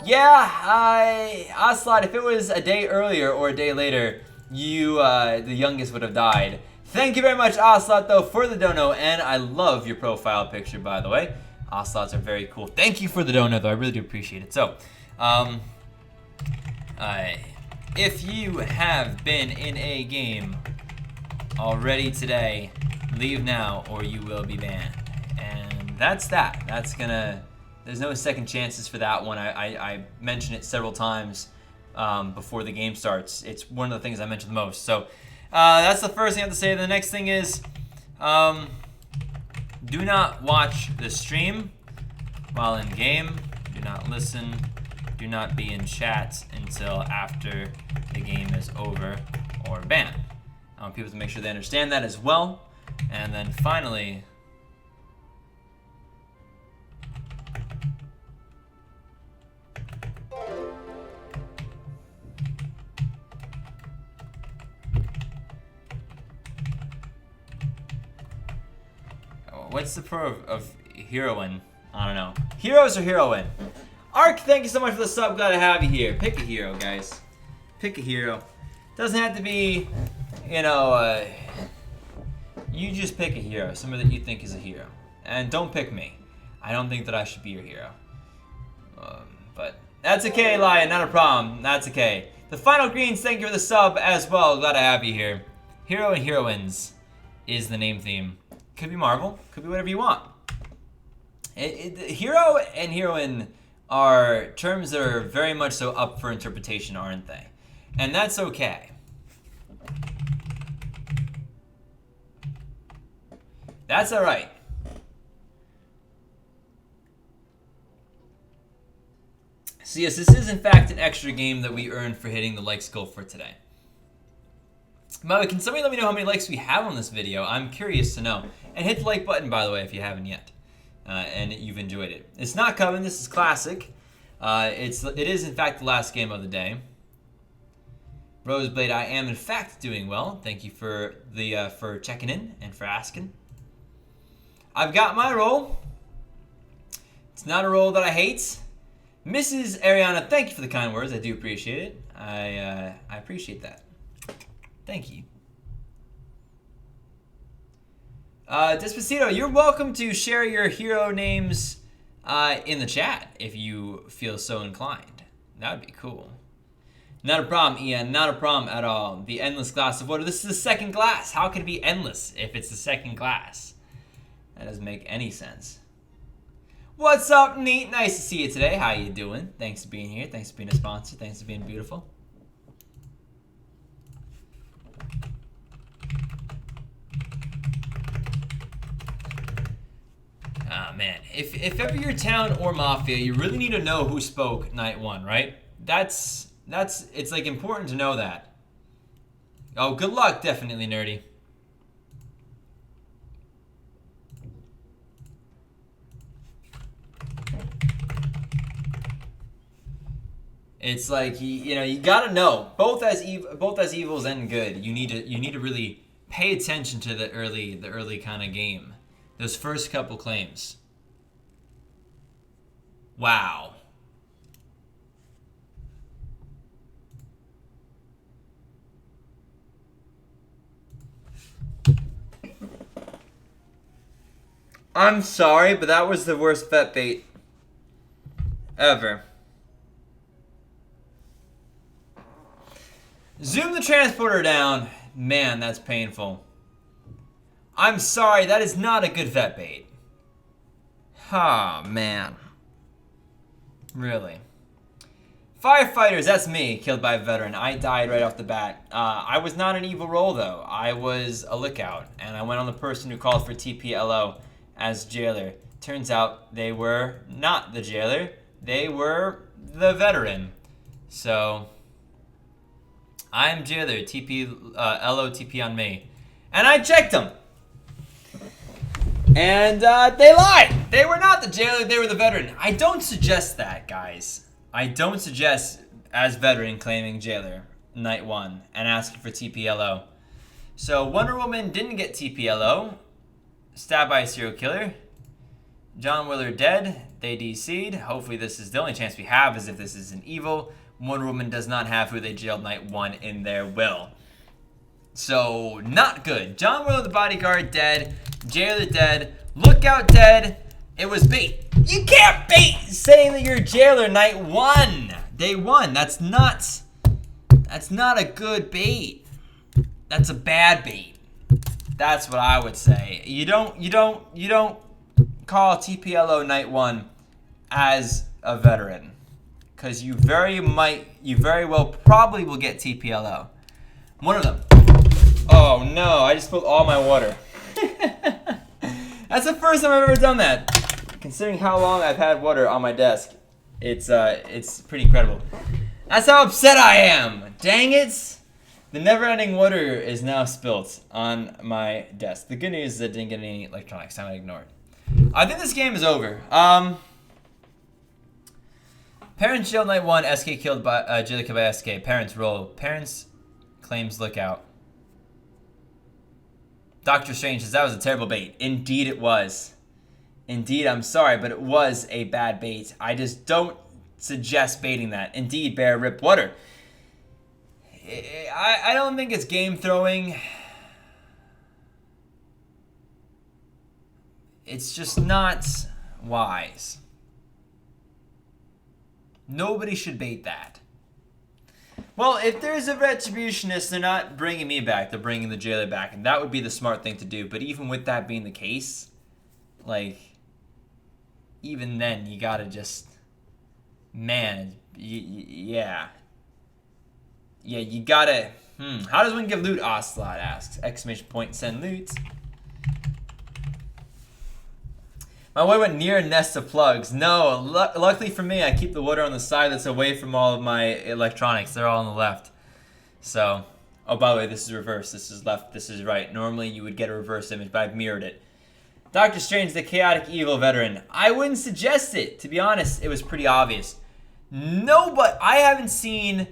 Speaker 1: Yeah, Ocelot. If it was a day earlier or a day later, you the youngest would have died. Thank you very much, Ocelot, though, for the dono, and I love your profile picture, by the way. Ocelots are very cool. Thank you for the dono, though. I really do appreciate it. So, if you have been in a game already today, leave now or you will be banned. And that's that. That's gonna... There's no second chances for that one. I mention it several times before the game starts. It's one of the things I mention the most. So that's the first thing I have to say. The next thing is do not watch the stream while in game. Do not listen. Do not be in chat until after the game is over or banned. I want people to make sure they understand that as well. And then finally, what's the pro of heroine? I don't know. Heroes or heroine? Ark, thank you so much for the sub. Glad to have you here. Pick a hero, guys. Pick a hero. Doesn't have to be, you know, you just pick a hero. Somebody that you think is a hero. And don't pick me. I don't think that I should be your hero. But that's okay, Lion. Not a problem. That's okay. The Final Greens, thank you for the sub as well. Glad to have you here. Hero and heroines is the name theme. Could be Marvel. Could be whatever you want. Hero and heroine are terms that are very much so up for interpretation, aren't they? And that's okay. That's all right. So yes, this is in fact an extra game that we earned for hitting the likes goal for today. By the way, can somebody let me know how many likes we have on this video? I'm curious to know. And hit the like button, by the way, if you haven't yet. And you've enjoyed it. It's not coming. This is classic. It is in fact the last game of the day. Roseblade, I am in fact doing well. Thank you for the for checking in and for asking. I've got my role. It's not a role that I hate. Mrs. Ariana, thank you for the kind words. I do appreciate it. I appreciate that. Thank you. Despacito, you're welcome to share your hero names in the chat if you feel so inclined. That would be cool. Not a problem, Ian. Not a problem at all. The endless glass of water. This is the second glass. How can it be endless if it's the second glass? That doesn't make any sense. What's up, Neat? Nice to see you today. How you doing? Thanks for being here. Thanks for being a sponsor. Thanks for being beautiful. man. If ever you're town or mafia, you really need to know who spoke night 1, right? It's like important to know that. Oh, good luck, definitely nerdy. It's like you gotta know both as evils and good. You need to really pay attention to the early kind of game. Those first couple claims. Wow. I'm sorry, but that was the worst bet bait ever. Zoom the transporter down. Man, that's painful. I'm sorry, that is not a good vet bait. Ah, man. Really. Firefighters, that's me, killed by a veteran. I died right off the bat. I was not an evil role, though. I was a lookout, and I went on the person who called for TPLO as jailer. Turns out they were not the jailer. They were the veteran. So, I'm jailer. LO TP on me. And I checked them. And they lied. They were not the jailer. They were the veteran. I don't suggest that, guys. I don't suggest as veteran claiming jailer night 1 and asking for TPLO. So Wonder Woman didn't get TPLO. Stabbed by a serial killer. John Willard dead. They DC'd. Hopefully this is the only chance we have is if this is an evil. Wonder Woman does not have who they jailed night 1 in their will. So, not good. John Willard, the bodyguard, dead. Jailer dead. Lookout dead. It was bait. You can't bait saying that you're jailer night 1. Day 1. That's not a good bait. That's a bad bait. That's what I would say. You don't call TPLO night 1 as a veteran. Because you very well probably will get TPLO. One of them. Oh no, I just spilled all my water. That's the first time I've ever done that. Considering how long I've had water on my desk, it's pretty incredible. That's how upset I am. Dang it. The never-ending water is now spilt on my desk. The good news is I didn't get any electronics. I'm gonna ignore it. I think this game is over. Parents jailed night 1. SK killed by jailer killed by SK. Parents roll. Parents claims lookout. Doctor Strange says that was a terrible bait. Indeed it was. Indeed, I'm sorry, but it was a bad bait. I just don't suggest baiting that. Indeed, Bear Rip Water. I don't think it's game throwing. It's just not wise. Nobody should bait that. Well, if there's a retributionist, they're not bringing me back. They're bringing the jailer back. And that would be the smart thing to do. But even with that being the case, like, even then, you gotta just, man, yeah. Yeah, you gotta, how does one give loot? Ocelot asks. Exclamation point, send loot. My way went near a nest of plugs. No, luckily for me, I keep the water on the side that's away from all of my electronics. They're all on the left. So, oh, by the way, this is reverse. This is left. This is right. Normally, you would get a reverse image, but I've mirrored it. Doctor Strange, the chaotic evil veteran. I wouldn't suggest it. To be honest, it was pretty obvious. No, but I haven't seen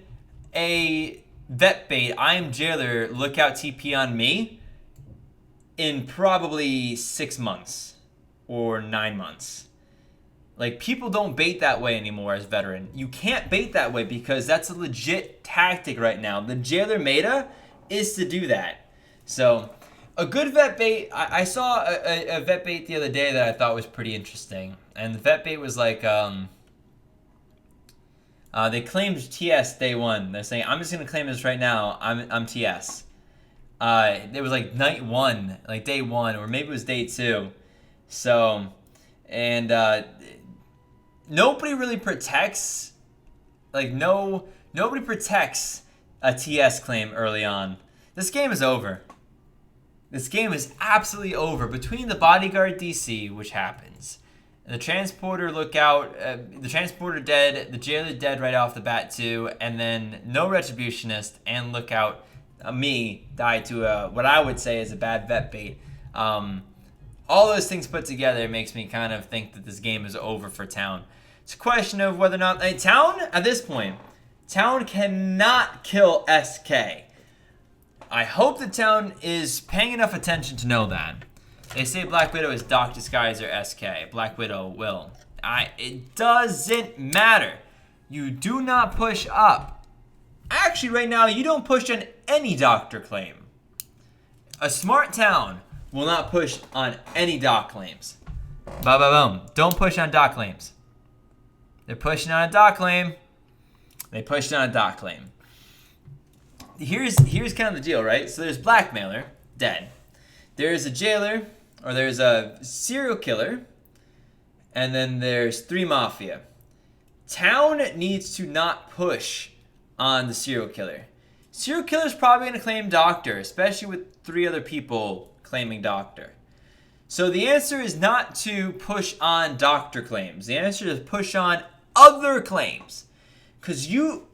Speaker 1: a vet bait, I am jailer, lookout TP on me in probably 6 months. Or 9 months. Like, people don't bait that way anymore as veteran. You can't bait that way because that's a legit tactic right now. The jailer meta is to do that. So, a good vet bait, I saw a vet bait the other day that I thought was pretty interesting. And the vet bait was like, they claimed TS day 1. They're saying, I'm just going to claim this right now. I'm TS. It was like night 1, like day 1, or maybe it was day 2. So, and nobody really protects, like nobody protects a TS claim early on. This game is over. This game is absolutely over. Between the bodyguard DC, which happens, The transporter, look out. The transporter dead. The jailer dead right off the bat too. And then no retributionist and look out. Me died to what I would say is a bad vet bait. All those things put together makes me kind of think that this game is over for Town. It's a question of whether or not Town at this point. Town cannot kill SK. I hope the Town is paying enough attention to know that. They say Black Widow is Doc Disguiser SK. Black Widow will. It doesn't matter. You do not push up. Actually, right now, you don't push on any doctor claim. A smart Town will not push on any doc claims. Boom. Don't push on doc claims. They're pushing on a doc claim. They pushed on a doc claim. Here's kind of the deal, right? So there's blackmailer, dead. There's a jailer, or there's a serial killer, and then there's 3 mafia. Town needs to not push on the serial killer. Serial killer's probably going to claim doctor, especially with 3 other people claiming doctor. So the answer is not to push on doctor claims. The answer is push on other claims. Because you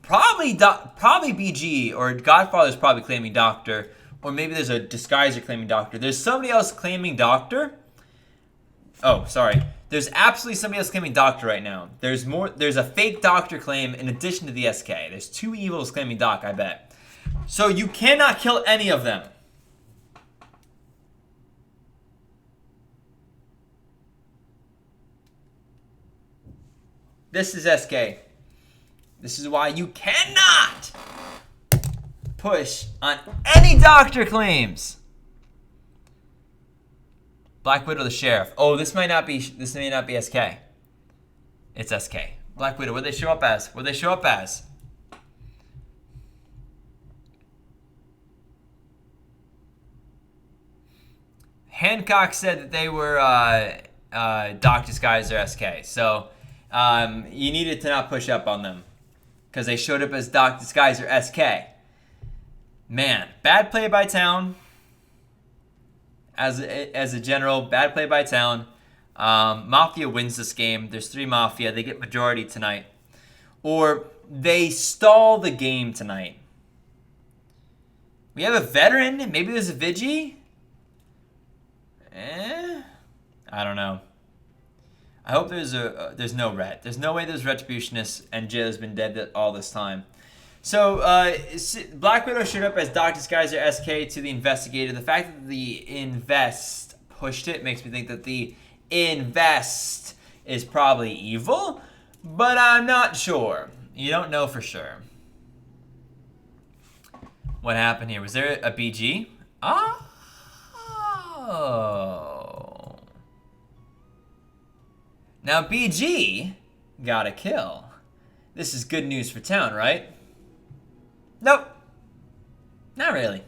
Speaker 1: probably BG or Godfather's probably claiming doctor, or maybe there's a disguiser claiming doctor. There's somebody else claiming doctor. Oh, sorry. There's absolutely somebody else claiming doctor right now. There's a fake doctor claim in addition to the SK. There's 2 evils claiming doc, I bet. So you cannot kill any of them. This is SK. This is why you cannot push on any doctor claims. Black Widow, the sheriff. Oh, this may not be SK. It's SK. Black Widow. What they show up as? Hancock said that they were Doc Disguiser SK. So you needed to not push up on them because they showed up as Doc Disguiser SK. Man, bad play by Town. As a general, bad play by Town. Mafia wins this game. There's 3 Mafia. They get majority tonight. Or they stall the game tonight. We have a veteran. Maybe there's a Vigi. I don't know. I hope there's no ret. There's no way there's retributionists and Jill's been dead all this time. So, Black Widow showed up as Doc Disguiser SK to the investigator. The fact that the invest pushed it makes me think that the invest is probably evil, but I'm not sure. You don't know for sure. What happened here? Was there a BG? Oh. Now, BG got a kill. This is good news for Town, right? Nope. Not really.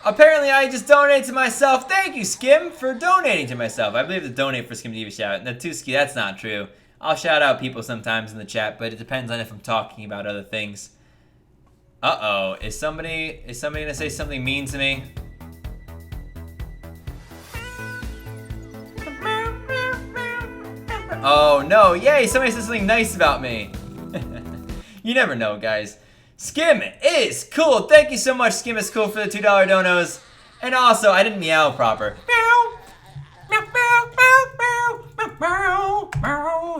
Speaker 1: Apparently, I just donated to myself. Thank you, Skim, for donating to myself. I believe the donate for Skim Diva shout. Natuski, that's not true. I'll shout out people sometimes in the chat, but it depends on if I'm talking about other things. Uh-oh. Is somebody gonna say something mean to me? Oh, no. Yay, somebody said something nice about me. You never know, guys. Skim is cool. Thank you so much, Skim is cool, for the $2 donos. And also, I didn't meow proper.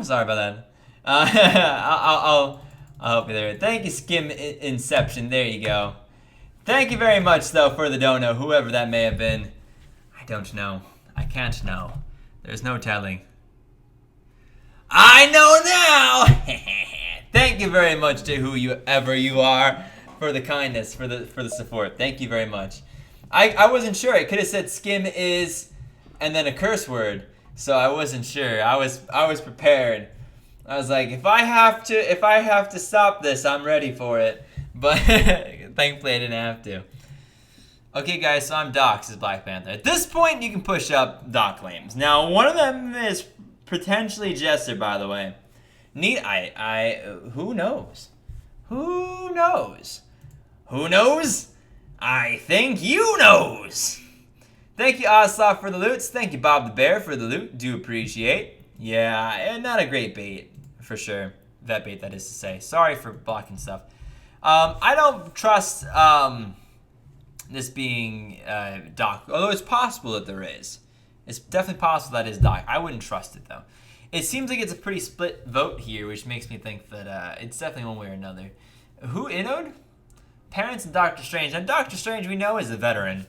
Speaker 1: Sorry about that. I'll help you there. Thank you, Skim Inception. There you go. Thank you very much, though, for the dono, whoever that may have been. I don't know. I can't know. There's no telling. I know now! Thank you very much to whoever you are for the kindness, for the support. Thank you very much. I wasn't sure. I could have said Skim is and then a curse word. So I wasn't sure. I was prepared. I was like, if I have to stop this, I'm ready for it. But thankfully I didn't have to. Okay, guys, so I'm Doc, says Black Panther. At this point, you can push up Doc claims. Now, one of them is potentially Jester, by the way. Who knows? Who knows? Who knows? I think you knows. Thank you, Oslov, for the loots. Thank you, Bob the Bear, for the loot. Do appreciate. Yeah, and not a great bait, for sure. Vet bait, that is to say. Sorry for blocking stuff. I don't trust this being Doc, although it's possible that there is. It's definitely possible that is Doc. I wouldn't trust it, though. It seems like it's a pretty split vote here, which makes me think that it's definitely one way or another. Who innoed? Parents and Doctor Strange. Now, Doctor Strange, we know, is a veteran.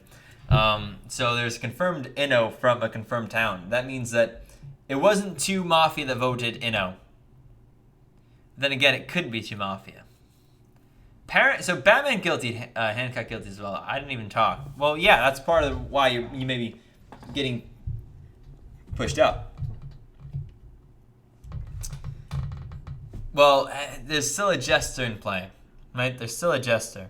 Speaker 1: So there's confirmed Inno from a confirmed town. That means that it wasn't 2 Mafia that voted Inno. Then again, it could be 2 Mafia. So Batman guilty, Hancock guilty as well. I didn't even talk. Well, yeah, that's part of why you may be getting pushed up. Well, there's still a jester in play, right? There's still a jester.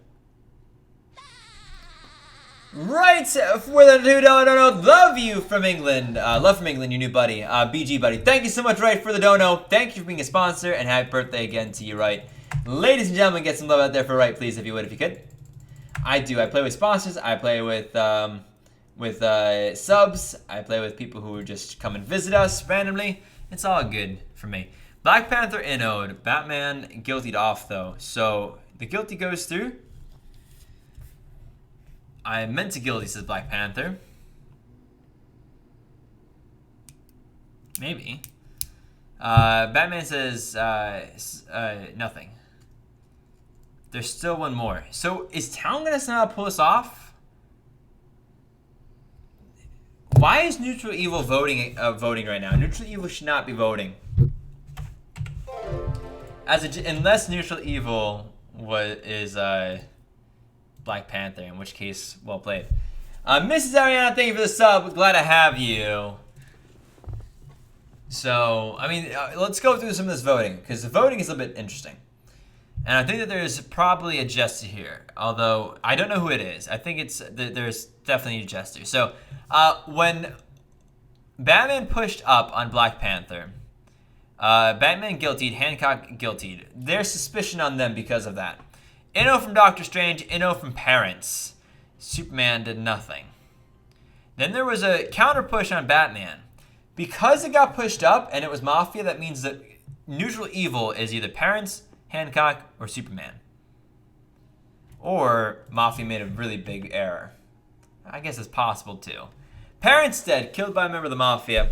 Speaker 1: Right, for the $2 love you from England. Love from England, you new buddy. BG buddy. Thank you so much, Right, for the dono. Thank you for being a sponsor, and happy birthday again to you, Right. Ladies and gentlemen, get some love out there for Right, please, if you would, if you could. I do. I play with sponsors. I play with subs. I play with people who just come and visit us randomly. It's all good for me. Black Panther inode. Batman guiltied off, though. So the guilty goes through. I meant to guilty, says Black Panther. Maybe. Batman says nothing. There's still one more. So is Town gonna somehow pull us off? Why is Neutral Evil voting right now? Neutral Evil should not be voting. Unless Neutral Evil is Black Panther, in which case, well played. Mrs. Ariana, thank you for the sub. Glad to have you. So, I mean, let's go through some of this voting, because the voting is a bit interesting. And I think that there's probably a jester here, although I don't know who it is. I think there's definitely a jester. So, when Batman pushed up on Black Panther, Batman guiltied, Hancock guiltied. There's suspicion on them because of that. Inno from Doctor Strange, Inno from Parents. Superman did nothing. Then there was a counter push on Batman. Because it got pushed up and it was Mafia, that means that Neutral Evil is either Parents, Hancock, or Superman. Or Mafia made a really big error. I guess it's possible too. Parents dead, killed by a member of the Mafia.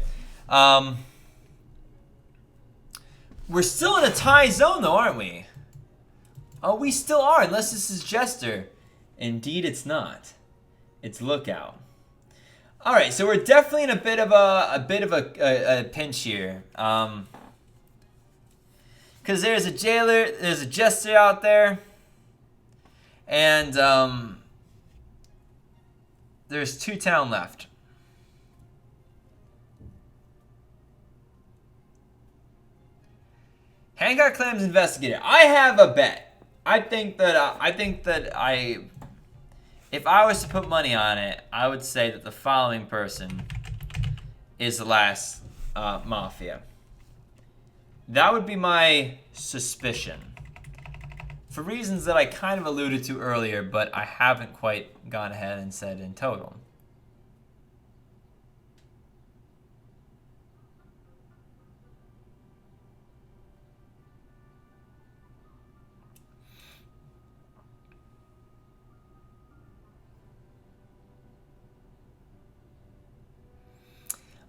Speaker 1: We're still in a tie zone though, aren't we? Oh, we still are, unless this is Jester. Indeed, it's not. It's Lookout. All right, so we're definitely in a bit of a pinch here. Because there's a jailer, there's a Jester out there, and there's 2 town left. Hancock claims investigator. I have a bet. I think that if I was to put money on it, I would say that the following person is the last Mafia. That would be my suspicion. For reasons that I kind of alluded to earlier, but I haven't quite gone ahead and said in total.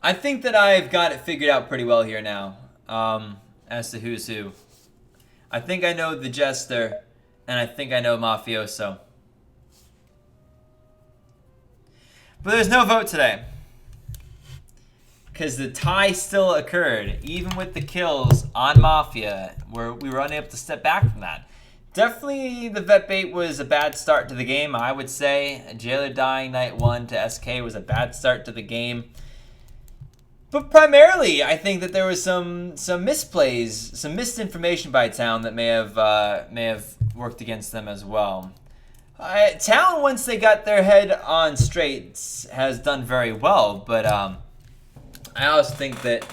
Speaker 1: I think that I've got it figured out pretty well here now, as to who's who. I think I know the Jester, and I think I know Mafioso. But there's no vote today, because the tie still occurred, even with the kills on Mafia, where we were unable to step back from that. Definitely the vet bait was a bad start to the game, I would say. Jailer dying night 1 to SK was a bad start to the game. But primarily, I think that there was some misplays, some misinformation by Town that may have worked against them as well. Town, once they got their head on straight, has done very well. But I also think that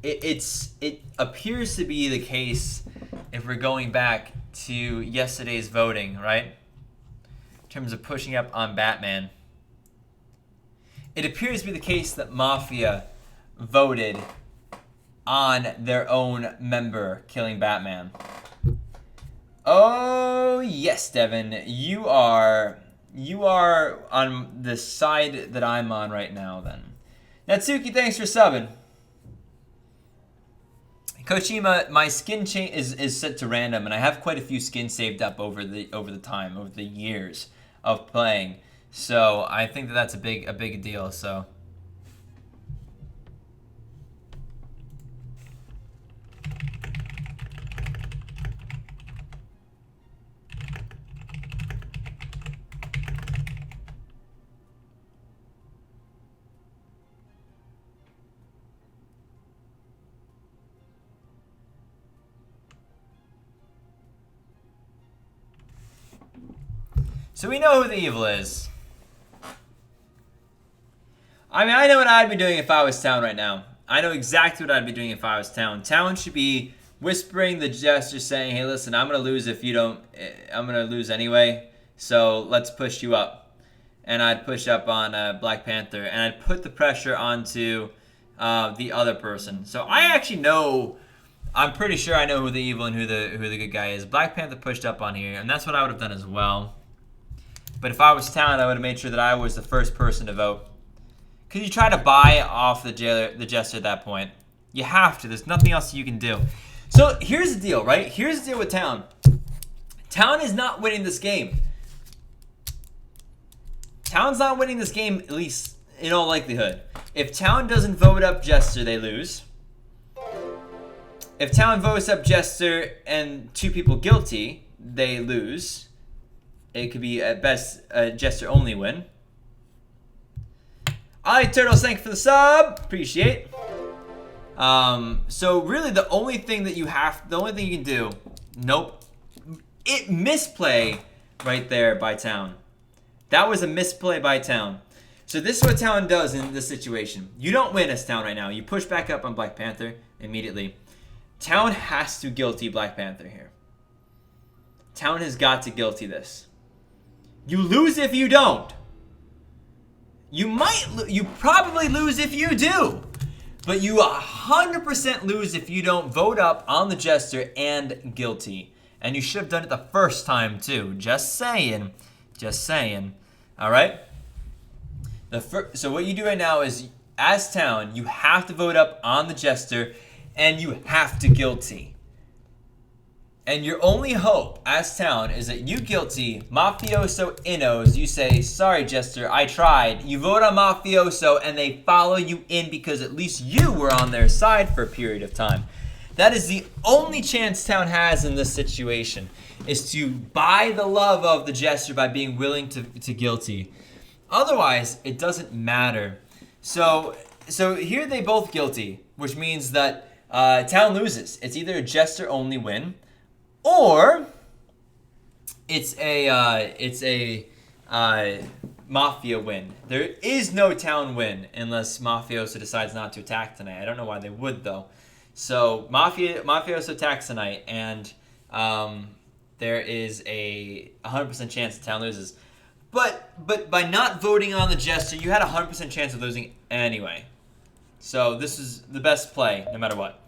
Speaker 1: it appears to be the case if we're going back to yesterday's voting, right? in terms of pushing up on Batman. It appears to be the case that Mafia voted on their own member killing Batman. Oh, yes, Devin. You are on the side that I'm on right now, then. Natsuki, thanks for subbing. Kochima, my skin chain is set to random, and I have quite a few skins saved up over the years of playing. So I think that that's a big deal. So. So we know who the evil is. I mean, I know what I'd be doing if I was Town right now. I know exactly what I'd be doing if I was Town. Town should be whispering the Jester, saying, hey, listen, I'm going to lose if you don't... I'm going to lose anyway, so let's push you up. And I'd push up on Black Panther, and I'd put the pressure onto the other person. So I actually know... I'm pretty sure I know who the evil and who the good guy is. Black Panther pushed up on here, and that's what I would have done as well. But if I was Town, I would have made sure that I was the first person to vote. Because you try to buy off the Jester at that point. You have to. There's nothing else you can do. So here's the deal, right? Here's the deal with Town. Town is not winning this game. Town's not winning this game, at least in all likelihood. If Town doesn't vote up Jester, they lose. If Town votes up Jester and 2 people guilty, they lose. It could be, at best, a Jester-only win. Alright, Turtles, thank you for the sub. Appreciate. So really the only thing you can do, nope. It misplay right there by Town. That was a misplay by Town. So this is what Town does in this situation. You don't win as Town right now. You push back up on Black Panther immediately. Town has to guilty Black Panther here. Town has got to guilty this. You lose if you don't. You probably lose if you do. But you 100% lose if you don't vote up on the Jester and guilty. And you should have done it the first time too. Just saying. Just saying. Alright? So what you do right now is, as Town, you have to vote up on the Jester and you have to guilty. And your only hope as Town is that you guilty Mafioso Innos. You say, sorry, Jester, I tried. You vote on Mafioso and they follow you in because at least you were on their side for a period of time. That is the only chance Town has in this situation, is to buy the love of the Jester by being willing to guilty. Otherwise, it doesn't matter. So here they both guilty, which means that Town loses. It's either a Jester-only win, or it's a Mafia win. There is no Town win unless Mafioso decides not to attack tonight. I don't know why they would though. So Mafioso attacks tonight, and there is a 100% chance that Town loses. But by not voting on the Jester, you had a 100% chance of losing anyway. So this is the best play, no matter what.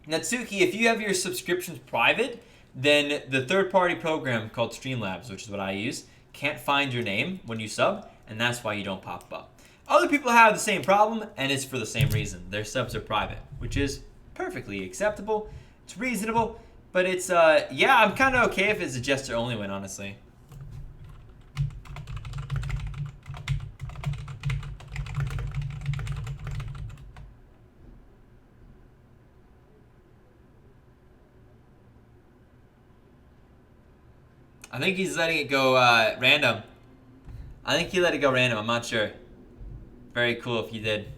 Speaker 1: Natsuki, if you have your subscriptions private, then the third-party program called Streamlabs, which is what I use, can't find your name when you sub, and that's why you don't pop up. Other people have the same problem, and it's for the same reason. Their subs are private, which is perfectly acceptable. It's reasonable, but it's, yeah, I'm kind of okay if it's a Jester-only win, honestly. I think he's letting it go random. I think he let it go random. I'm not sure. Very cool if you did.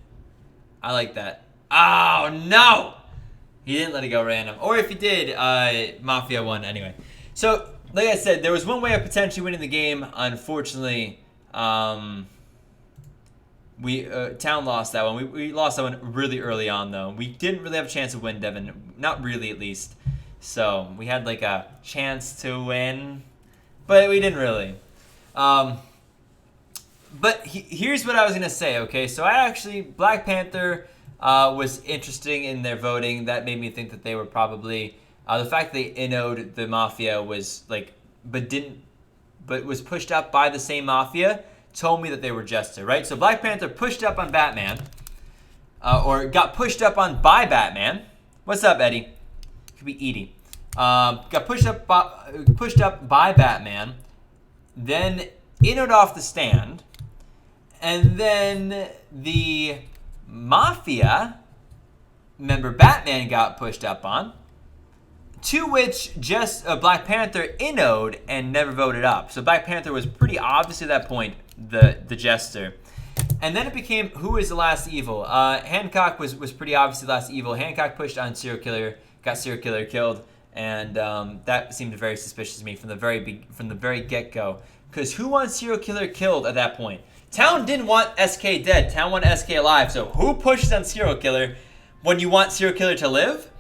Speaker 1: I like that. Oh, no! He didn't let it go random. Or if he did, Mafia won anyway. So, like I said, there was one way of potentially winning the game. Unfortunately, Town lost that one. We lost that one really early on, though. We didn't really have a chance to win, Devin. Not really, at least. So, we had like a chance to win. but we didn't really. But here's what I was gonna say. Okay, so Black Panther was interesting in their voting. That made me think that they were probably the fact that they innoed the mafia was like, but was pushed up by the same mafia. Told me that they were Jester, right? So Black Panther pushed up on Batman, or got pushed up on by Batman. What's up, Eddie? Could be Edie. Got pushed up by Batman, then innoed off the stand, and then the mafia member Batman got pushed up on, to which just Black Panther innoed and never voted up. So Black Panther was pretty obviously at that point the Jester. And then it became who is the last evil? Hancock was pretty obviously the last evil. Hancock pushed on serial killer, got serial killer killed, and that seemed very suspicious to me from the very get-go. Because who wants serial killer killed at that point? Town didn't want SK dead. Town wanted SK alive. So who pushes on serial killer when you want serial killer to live?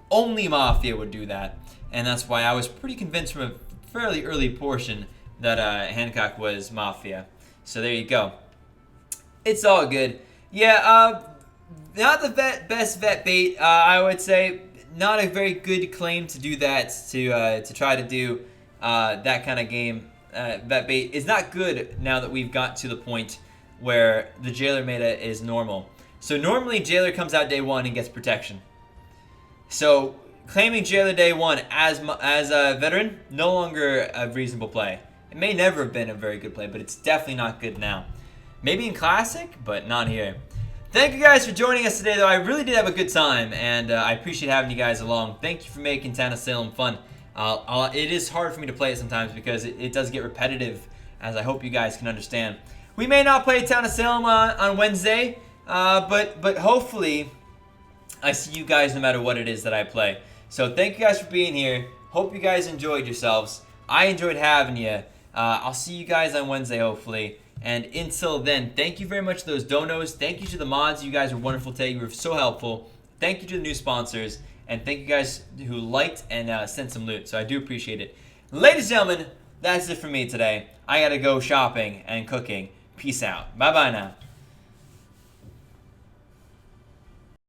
Speaker 1: Only Mafia would do that. And that's why I was pretty convinced from a fairly early portion that Hancock was Mafia. So there you go. It's all good. Yeah, not the best vet bait, I would say. Not a very good claim to do that, to try to do that kind of game. Vet bait is not good now that we've got to the point where the jailer meta is normal. So normally jailer comes out day one and gets protection. So claiming jailer day one as a veteran, no longer a reasonable play. It may never have been a very good play, but it's definitely not good now. Maybe in Classic, but not here. Thank you guys for joining us today, though. I really did have a good time, and I appreciate having you guys along. Thank you for making Town of Salem fun. It is hard for me to play it sometimes because it does get repetitive, as I hope you guys can understand. We may not play Town of Salem on Wednesday, but hopefully I see you guys no matter what it is that I play. So thank you guys for being here. Hope you guys enjoyed yourselves. I enjoyed having you. I'll see you guys on Wednesday, hopefully. And until then, thank you very much to those donos. Thank you to the mods. You guys were wonderful today. You were so helpful. Thank you to the new sponsors. And thank you guys who liked and sent some loot. So I do appreciate it. Ladies and gentlemen, that's it for me today. I gotta go shopping and cooking. Peace out. Bye-bye now.